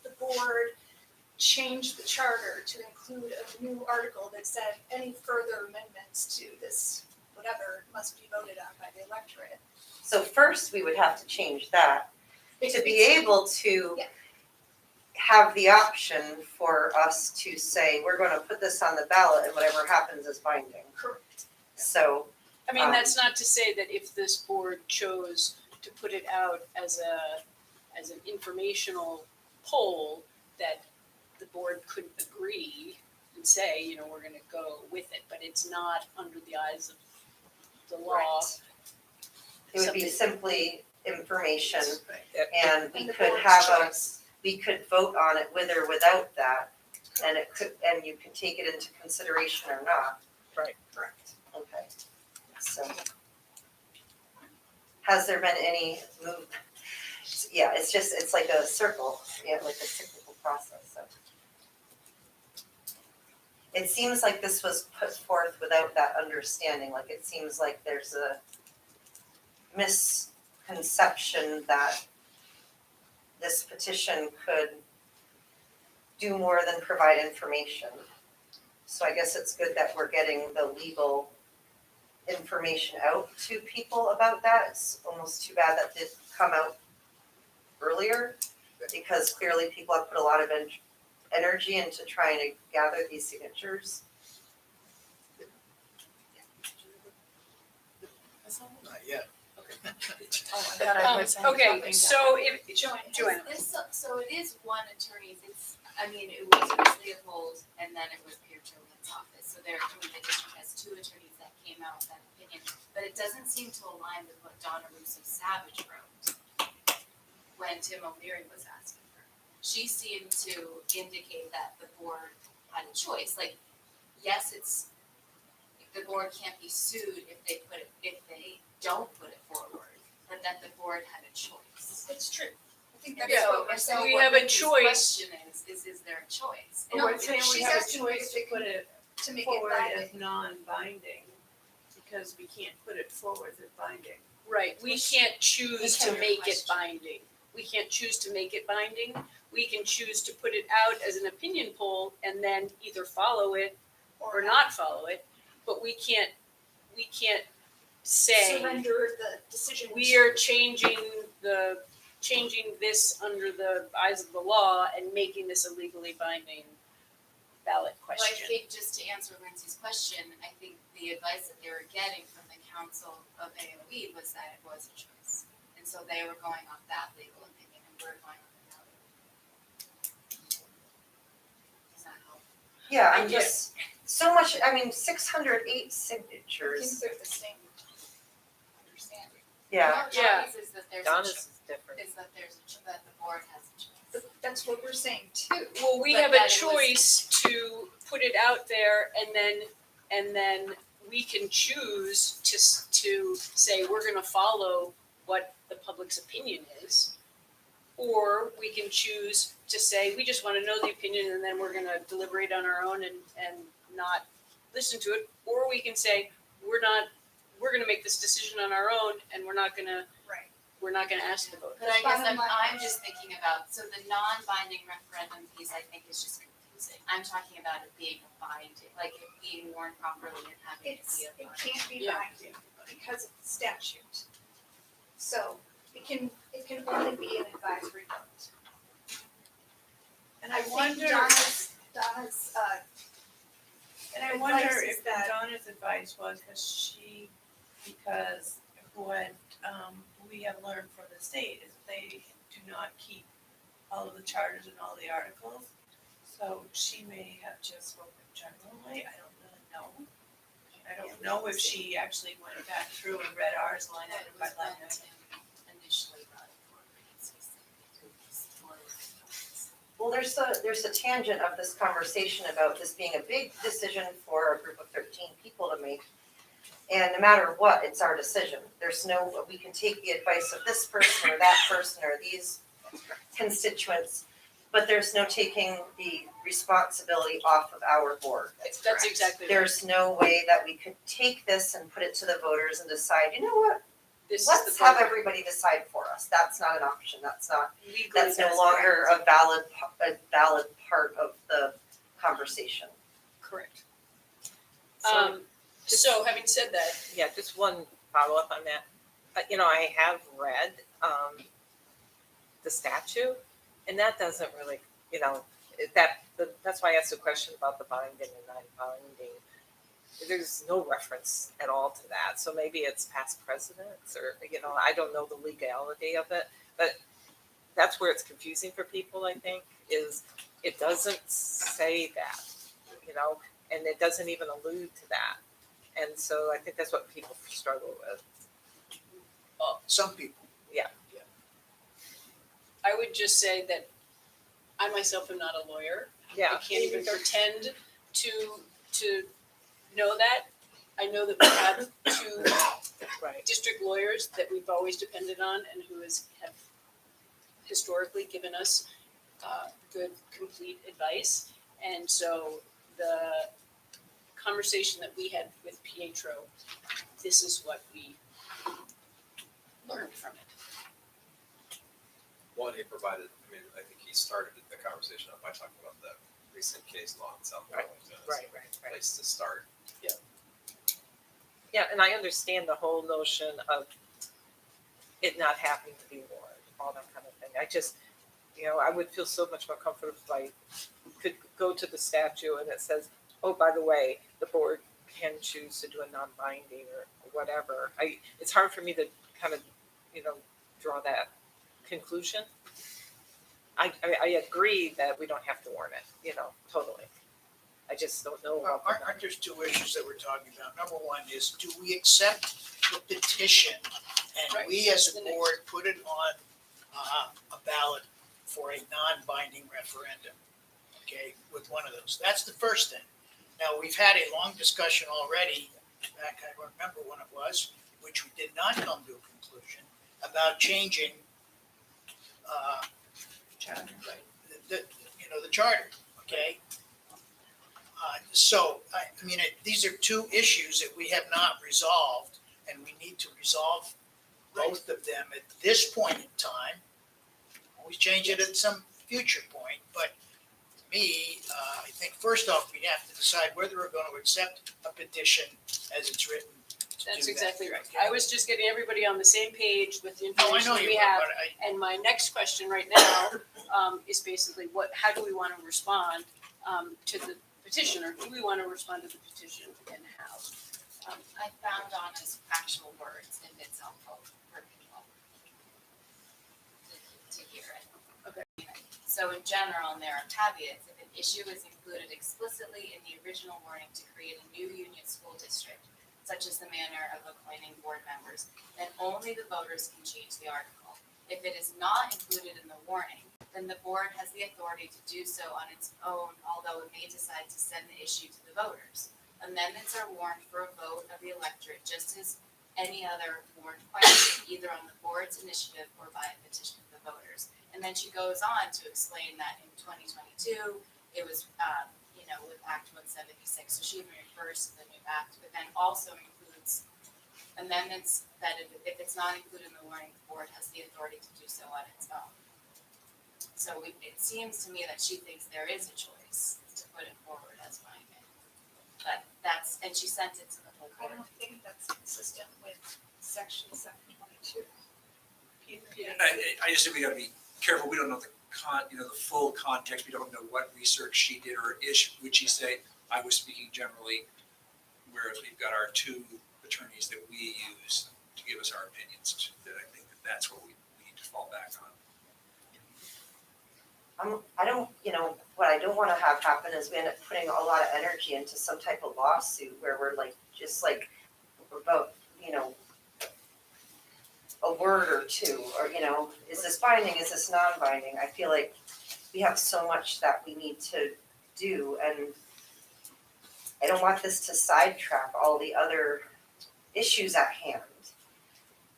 the board changed the charter to include a new article that said any further amendments to this whatever must be voted on by the electorate.
So first, we would have to change that to be able to
Yeah.
have the option for us to say, we're gonna put this on the ballot and whatever happens is binding.
Correct.
So,
I mean, that's not to say that if this board chose to put it out as an informational poll, that the board couldn't agree and say, you know, we're gonna go with it, but it's not under the eyes of the law.
Right.
it would be simply information and we
And the
could
board's
have
choice.
we could vote on it with or without that. And you could take it into consideration or not.
Right.
Correct. Okay. So. Has there been any move? Yeah, it's like a circle, like a cyclical process, so. It seems like this was put forth without that understanding, like it seems like there's a misconception that this petition could do more than provide information. So I guess it's good that we're getting the legal information out to people about that. It's almost too bad that didn't come out earlier, because clearly people have put a lot of energy into trying to gather these signatures.
Not yet.
Okay, so if, Joanna.
So it is one attorney's, it was Ms. Leopold and then it was Pierre Tillman's office. So the district has two attorneys that came out with that opinion, but it doesn't seem to align with what Donna Russo Savage wrote when Tim O'Leary was asking her. She seemed to indicate that the board had a choice, like, yes, the board can't be sued if they don't put it forward, but that the board had a choice.
It's true. I think
And
that's
Yeah,
what
so,
we're
and so
saying.
we
what
have a
Lindsay's
choice.
question is there a choice?
And
No,
we're saying we
she's
have a
asking
choice
if
to
it
put it
To make it
forward
binding.
as non-binding, because we can't put it forward as binding.
Right, we can't choose
That's
to
your
make it
question.
binding. We can't choose to make it binding. We can choose to put it out as an opinion poll and then either follow it or not follow it. But we can't say,
surrender the decision.
we are changing this under the eyes of the law and making this a legally binding ballot
Well, I
question.
think just to answer Lindsay's question, I think the advice that they were getting from the council of AOE was that it was a choice. And so they were going off that legal opinion and we're going on the ballot. Does that help?
Yeah,
I
I'm
get-
just, so much, I mean, 608
I
signatures,
think they're the same understanding.
yeah.
No,
Yeah.
Donna's is that there's
Donna's
a
is different.
is that there's that the board has a choice.
But that's what we're saying too.
Well, we
But
have a
that it was-
choice to put it out there and then we can choose to say, we're gonna follow what the public's opinion is. Or we can choose to say, we just wanna know the opinion and then we're gonna deliberate on our own and not listen to it. Or we can say, we're gonna make this decision on our own and we're not gonna ask the voters.
But I guess
Bottom line-
I'm just thinking about, so the non-binding referendum piece I think is just confusing. I'm talking about it being a binding, like it being worn properly and having it be a
It
binding.
can't be
Yeah.
binding because of the statute. So it can only be an advisory vote. And I think
wonder-
Donna's,
And I wonder
advice is
if
that-
Donna's advice was, because what, we have learned from the state is they do not keep all of the charters and all the articles. So she may have just spoken generally, I don't really know. I don't know if she actually went back through and read ours line
That
item by
was
line
when
item.
Tim initially brought it forward, it's just that it's more of
Well, there's a tangent of this conversation about this being a big decision for a group of 13 people to make. And no matter what, it's our decision. There's no, we can take the advice of this person or that person or these constituents, but there's no taking the responsibility off of our board.
That's exactly right.
There's no way that we could take this and put it to the voters and decide, you know what,
This is
let's
the
have
program.
everybody decide for us. That's not an option. That's not,
Legally,
that's no longer a valid part of the conversation.
correct.
So,
So having said that,
yeah, just one follow-up on that. You know, I have read, the statute, and that doesn't really, you know, that's why I asked the question about the binding and non-binding. There's no reference at all to that, so maybe it's past precedents, or, you know, I don't know the legality of it, but that's where it's confusing for people, I think, is it doesn't say that, you know, and it doesn't even allude to that. And so I think that's what people struggle with.
Some people.
I would just say that I myself am not a lawyer. I
Yeah.
can't even pretend to know that. I know that we have two
Right.
district lawyers that we've always depended on and who have historically given us good, complete advice. And so the conversation that we had with Pietro, this is what we learned from it.
One, he provided, I mean, I think he started the conversation up by talking about the recent case law in South Carolina.
Right.
Place to start.
Yeah, and I understand the whole notion of it not having to be warned, all that kind of thing. I just, you know, I would feel so much more comfortable if I could go to the statute and it says, oh, by the way, the board can choose to do a non-binding or whatever. It's hard for me to kind of, you know, draw that conclusion. I agree that we don't have to warn it, you know, totally. I just don't know about the
Aren't there two issues that we're talking about? Number one is, do we accept the petition and
Right.
we as a
The next.
board put it on a ballot for a non-binding referendum? Okay, with one of those. That's the first thing. Now, we've had a long discussion already, back, I don't remember when it was, which we did not come to a conclusion, about changing the charter, okay? So, I mean, these are two issues that we have not resolved, and we need to resolve both of them at this point in time. Always change it at some future point, but to me, I think first off, we have to decide whether we're going to accept a petition as it's written to do that.
That's exactly right. I was just getting everybody on the same page with the
No, I
information
know
that
you
we
were,
have.
but I,
And my next question right now is basically how do we want to respond to the petition, or do we want to respond to the petition and how?
I found on just actual words if it's helpful for people to hear it.
Okay.
So in general, and there are caveats, if an issue is included explicitly in the original warning to create a new union school district, such as the manner of appointing board members, then only the voters can change the article. If it is not included in the warning, then the board has the authority to do so on its own, although it may decide to send the issue to the voters. Amendments are warned for a vote of the electorate, just as any other warned question, either on the board's initiative or by a petition of the voters. And then she goes on to explain that in 2022, it was, with Act 176, so she even refers to the new act, but then also includes amendments that if it's not included in the warning, the board has the authority to do so on its own. So it seems to me that she thinks there is a choice to put it forward as binding. But and she sent it to the whole
I
board.
don't think that's consistent with section 722.
I just think we gotta be careful, we don't know the full context, we don't know what research she did, or would she say, I was speaking generally, whereas we've got our two attorneys that we use to give us our opinions, that I think that's what we need to fall back on.
What I don't wanna have happen is we end up putting a lot of energy into some type of lawsuit where we're about, a word or two, or, is this binding, is this non-binding? I feel like we have so much that we need to do, and I don't want this to sidetrack all the other issues at hand.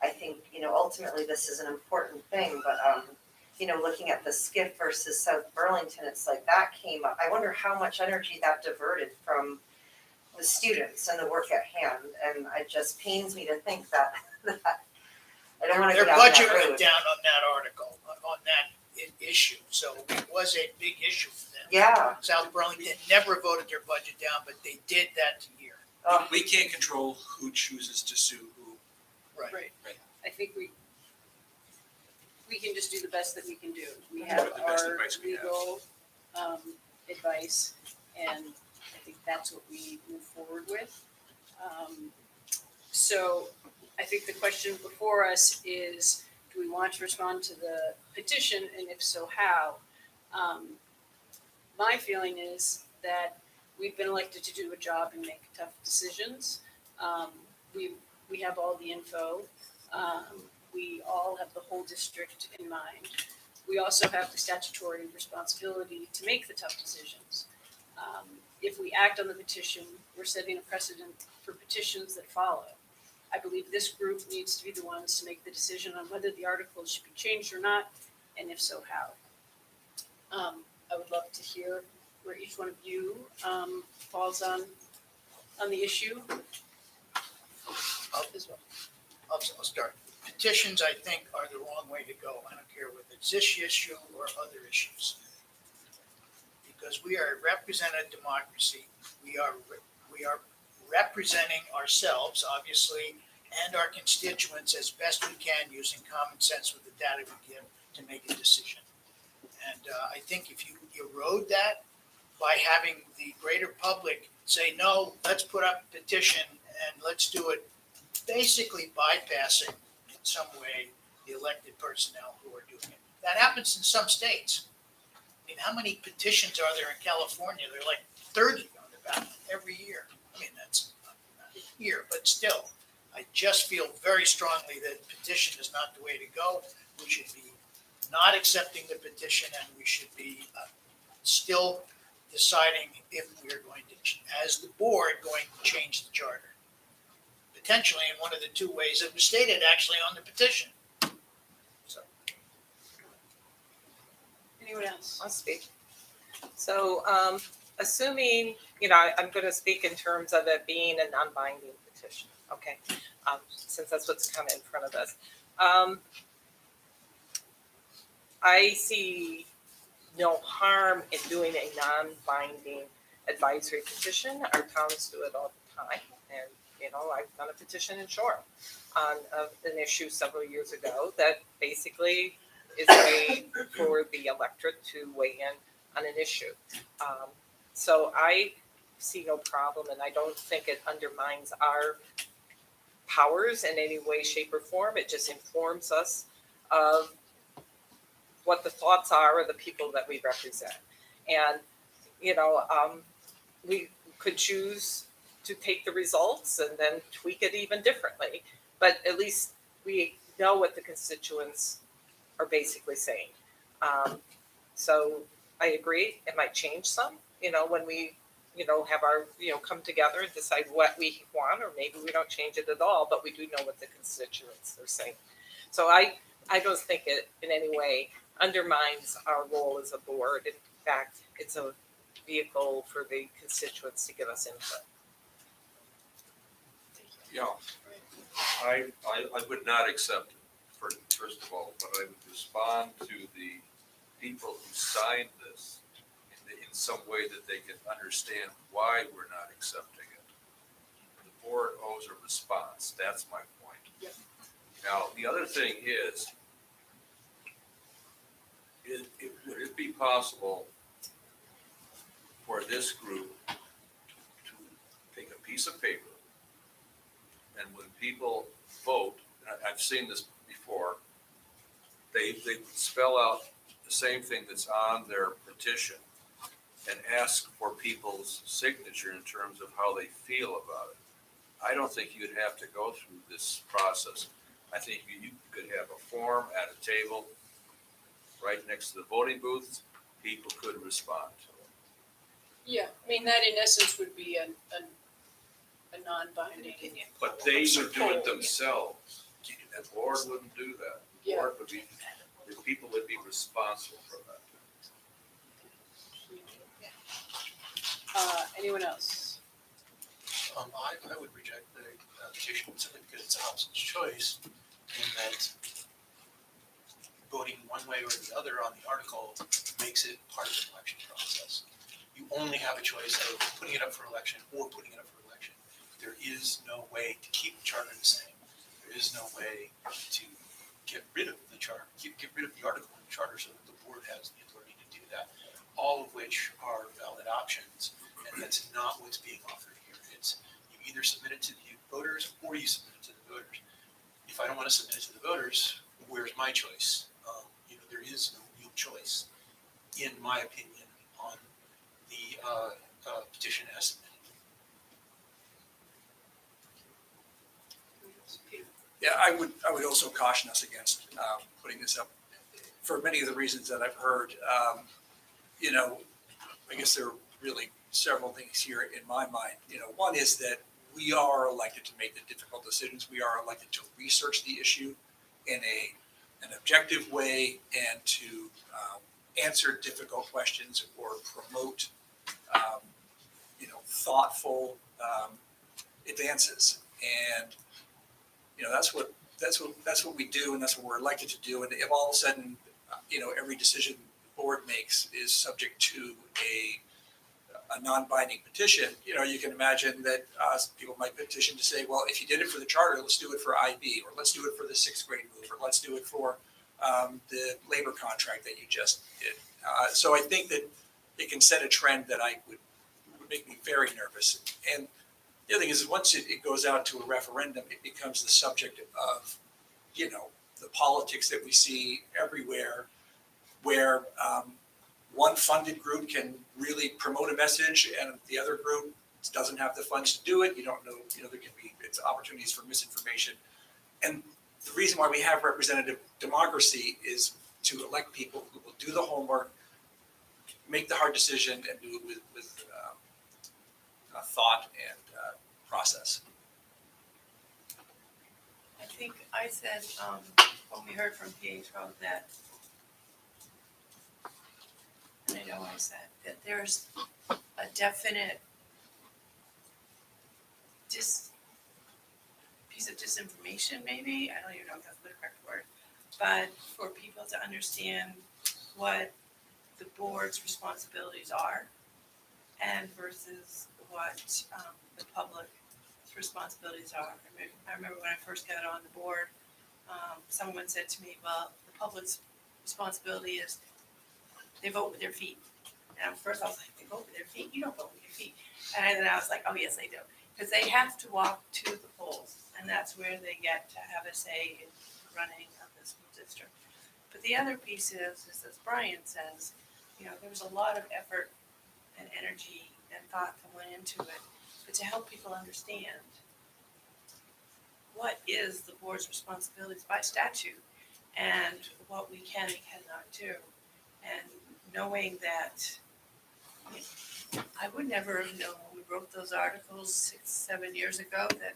I think, ultimately this is an important thing, but, looking at the SCIF versus South Burlington, it's like that came up. I wonder how much energy that diverted from the students and the work at hand, and it just pains me to think that I don't wanna go
their
down that
budget
road.
went down on that article, on that issue, so it was a big issue for them.
Yeah.
South Burlington never voted their budget down, but they did that year.
Oh,
We can't control who chooses to sue who.
Right. I think we can just do the best that we can do. We have
The best
our
advice we have.
legal advice, and I think that's what we move forward with. So I think the question before us is, do we want to respond to the petition, and if so, how? My feeling is that we've been elected to do a job and make tough decisions. We have all the info. We all have the whole district in mind. We also have the statutory responsibility to make the tough decisions. If we act on the petition, we're setting a precedent for petitions that follow. I believe this group needs to be the ones to make the decision on whether the articles should be changed or not, and if so, how. I would love to hear where each one of you falls on the issue.
I'll start. Petitions, I think, are the wrong way to go. I don't care whether it's this issue or other issues. Because we are a representative democracy. We are representing ourselves, obviously, and our constituents as best we can using common sense with the data we give to make a decision. And I think if you erode that by having the greater public say, no, let's put up a petition and let's do it, basically bypassing in some way the elected personnel who are doing it. That happens in some states. I mean, how many petitions are there in California? There are like 30 on the ballot every year. I mean, that's not a year, but still, I just feel very strongly that petition is not the way to go. We should be not accepting the petition, and we should be still deciding if we're going to, as the board, going to change the charter. Potentially in one of the two ways that was stated actually on the petition. So.
Anyone else?
I'll speak. So, assuming, I'm going to speak in terms of it being a non-binding petition, okay? Since that's what's come in front of us. I see no harm in doing a non-binding advisory petition. Our towns do it all the time, and I've done a petition in Shore on an issue several years ago that basically is a way for the electorate to weigh in on an issue. So I see no problem, and I don't think it undermines our powers in any way, shape, or form. It just informs us of what the thoughts are of the people that we represent. And, we could choose to take the results and then tweak it even differently. But at least we know what the constituents are basically saying. So I agree, it might change some, when we, have our, come together and decide what we want, or maybe we don't change it at all, but we do know what the constituents are saying. So I don't think it in any way undermines our role as a board. In fact, it's a vehicle for the constituents to give us input.
Yeah, I would not accept it, first of all, but I would respond to the people who signed this in some way that they can understand why we're not accepting it. The board owes a response, that's my point.
Yep.
Now, the other thing is, would it be possible for this group to take a piece of paper, and when people vote, and I've seen this before, they spell out the same thing that's on their petition and ask for people's signature in terms of how they feel about it. I don't think you'd have to go through this process. I think you could have a form at a table right next to the voting booths. People could respond to it.
Yeah, I mean, that in essence would be a non-binding opinion.
But they would do it themselves. The board wouldn't do that. The
Yeah.
board would be, the people would be responsible for that.
Anyone else?
I would reject the petition simply because it's an option's choice, in that voting one way or the other on the article makes it part of the election process. You only have a choice of putting it up for election or putting it up for election. There is no way to keep the charter the same. There is no way to get rid of the charter, get rid of the article in the charter so that the board has the authority to do that. All of which are valid options, and that's not what's being offered here. It's you either submit it to the voters or you submit it to the voters. If I don't want to submit it to the voters, where's my choice? There is no real choice, in my opinion, on the petition as submitted.
Yeah, I would also caution us against putting this up for many of the reasons that I've heard. I guess there are really several things here in my mind. One is that we are elected to make the difficult decisions. We are elected to research the issue in an objective way and to answer difficult questions or promote, thoughtful advances. And that's what we do, and that's what we're elected to do. And if all of a sudden, every decision the board makes is subject to a non-binding petition, you can imagine that people might petition to say, well, if you did it for the charter, let's do it for IB, or let's do it for the 6th grade move, or let's do it for the labor contract that you just did. So I think that it can set a trend that would make me very nervous. And the other thing is, once it goes out to a referendum, it becomes the subject of, the politics that we see everywhere, where one funded group can really promote a message and the other group doesn't have the funds to do it. You don't know, there can be opportunities for misinformation. And the reason why we have representative democracy is to elect people who will do the homework, make the hard decision, and do it with thought and process.
I think I said, when we heard from Pietro that, and I know I said, that there's a definite piece of disinformation, maybe, I don't even know if that's the correct word, but for people to understand what the board's responsibilities are and versus what the public responsibilities are. I remember when I first got on the board, someone said to me, well, the public's responsibility is they vote with their feet. And first I was like, they vote with their feet? You don't vote with your feet. And then I was like, oh, yes, they do. Because they have to walk to the polls, and that's where they get to have a say in running of the school district. But the other piece is as Brian says, you know, there was a lot of effort and energy and thought that went into it. But to help people understand what is the board's responsibilities by statute and what we can and cannot do. And knowing that, I would never have known when we wrote those articles 6-7 years ago that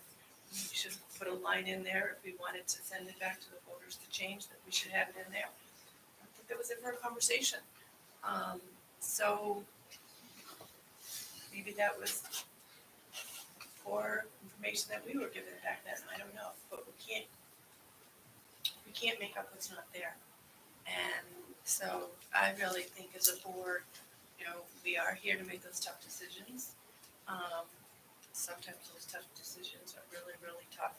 we should put a line in there if we wanted to send it back to the voters to change, that we should have it in there. I don't think that was ever a conversation. So maybe that was poor information that we were given back then, I don't know, but we can't make up what's not there. And so I really think as a board, you know, we are here to make those tough decisions. Sometimes those tough decisions are really, really tough,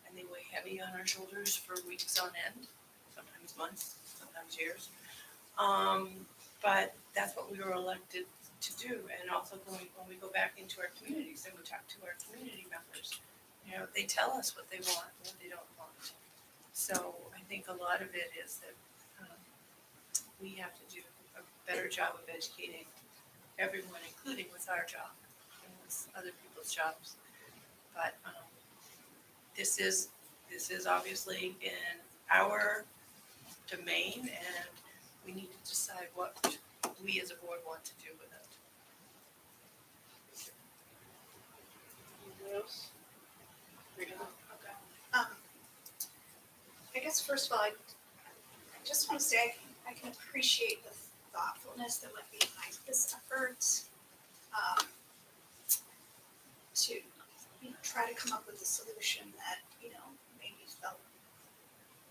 and they weigh heavy on our shoulders for weeks on end, sometimes months, sometimes years. But that's what we were elected to do, and also when we go back into our communities and we talk to our community members, you know, they tell us what they want and what they don't want. So I think a lot of it is that we have to do a better job of educating everyone, including with our job and with other people's jobs. But this is obviously in our domain, and we need to decide what we as a board want to do with it.
Anyone else?
Okay. I guess first of all, I just want to say I can appreciate the thoughtfulness that went behind this effort to, you know, try to come up with a solution that, you know, maybe felt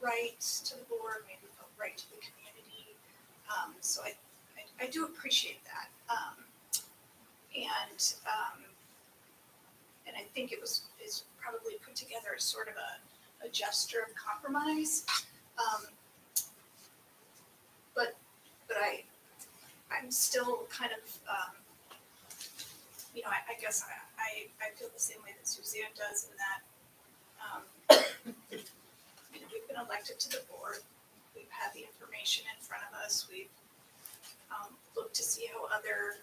right to the board, maybe felt right to the community. So I do appreciate that. And I think is probably put together as sort of a gesture of compromise. But I'm still kind of, you know, I guess I feel the same way that Suzanne does in that, you know, we've been elected to the board. We've had the information in front of us. We've looked to see how other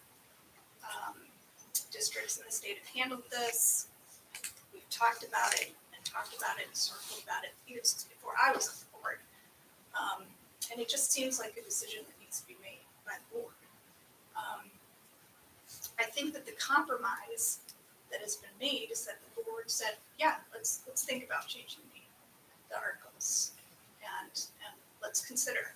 districts in the state have handled this. We've talked about it and circled about it even since before I was on the board. And it just seems like a decision that needs to be made by the board. I think that the compromise that has been made is that the board said, yeah, let's think about changing the articles and let's consider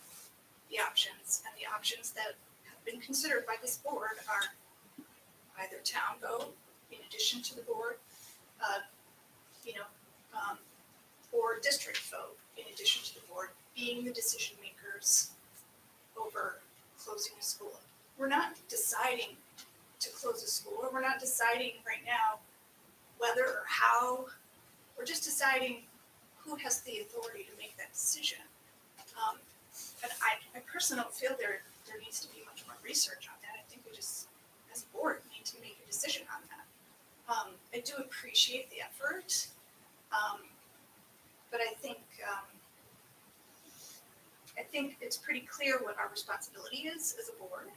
the options. And the options that have been considered by this board are either town vote in addition to the board, or district vote in addition to the board, being the decision makers over closing a school. We're not deciding to close a school, or we're not deciding right now whether or how. We're just deciding who has the authority to make that decision. And I personally don't feel there needs to be much more research on that. I think we just, as a board, need to make a decision on that. I do appreciate the effort, but I think it's pretty clear what our responsibility is as a board,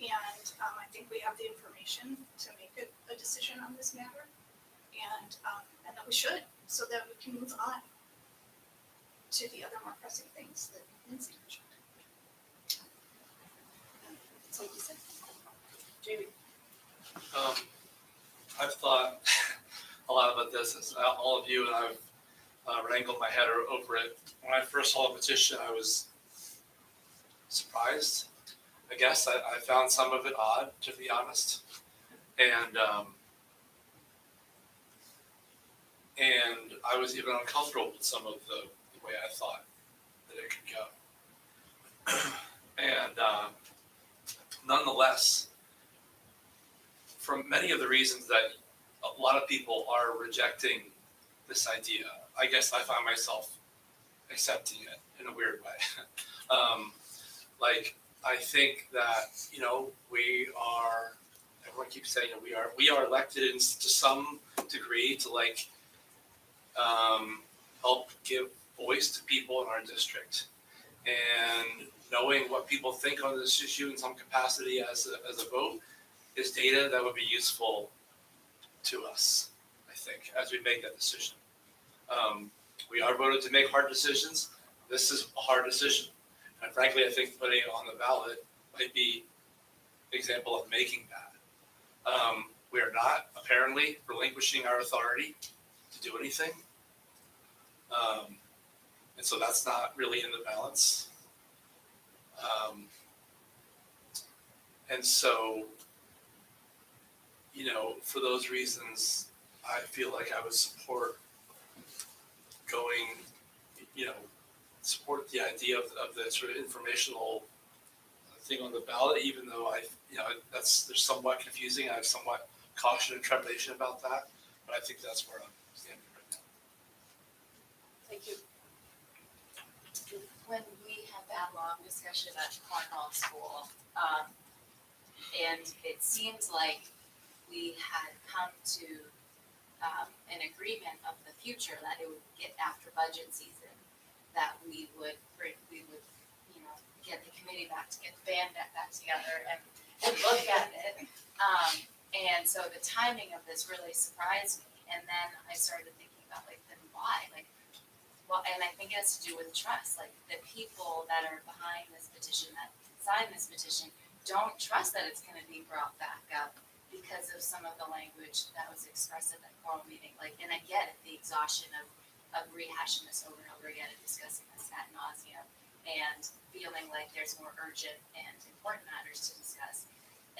and I think we have the information to make a decision on this matter, and that we should, so that we can move on to the other more pressing things that Lindsay mentioned. That's all you said.
Jamie.
I've thought a lot about this, as all of you, and I've wrangled my head over it. When I first saw the petition, I was surprised. I guess I found some of it odd, to be honest, and I was even uncomfortable with some of the way I thought that it could go. And nonetheless, from many of the reasons that a lot of people are rejecting this idea. I guess I find myself accepting it in a weird way. Like, I think that, you know, we are, everyone keeps saying it, we are elected to some degree to like, help give voice to people in our district. And knowing what people think on this issue in some capacity as a vote is data that would be useful to us, I think, as we make that decision. We are voted to make hard decisions. This is a hard decision. And frankly, I think putting it on the ballot might be an example of making that. We are not apparently relinquishing our authority to do anything. And so that's not really in the balance. And so, you know, for those reasons, I feel like I would support going, you know, support the idea of the sort of informational thing on the ballot, even though there's somewhat confusing. I have somewhat caution and trepidation about that, but I think that's where I'm standing right now.
Thank you.
When we had that long discussion at Cornwall School, and it seems like we had come to an agreement of the future that it would get after budget season, that we would, you know, get the committee back to get the band back together and look at it. And so the timing of this really surprised me. And then I started thinking about like, then why? Like, well, and I think it has to do with trust. Like the people that are behind this petition, that signed this petition, don't trust that it's going to be brought back up because of some of the language that was expressed at that oral meeting. Like, and I get it, the exhaustion of rehashing this over and over again and discussing this ad nauseum and feeling like there's more urgent and important matters to discuss.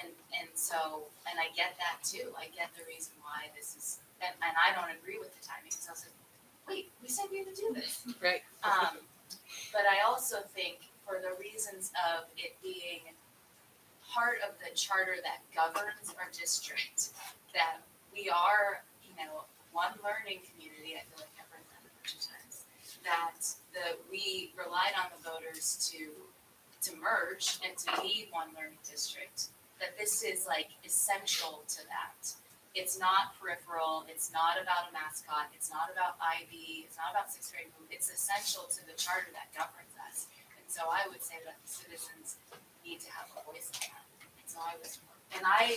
And so, and I get that too. I get the reason why this is, and I don't agree with the timing because I was like, wait, we said we would do this.
Right.
But I also think for the reasons of it being part of the charter that governs our district, that we are, you know, one learning community. I feel like I've read that a bunch of times. That we relied on the voters to merge and to be one learning district. That this is like essential to that. It's not peripheral. It's not about a mascot. It's not about IB. It's not about sixth grade move. It's essential to the charter that governs us. And so I would say that the citizens need to have a voice in that. And so I was, and I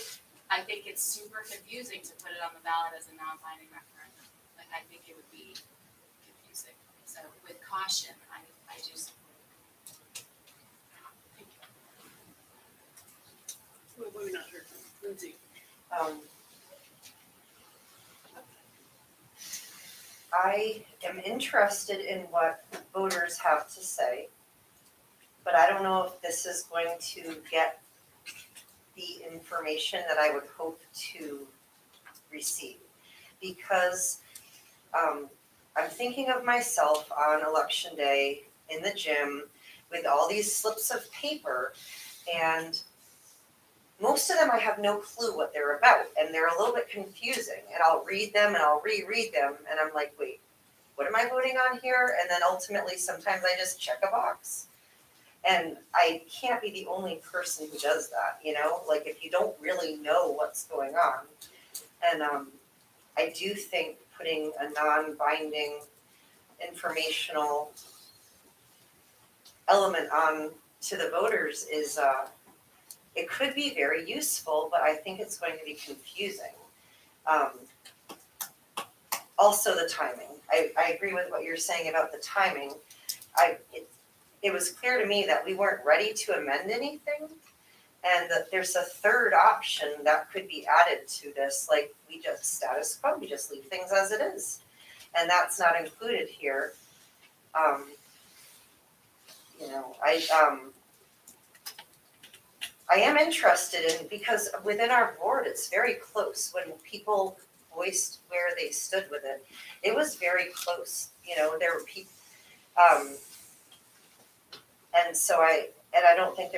think it's super confusing to put it on the ballot as a non-binding referendum. Like I think it would be confusing. So with caution, I do support it. Thank you.
Well, we're not heard from Lindsay.
I am interested in what voters have to say, but I don't know if this is going to get the information that I would hope to receive. Because I'm thinking of myself on election day in the gym with all these slips of paper, and most of them I have no clue what they're about, and they're a little bit confusing, and I'll read them and I'll reread them, and I'm like, wait, what am I voting on here? And then ultimately, sometimes I just check a box. And I can't be the only person who does that, you know? Like, if you don't really know what's going on. And I do think putting a non-binding informational element on to the voters is, it could be very useful, but I think it's going to be confusing. Also the timing. I agree with what you're saying about the timing. It was clear to me that we weren't ready to amend anything, and that there's a third option that could be added to this, like we just status quo, we just leave things as it is. And that's not included here. You know, I am interested in, because within our board, it's very close. When people voiced where they stood with it, it was very close. You know, there were people, and so I don't think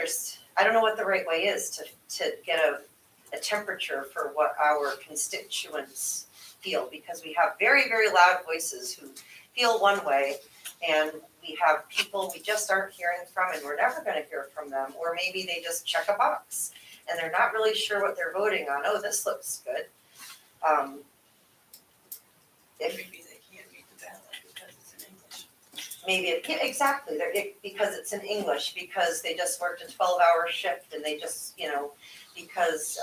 I don't know what the right way is to get a a temperature for what our constituents feel, because we have very, very loud voices who feel one way, and we have people we just aren't hearing from and we're never gonna hear from them, or maybe they just check a box and they're not really sure what they're voting on. Oh, this looks good. If
Maybe they can't read the ballot because it's in English.
maybe, yeah, exactly, because it's in English, because they just worked a 12-hour shift and they just, because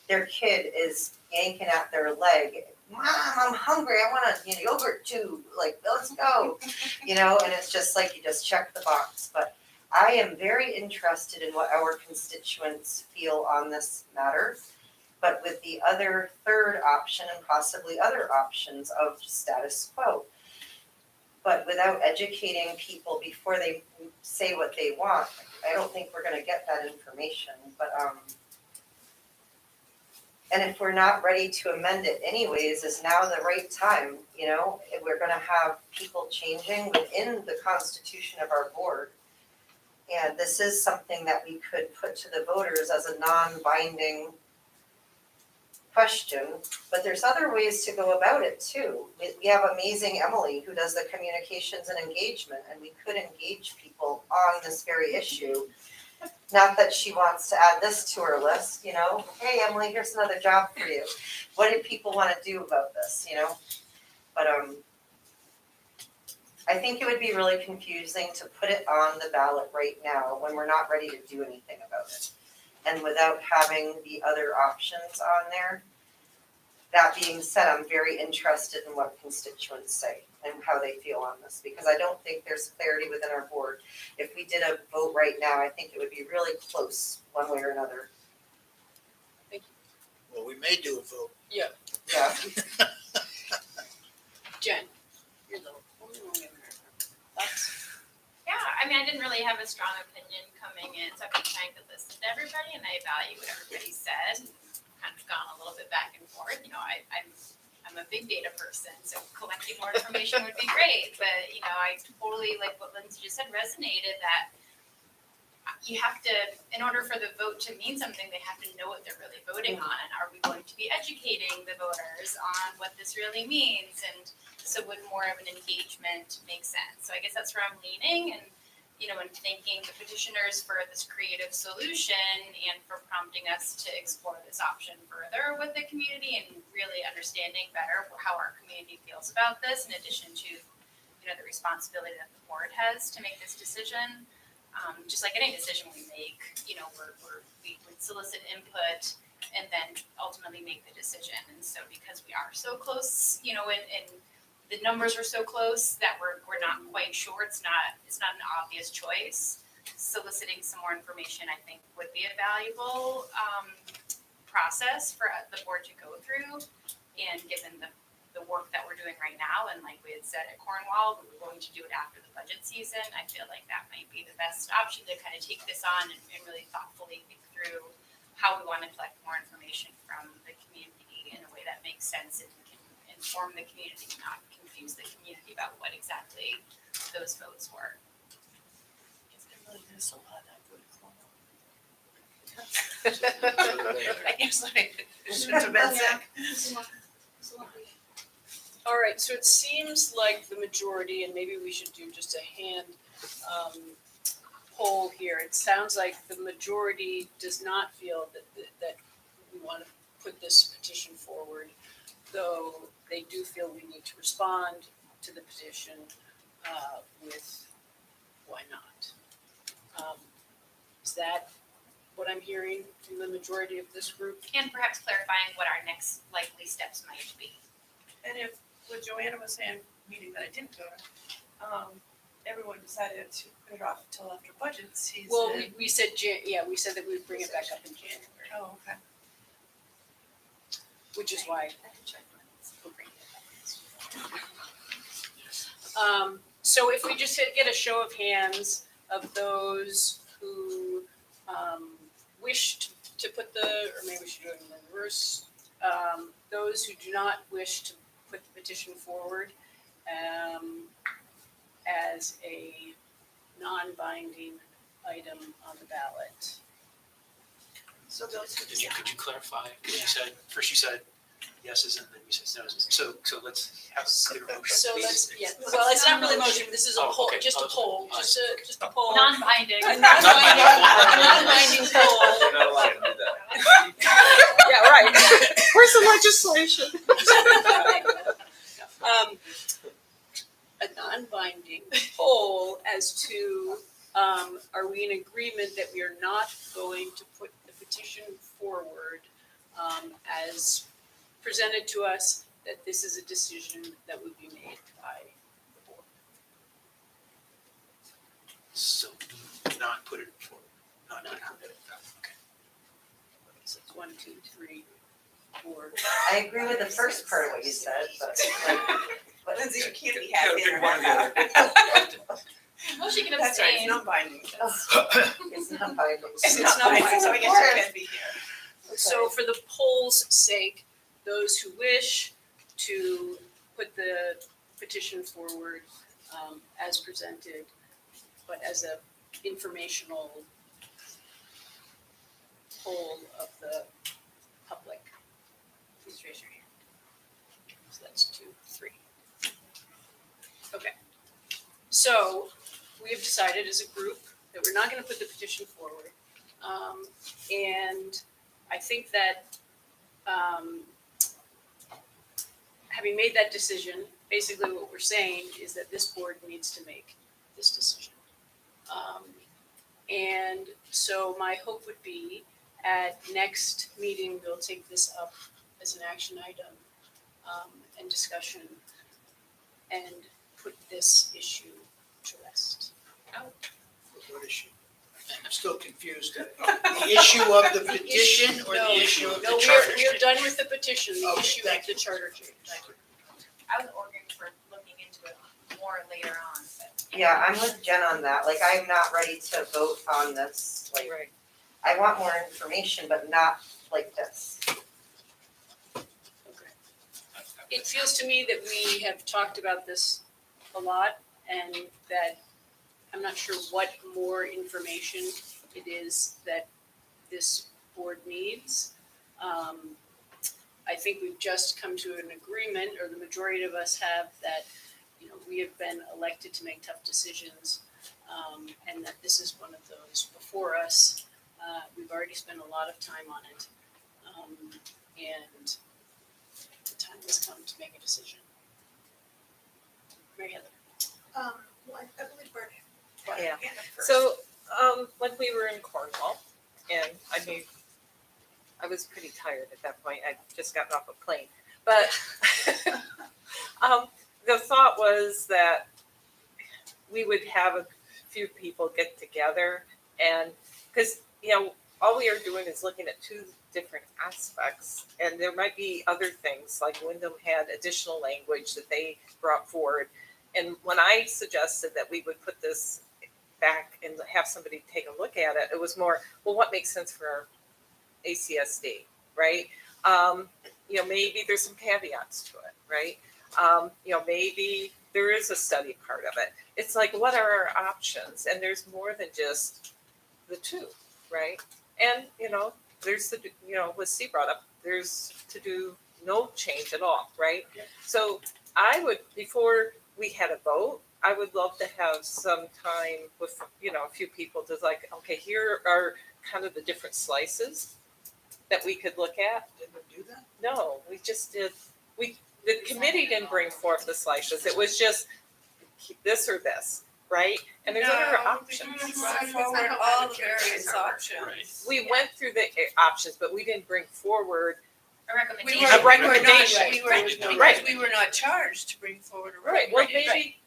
their kid is yanking at their leg. Mom, I'm hungry, I want a yogurt too, like, let's go, and it's just like you just check the box. But I am very interested in what our constituents feel on this matter, but with the other third option and possibly other options of status quo. But without educating people before they say what they want, I don't think we're gonna get that information. But and if we're not ready to amend it anyways, is now the right time, If we're gonna have people changing within the constitution of our board. And this is something that we could put to the voters as a non-binding question, but there's other ways to go about it too. We have amazing Emily who does the communications and engagement, and we could engage people on this very issue. Not that she wants to add this to her list, hey Emily, here's another job for you. What do people want to do about this, But I think it would be really confusing to put it on the ballot right now when we're not ready to do anything about it. And without having the other options on there. That being said, I'm very interested in what constituents say and how they feel on this, because I don't think there's clarity within our board. If we did a vote right now, I think it would be really close one way or another.
Well, we may do a vote.
Yeah.
Yeah.
Jen, you're the only one in there. Thoughts?
Yeah, I didn't really have a strong opinion coming in, so I've been trying to listen to everybody and I value what everybody said. Kind of gone a little bit back and forth, I'm a big data person, so collecting more information would be great, but I totally, like what Lindsay just said, resonated that you have to, in order for the vote to mean something, they have to know what they're really voting on, and are we going to be educating the voters on what this really means, and so would more of an engagement make sense? So I guess that's where I'm leaning, and and thanking the petitioners for this creative solution and for prompting us to explore this option further with the community and really understanding better how our community feels about this, in addition to the responsibility that the board has to make this decision. Just like any decision we make, we would solicit input and then ultimately make the decision. And so because we are so close, and the numbers are so close that we're not quite sure, it's not an obvious choice. Soliciting some more information, I think, would be a valuable process for the board to go through. And given the work that we're doing right now, and like we had said at Cornwall, we were going to do it after the budget season, I feel like that might be the best option to kind of take this on and really thoughtfully think through how we want to collect more information from the community in a way that makes sense and can inform the community, not confuse the community about what exactly those votes were.
There's a lot I would I guess I shouldn't have been sick.
All right, so it seems like the majority, and maybe we should do just a hand poll here. It sounds like the majority does not feel that we want to put this petition forward, though they do feel we need to respond to the petition with why not. Is that what I'm hearing from the majority of this group?
And perhaps clarifying what our next likely steps might be.
And if what Joanna was saying, meeting that I didn't go to, everyone decided to put it off until after budget season.
Well, we said, we said that we'd bring it back up in January,
Oh, okay.
which is why we're bringing it back. So if we just get a show of hands of those who wished to put or maybe we should do it in reverse, those who do not wish to put the petition forward as a non-binding item on the ballot.
So those who
Could you,
decide.
could you clarify? Because you said, first you said yeses and then you said noes. So let's have a clear motion.
So
please.
let's, yeah, well, it's not really motion, this is a
Oh,
poll,
okay.
just a
Oh,
poll,
sorry.
just a poll.
Non-binding.
A non-binding poll.
You're not allowed to do that.
Yeah, right. Where's the legislation?
A non-binding poll as to, are we in agreement that we are not going to put the petition forward as presented to us, that this is a decision that would be made by the board?
So not put it forward, not put it forward. Okay.
So it's 1, 2, 3, 4.
I agree with the first part of what you said, but like,
Lindsay, you can't be
Gotta
happy in
pick
her
one or the
half
other.
Well, she can abstain. It's non-binding.
it's not binding.
It's not binding, so I guess you can be here.
So for the poll's sake, those who wish to put the petition forward as presented, but as a informational poll of the public, please raise your hand. So that's 2, 3. Okay. So we have decided as a group that we're not going to put the petition forward. And I think that having made that decision, basically what we're saying is that this board needs to make this decision. And so my hope would be at next meeting, we'll take this up as an action item and discussion and put this issue to rest.
What issue? I'm still confused. The issue of the petition or the issue of the
No,
charter
we're
change?
done with the petition, the
Okay,
issue of
thank
the charter change.
I was ordering for looking into it more later on, but.
Yeah, I'm with Jen on that. Like, I'm not ready to vote on this. Like,
Right.
I want more information, but not like this.
It feels to me that we have talked about this a lot and that I'm not sure what more information it is that this board needs. I think we've just come to an agreement, or the majority of us have, that, you know, we have been elected to make tough decisions, and that this is one of those before us. We've already spent a lot of time on it, and the time has come to make a decision. Mary Heather.
Well, I believe Bert.
Yeah.
Hannah first.
So, when we were in Cornwall, and I mean, I was pretty tired at that point. I'd just gotten off a plane. But the thought was that we would have a few people get together, and because, you know, all we are doing is looking at two different aspects, and there might be other things, like Wyndham had additional language that they brought forward. And when I suggested that we would put this back and have somebody take a look at it, it was more, well, what makes sense for ACSD, right? You know, maybe there's some caveats to it, right? You know, maybe there is a study part of it. It's like, what are our options? And there's more than just the two, right? And, you know, there's the, you know, what Steve brought up, there's to do no change at all, right? So I would, before we had a vote, I would love to have some time with, you know, a few people to like, okay, here are kind of the different slices that we could look at.
Did we do that?
No, we just did, the committee didn't bring forth the slices. It was just this or this, right? And there's other options.
We brought forward all the various options.
We went through the options, but we didn't bring forward
A
We
recommendation.
were,
A recommendation.
because we were not charged to bring forward a
Right, well,
recommendation.
maybe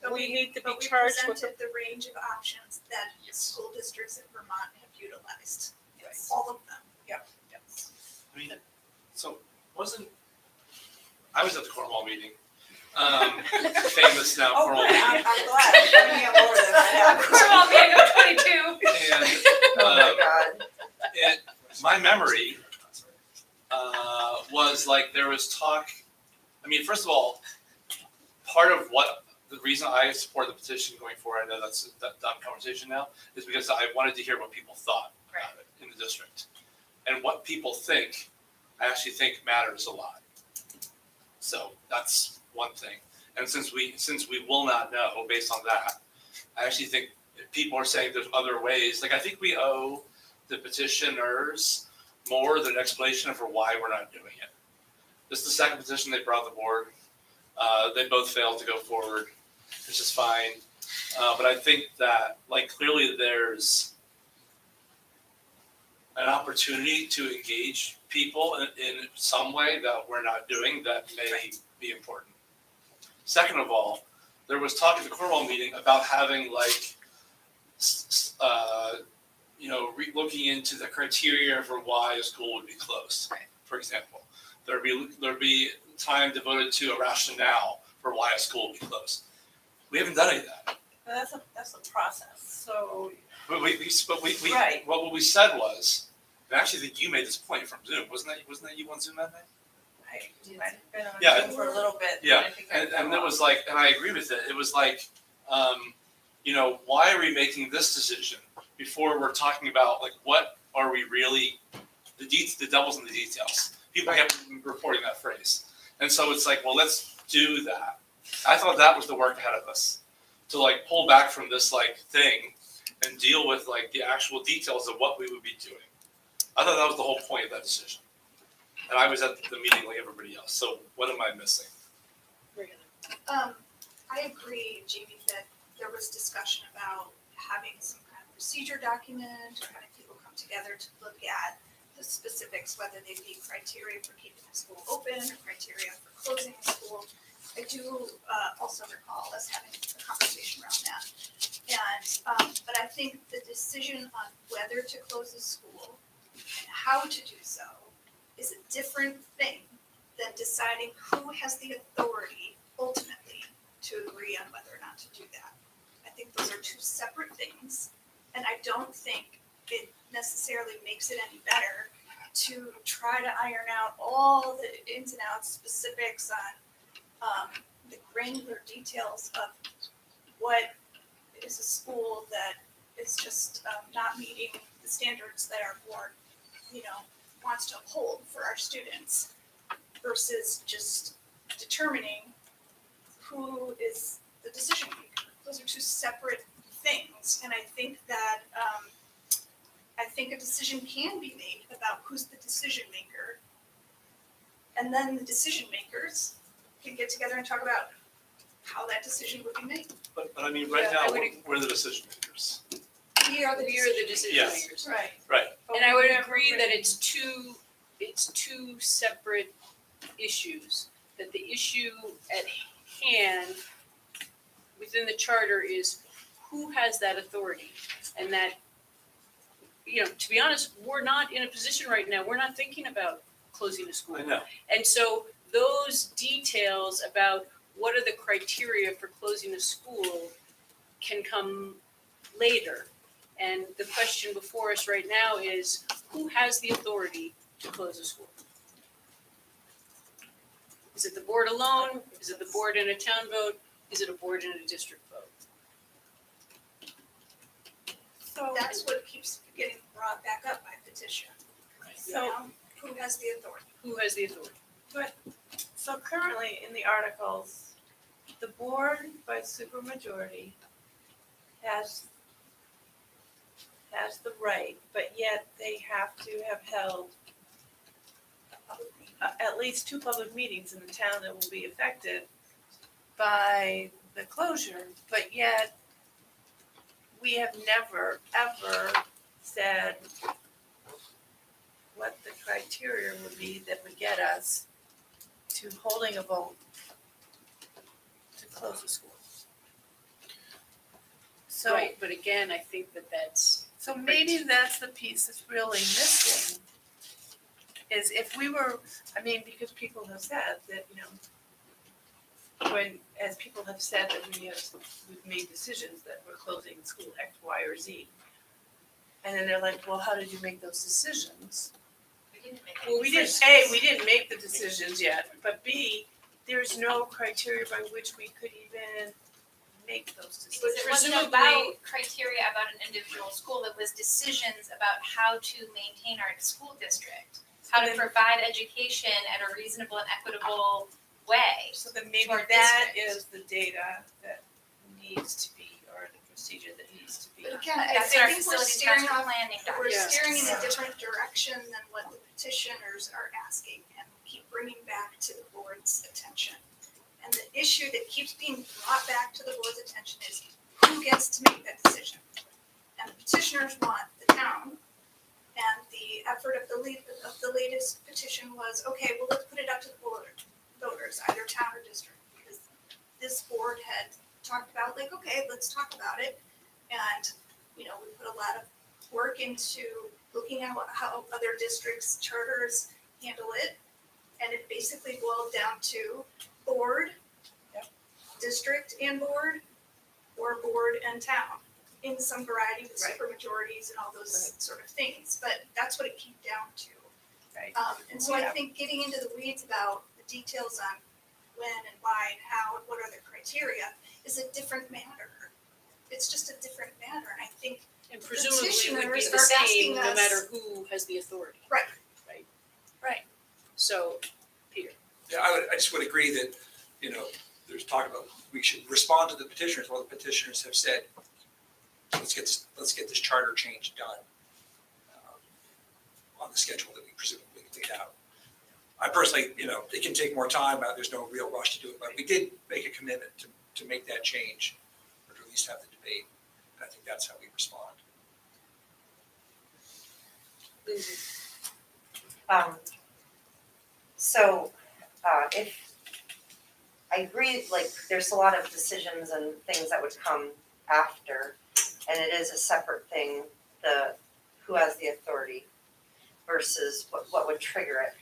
But
we need to be
but we
charged with
presented the range of options that school districts in Vermont have utilized.
Yes.
All of them.
I mean, so wasn't, I was at the Cornwall meeting, famous now
Oh,
Cornwall
good.
meeting.
I'm glad. I have more than that.
Cornwall meeting of 22.
And,
Oh my God.
and my memory, was like, there was talk, I mean, first of all, part of what, the reason I support the petition going forward, I know that's a done conversation now, is because I wanted to hear what people thought about it in the district. and what people think, I actually think matters a lot. So that's one thing. And since we will not know based on that, I actually think if people are saying there's other ways, like I think we owe the petitioners more than an explanation for why we're not doing it. This is the second petition they brought to the board. They both failed to go forward, which is fine. But I think that like clearly there's an opportunity to engage people in some way that we're not doing that may be important. Second of all, there was talk at the Cornwall meeting about having like, looking into the criteria for why a school would be closed.
Right.
For example, there'd be time devoted to a rationale for why a school would be closed. We haven't done any of that.
But that's a process, so.
But we
Right.
what we said was, and I actually think you made this point from Zoom. Wasn't that you on Zoom that night?
I might have been on
Yeah.
Zoom for a little bit.
Yeah,
I think I
and
fell
it
off.
was like, and I agree with it. It was like, why are we making this decision before we're talking about like what are we really, the devil's in the details. People kept reporting that phrase, and so it's like, well, let's do that. I thought that was the work ahead of us, to like pull back from this like thing and deal with like the actual details of what we would be doing. I thought that was the whole point of that decision. And I was at the meeting like everybody else. So what am I missing?
I agree, Jamie, that there was discussion about having some kind of procedure document or having people come together to look at the specifics, whether they be criteria for keeping the school open or criteria for closing the school. I do also recall us having a conversation around that. And, but I think the decision on whether to close a school and how to do so is a different thing than deciding who has the authority ultimately to agree on whether or not to do that. I think those are two separate things, and I don't think it necessarily makes it any better to try to iron out all the ins and outs, specifics on the granular details of what is a school that is just not meeting the standards that our board, wants to uphold for our students, versus just determining who is the decision maker. Those are two separate things, and I think that a decision can be made about who's the decision maker, and then the decision makers can get together and talk about how that decision would be made.
But I mean, right
Yeah,
now,
I would
we're the decision makers.
We are the
decision
Yes.
makers.
Right.
Right.
And I would agree that it's two separate issues. That the issue at hand within the charter is who has that authority, and that, to be honest, we're not in a position right now. We're not thinking about closing a school.
I know.
And so those details about what are the criteria for closing a school can come later. And the question before us right now is, who has the authority to close a school? Is it the board alone? Is it the board in a town vote? Is it a board in a district vote?
So,
That's what keeps getting brought back up by petition. Who has the authority?
Who has the authority?
so currently in the articles, the board by supermajority has the right, but yet they have to have held at least 2 public meetings in the town that will be affected by the closure, but yet we have never, ever said what the criteria would be that would get us to holding a vote to close the school. So,
Right, but again, I think that's.
so maybe that's the piece that's really missing, is if we were, because people have said that, as people have said that we've made decisions that we're closing school X, Y, or Z. And then they're like, well, how did you make those decisions? Well, we didn't make the decisions yet, but B, there's no criteria by which we could even make those decisions.
Was it wasn't about criteria about an individual school, it was decisions about how to maintain our school district, how to provide education at a reasonable and equitable way.
So then maybe
to our
that
district.
is the data that needs to be, or the procedure that needs to be.
But again, I
That's in our
think we're
facilities
steering
master
off,
planning
we're
document.
steering in a different direction than what the petitioners are asking and keep bringing back to the board's attention. And the issue that keeps being brought back to the board's attention is who gets to make that decision? And the petitioners want the town. And the effort of the latest petition was, okay, well, let's put it up to the voters, either town or district. Because this board had talked about, like, okay, let's talk about it. And, we put a lot of work into looking at how other districts' charters handle it. And it basically boiled down to board, district and board, or board and town, in some variety with
Right.
supermajorities and all those sort of things, but that's what it came down to.
Right.
And so I think getting into the weeds about the details on when and why and how and what are the criteria is a different matter. It's just a different matter, and I think
And presumably it would be
petitioners
the
are
same
asking
no
us-
matter who has the authority.
Right.
Right?
Right.
So, Peter.
Yeah, I just would agree that, there's talk about, we should respond to the petitioners, while the petitioners have said, let's get this charter change done on the schedule that we presumably laid out. I personally, it can take more time, there's no real rush to do it, but we did make a commitment to make that change, or to at least have the debate, and I think that's how we respond.
If, I agree, like, there's a lot of decisions and things that would come after, and it is a separate thing, who has the authority versus what would trigger it.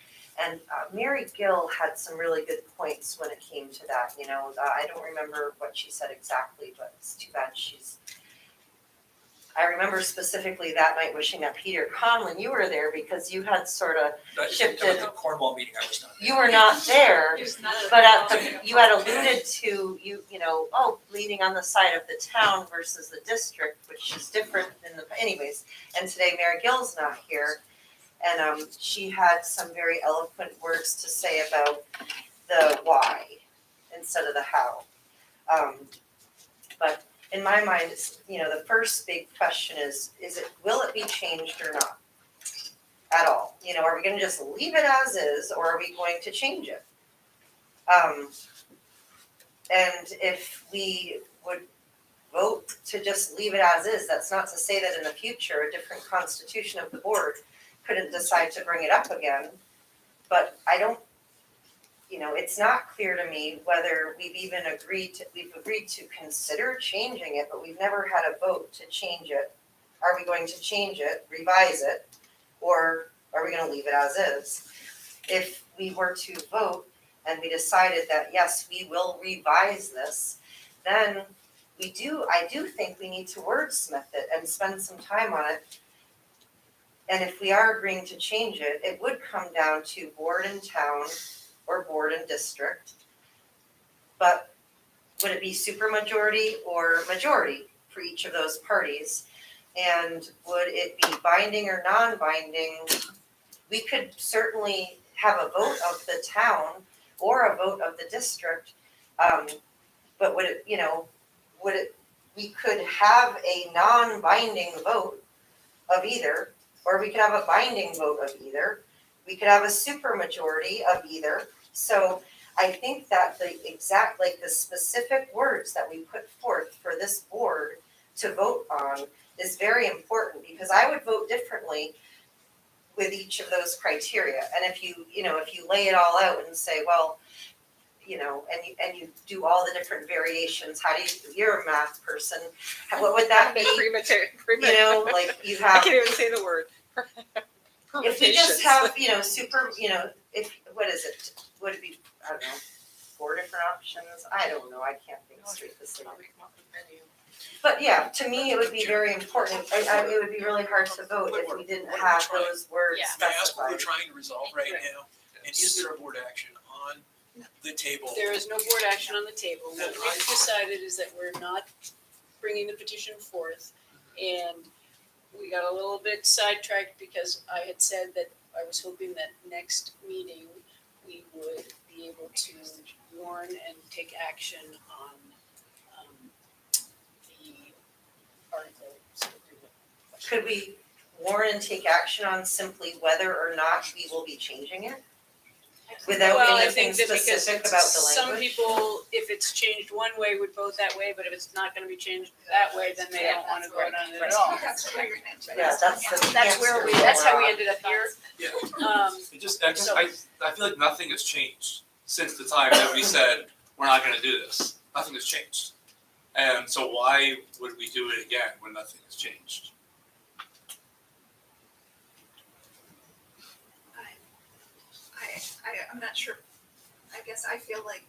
And Mary Gill had some really good points when it came to that, I don't remember what she said exactly, but it's too bad I remember specifically that night wishing that Peter Conlon, you were there because you had sort of shifted.
At the Cornwall meeting, I was not there.
You were not there, but you had alluded to, leaning on the side of the town versus the district, which is different anyways. And today Mary Gill's not here. And she had some very eloquent words to say about the why instead of the how. But in my mind, the first big question is will it be changed or not? At all? Are we gonna just leave it as is, or are we going to change it? And if we would vote to just leave it as is, that's not to say that in the future, a different constitution of the board couldn't decide to bring it up again. But it's not clear to me whether we've agreed to consider changing it, but we've never had a vote to change it. Are we going to change it, revise it, or are we gonna leave it as is? If we were to vote and we decided that, yes, we will revise this, then I do think we need to wordsmith it and spend some time on it. And if we are agreeing to change it, it would come down to board and town or board and district. But would it be supermajority or majority for each of those parties? And would it be binding or non-binding? We could certainly have a vote of the town or a vote of the district. But we could have a non-binding vote of either, or we could have a binding vote of either. We could have a supermajority of either. So I think that the specific words that we put forth for this board to vote on is very important, because I would vote differently with each of those criteria. And if you lay it all out and say, well, and you do all the different variations, you're a math person, what would that be? Like you have.
I can't even say the word.
If we just have, what is it? Would it be, I don't know, 4 different options? I don't know, I can't think straight this thing. But yeah, to me, it would be very important, it would be really hard to vote if we didn't have those words
May I ask what we're
specified.
trying to resolve right now? And is there a board action on
the table.
There is no board action on the table. What we've decided is that we're not bringing the petition forth. And we got a little bit sidetracked because I had said that I was hoping that next meeting we would be able to warn and take action on the articles of agreement.
Could we warn and take action on simply whether or not we will be changing it? Without
Well, I
anything
think that because
specific about the
some
language?
people, if it's changed one way, would vote that way, but if it's not gonna be changed that way, then they don't wanna vote on it at all.
Yeah, that's
That's where we, that's how we ended up here.
Yeah.
It
just, I feel like nothing has changed since the time that we said, we're not gonna do this. Nothing has changed. And so why would we do it again when nothing has changed?
I'm not sure. I guess I feel like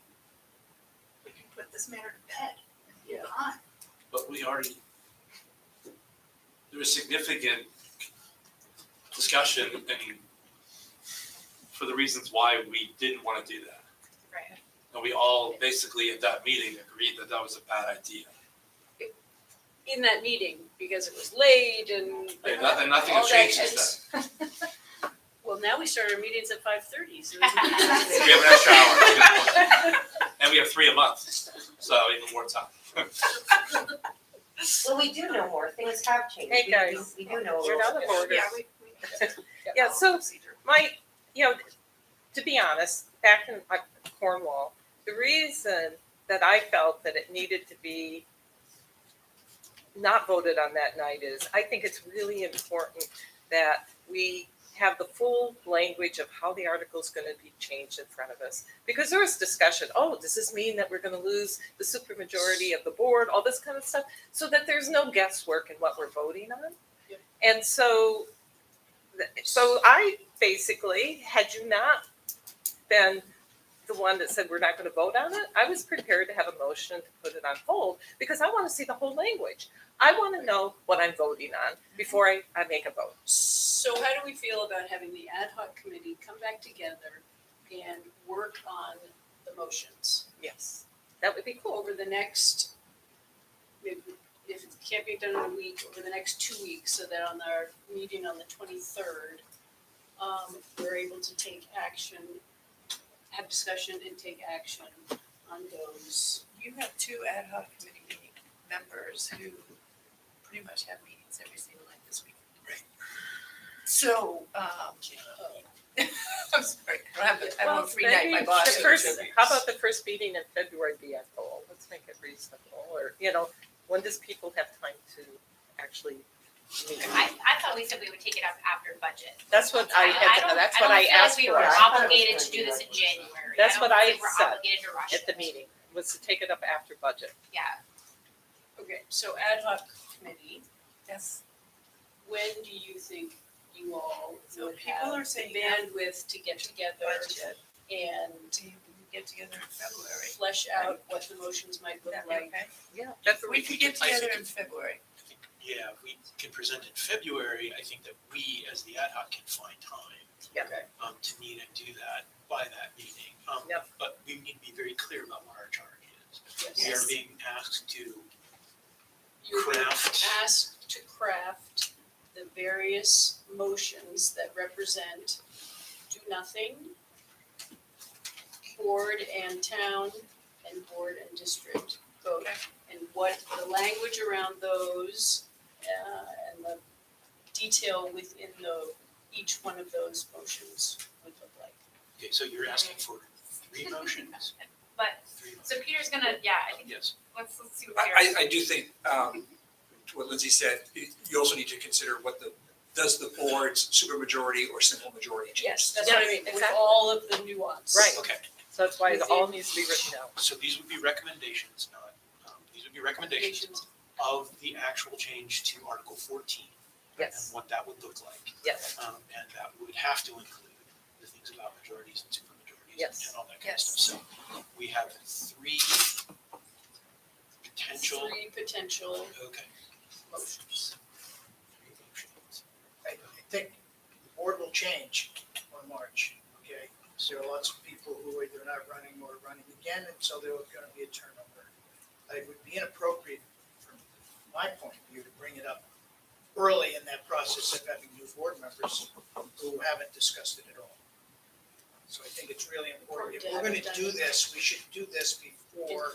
we can put this matter to bed and move on.
But we already, there was significant discussion and for the reasons why we didn't want to do that.
Right.
And we all basically at that meeting agreed that that was a bad idea.
In that meeting, because it was late and.
And nothing
all
has
that,
changed since then.
Well, now we start our meetings at 5:30, so.
We have an extra hour. And we have 3 a month, so even more time.
Well, we do know more, things have changed.
Hey, guys.
We do know a
You're
little
out
bit.
of order.
Yeah,
Yeah, so to be honest, back in Cornwall, the reason that I felt that it needed to be not voted on that night is I think it's really important that we have the full language of how the article is going to be changed in front of us. Because there was discussion, does this mean that we're going to lose the supermajority of the board, all this kind of stuff, so that there's no guesswork in what we're voting on.
Yep.
And so I basically, had you not been the one that said we're not going to vote on it, I was prepared to have a motion to put it on hold because I want to see the whole language. I want to know what I'm voting on before I make a vote.
So how do we feel about having the ad hoc committee come back together and work on the motions
Yes, that would be cool.
over the next, maybe if it can't be done in a week, over the next 2 weeks, so that on our meeting on the 23rd, we're able to take action, have discussion and take action on those.
You have 2 ad hoc committee meeting members who pretty much have meetings every single night this week.
Right.
So, I'm sorry, I have a free night, my
maybe
boss.
the first, how about the first meeting in February be our goal? Let's make it reasonable, or, when does people have time to actually meet?
I thought we said we would take it up after budget.
That's what I
don't-
that's what I asked
I don't feel like we were
for
obligated to do this in January.
That's what I
don't think
said
we're obligated to rush
at the
it.
meeting, was to take it up after budget.
Yeah,
Okay, so ad hoc committee,
Yes,
when do you think you all
so
would
people
have
are
the
saying
bandwidth to get together
budget,
and
we get together in February.
flesh out what the motions might look
Would that be
like?
okay?
Yeah, that's
We could get
I think
together
it-
in February.
Yeah, if we can present in February, I think that we, as the ad hoc, can find time
Okay.
to meet and do that by that meeting.
Yep.
But we need to be very clear about what our charge is.
Yes.
We are being asked to
You're being
craft.
asked to craft the various motions that represent do nothing, board and town, and board and district vote.
Okay.
And what the language around those, and the detail within each one of those motions would look like.
Okay, so you're asking for 3 motions?
but,
3 motions.
so Peter's gonna, I think,
Yes.
let's see what Peter.
I do think, to what Lindsay said, you also need to consider does the board's supermajority or simple majority change?
Yes, that's what I mean, with
exactly.
all of the nuance.
Right.
Okay,
So that's why it all needs to be written down.
so these would be recommendations, not, these would be recommendations of the actual change to Article 14.
Yes.
And what that would look like.
Yes.
And that would have to include the things about majorities and supermajorities
Yes.
and all that kind of stuff. So we have 3 potential,
Three potential
okay,
motions.
3 motions.
I think the board will change on March, okay? there are lots of people who are either not running or running again, and so there was gonna be a turnover. It would be inappropriate from my point of view to bring it up early in that process of having new board members who haven't discussed it at all. So I think it's really important, if we're gonna do this, we should do this before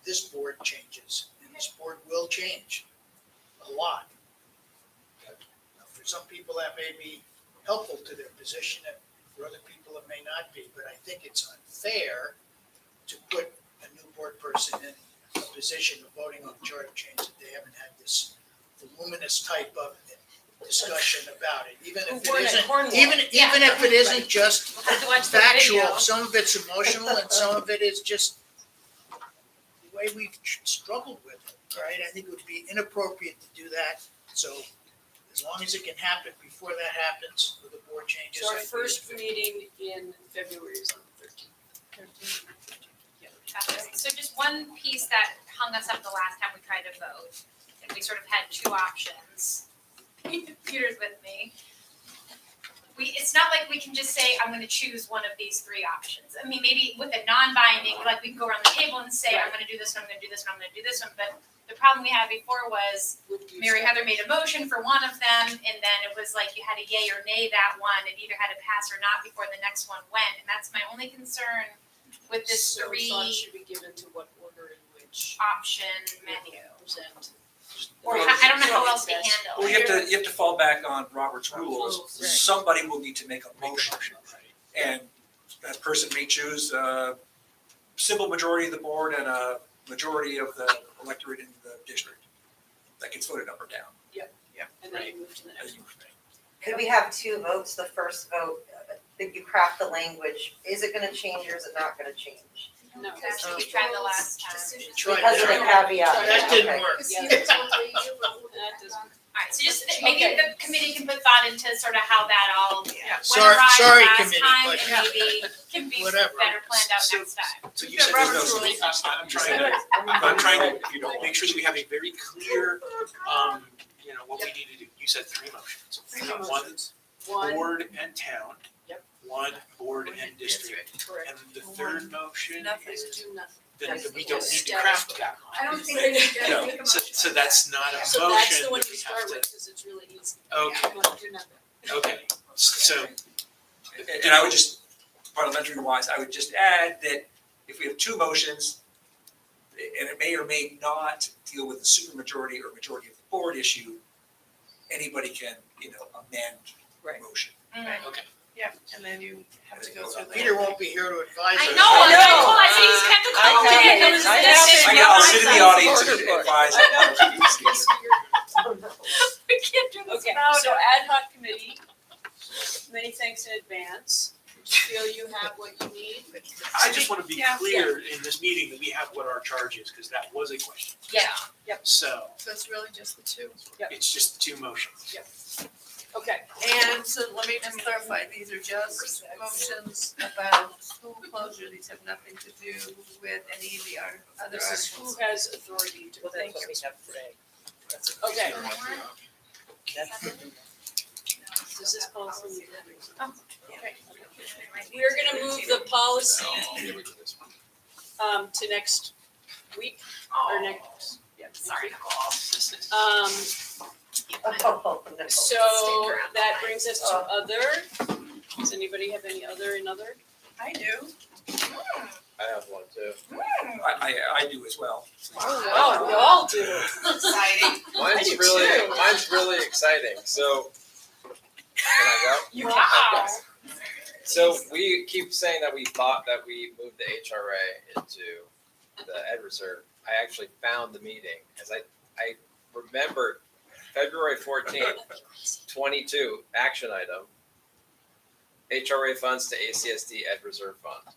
this board changes, and this board will change a lot. Now, for some people, that may be helpful to their position, and for other people, it may not be, but I think it's unfair to put a new board person in a position of voting on charter change if they haven't had this voluminous type of discussion about it, even if it isn't, even if it isn't just factual, some of it's emotional and some of it is just the way we've struggled with it, right? I think it would be inappropriate to do that, so as long as it can happen before that happens, with the board changes.
So our
I think
first
it's good.
meeting in February is on the 13th.
So just one piece that hung us up the last time we tried to vote, and we sort of had two options. Peter's with me. It's not like we can just say, I'm gonna choose one of these three options. I mean, maybe with a non-binding, like we can go around the table and say, I'm gonna do this one, I'm gonna do this one, I'm gonna do this one, but the problem we had before was Mary Heather made a motion for one of them, and then it was like you had a yay or nay that one, it either had to pass or not before the next one went, and that's my only concern with this
So
three
thought should be given to what order in which
option menu.
present.
Or I don't know how else to handle
Well,
it.
you have to fall back on Robert's rules.
Right.
Somebody will need to make a motion. And that person may choose a simple majority of the board and a majority of the electorate in the district. That gets voted up or down.
And then you move to the next one.
Could we have two votes? The first vote, that you craft the language, is it gonna change or is it not gonna change?
No,
That's what we tried the last time.
Tried
Because of the
that.
caveat.
That didn't
Okay.
work.
Yeah, that doesn't.
Alright, so just maybe the committee can put thought into sort of how that all went
Sorry,
awry
sorry,
last
committee,
time,
but
and maybe can be
whatever.
better planned out
So-
next time.
So you said there's no, I'm trying to make sure that we have a very clear, what we need to do. You said three motions.
Three
One
motions. One,
board and town.
Yep.
One board and district.
correct.
And the third motion
Nothing
is,
to do nothing.
then we don't need to craft that.
I don't think we need to
No,
make a
so,
motion.
so that's not a
So that's
motion
the one
that
you
we
start
have
with,
to,
because it's really easy.
okay,
You want to do nothing.
okay. So,
And I would just, parliamentary wise, I would just add that if we have two motions, and it may or may not deal with the supermajority or majority of the board issue, anybody can, amend
Right.
motion.
okay.
Yeah, and then you have to go through the.
Peter won't be here to advise us.
I know, I see he's kept the call
I
in,
know.
it was
I
this.
know.
I'll sit in the audience and
Order book.
advise.
We can't do this
Okay,
without
so
it.
ad hoc committee, many thanks in advance. Do you feel you have what you need?
I just want to be
Yeah.
clear in this meeting that we have what our charge is, because that was a question.
Yeah.
So,
So it's really just the two.
it's just the two motions.
Okay,
And so let me just clarify, these are just motions about school closure, these have nothing to do with any of the other
this is who
articles.
has authority to.
Well, that's what we have today.
Okay.
That's-
Does this call for me? Okay. We're gonna move the policy, to next week, or next,
Sorry, Nicole.
Oh, no.
So that brings us to other. Does anybody have any other in other?
I do.
I have one too.
I do as well.
Oh, we all do.
Exciting.
I do too.
Mine's really exciting, so. Can I go?
Wow.
So we keep saying that we thought that we moved the HRA into the Ed Reserve. I actually found the meeting, as I remember February 14th, 22, action item, HRA funds to ACSD Ed Reserve Fund.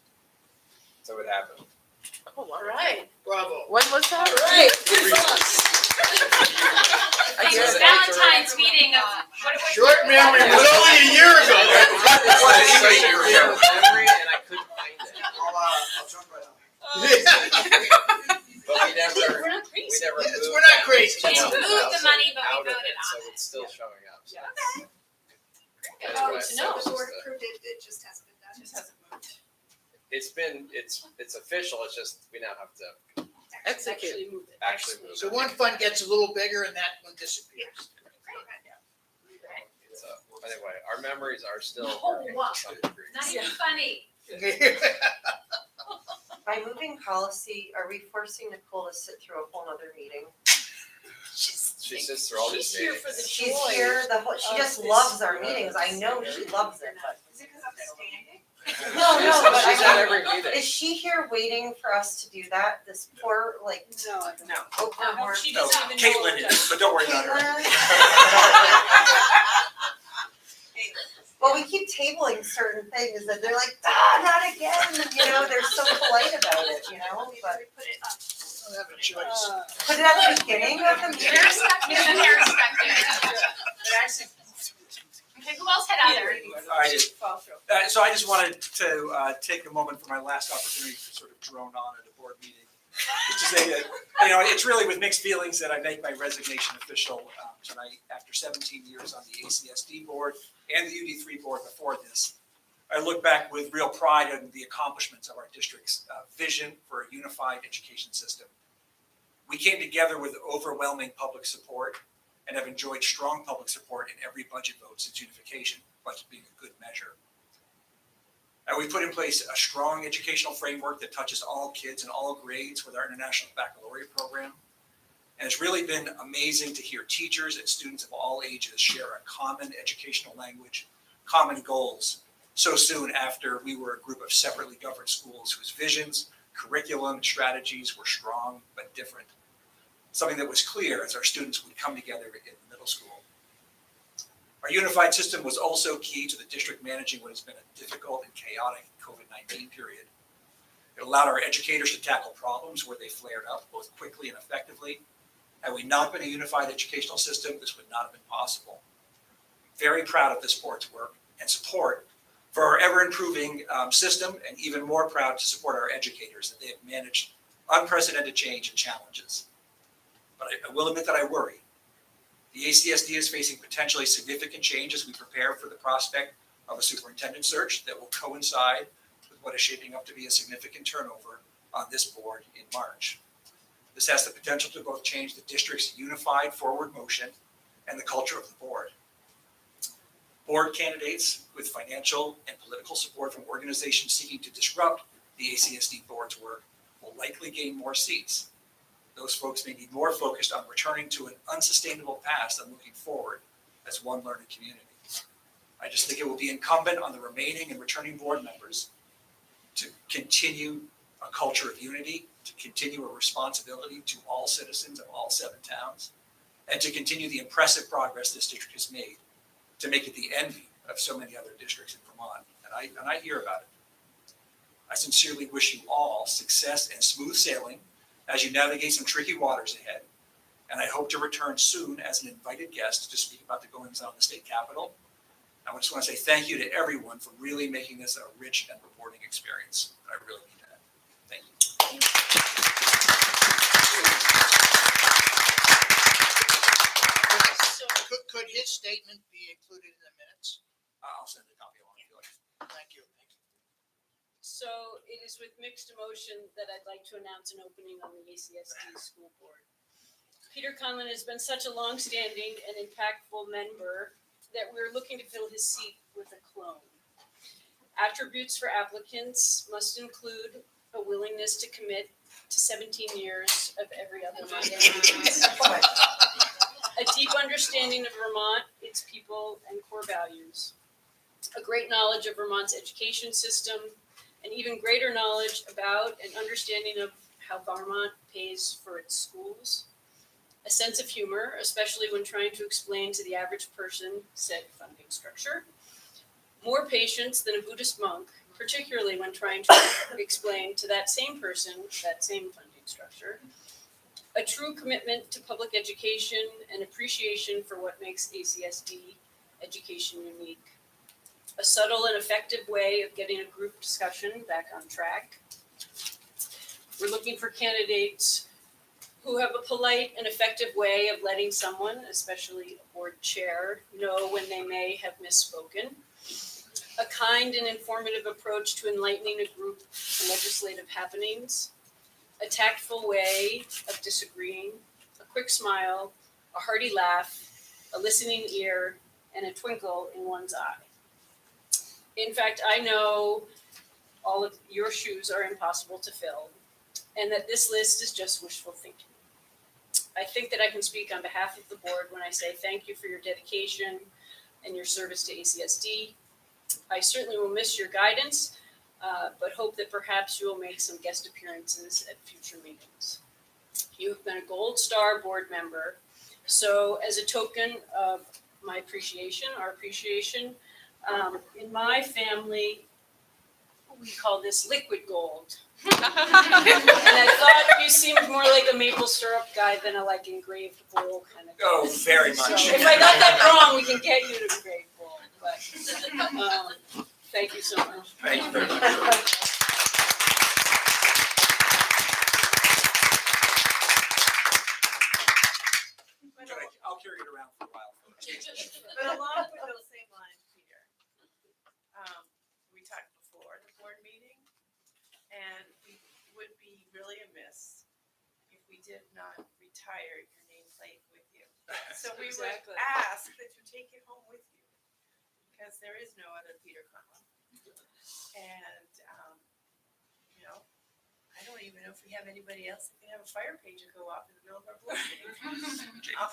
So it happened.
Oh,
All right.
Bravo.
When was that?
Right.
It was Valentine's meeting of, what was
Short memory, it was only a year ago.
It was such a clear memory and I couldn't find it.
I'll jump right on.
But we never moved.
We're not crazy.
We didn't move the money, but we
out of
voted
it,
on
so
it.
it's still showing up. So
Yeah.
that's
Oh,
what I
so
said,
the board
just
approved it, it just hasn't been done.
Just hasn't moved.
it's official, it's just, we now have to
Actually move it.
actually move it.
So one fund gets a little bigger and that one disappears.
Anyway, our memories are still
No,
working
what?
to some degree.
Not even funny.
By moving policy, are we forcing Nicole to sit through a whole nother meeting?
She sits through all these
She's here
meetings.
for the
She's
joy
here, she
of
just
this.
loves our meetings, I know she loves it, but.
Is it because I'm standing?
No, no, but
She's at
I
every
mean,
meeting.
is she here waiting for us to do that, this poor, like,
No, I don't.
no,
No,
Oklahoma?
she
No,
doesn't even know.
Caitlin
what
is, but don't worry about her.
Well, we keep tabling certain things and they're like, not again, you know, they're so polite about it, you know, but.
Put it up.
I don't have a choice.
Put it at the beginning of the meeting.
They're stuck there, they're stuck there. But actually, okay, who else had other?
I did. So I just wanted to take a moment for my last opportunity to sort of drone on at a board meeting. To say that, it's really with mixed feelings that I make my resignation official tonight after 17 years on the ACSD board and the UD3 board before this. I look back with real pride on the accomplishments of our district's vision for a unified education system. We came together with overwhelming public support and have enjoyed strong public support in every budget vote since unification, budget being a good measure. And we put in place a strong educational framework that touches all kids in all grades with our International Baccalaureate program. And it's really been amazing to hear teachers and students of all ages share a common educational language, common goals, so soon after we were a group of separately governed schools whose visions, curriculum, and strategies were strong but different. Something that was clear as our students would come together in middle school. Our unified system was also key to the district managing what has been a difficult and chaotic COVID-19 period. It allowed our educators to tackle problems where they flared up both quickly and effectively. Had we not been a unified educational system, this would not have been possible. Very proud of this board's work and support for our ever-improving system, and even more proud to support our educators that they have managed unprecedented change and challenges. But I will admit that I worry. The ACSD is facing potentially significant change as we prepare for the prospect of a superintendent search that will coincide with what is shaping up to be a significant turnover on this board in March. This has the potential to both change the district's unified forward motion and the culture of the board. Board candidates with financial and political support from organizations seeking to disrupt the ACSD board's work will likely gain more seats. Those folks may be more focused on returning to an unsustainable past than looking forward as one learning community. I just think it will be incumbent on the remaining and returning board members to continue a culture of unity, to continue a responsibility to all citizens of all 7 towns, and to continue the impressive progress this district has made to make it the envy of so many other districts in Vermont. And I hear about it. I sincerely wish you all success and smooth sailing as you navigate some tricky waters ahead. And I hope to return soon as an invited guest to speak about the goings on in the state capitol. I just want to say thank you to everyone for really making this a rich and rewarding experience. I really mean that. Thank you.
Could his statement be included in the minutes?
I'll send a copy along if you like.
Thank you.
So it is with mixed emotion that I'd like to announce an opening on the ACSD school board. Peter Conlon has been such a long-standing and impactful member that we're looking to fill his seat with a clone. Attributes for applicants must include a willingness to commit to 17 years of every other Monday. A deep understanding of Vermont, its people, and core values. A great knowledge of Vermont's education system, an even greater knowledge about and understanding of how Vermont pays for its schools. A sense of humor, especially when trying to explain to the average person said funding structure. More patience than a Buddhist monk, particularly when trying to explain to that same person that same funding structure. A true commitment to public education and appreciation for what makes ACSD education unique. A subtle and effective way of getting a group discussion back on track. We're looking for candidates who have a polite and effective way of letting someone, especially a board chair, know when they may have misspoken. a kind and informative approach to enlightening a group to legislative happenings, a tactful way of disagreeing, a quick smile, a hearty laugh, a listening ear, and a twinkle in one's eye. In fact, I know all of your shoes are impossible to fill, and that this list is just wishful thinking. I think that I can speak on behalf of the board when I say thank you for your dedication and your service to ACSD. I certainly will miss your guidance, but hope that perhaps you will make some guest appearances at future meetings. You have been a Gold Star board member, so as a token of my appreciation, our appreciation, in my family, we call this liquid gold. And I thought you seemed more like a maple syrup guy than a like engraved bowl kind of guy.
Oh, very
So
much.
if I got that wrong, we can get you to engraved bowl, but, thank you so much.
Thank you very much. I'll carry it around for a while.
But along with those same lines, Peter, we talked before the board meeting, and we would be really amiss if we did not retire your nameplate with you. So we would
Exactly.
ask that you take it home with you, because there is no other Peter Conlon. And, you know, I don't even know if we have anybody else that can have a fire pager go off in the middle of our board meeting.
Jamie.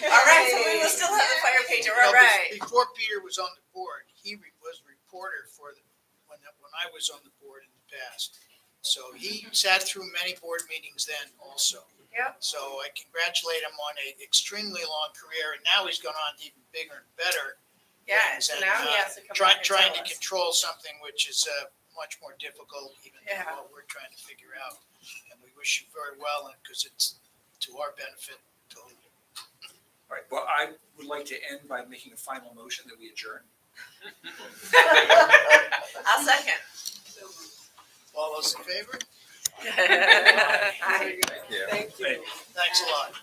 All right, so we will still have the fire pager, all right.
Before Peter was on the board, he was reporter for when I was on the board in the past. So he sat through many board meetings then also.
Yep.
So I congratulate him on an extremely long career, and now he's gone on to even bigger and better.
Yeah,
things,
so
and,
now he has to come
trying
back and
to
tell us.
control something which is much more difficult even than
Yeah.
what we're trying to figure out. And we wish you very well, and because it's to our benefit totally.
All right, well, I would like to end by making a final motion that we adjourn.
I'll second.
All those in favor?
Aye.
Yeah.
Thank you.
Thanks a lot.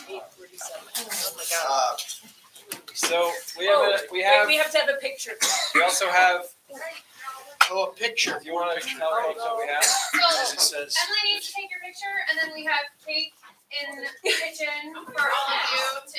8:47.
Oh my God.
So we
We have to have a picture.
we also have,
Oh, a picture.
if you want to tell folks what we have.
As it
So
says.
Emily needs to take your picture, and then we have cake in the kitchen for all of you to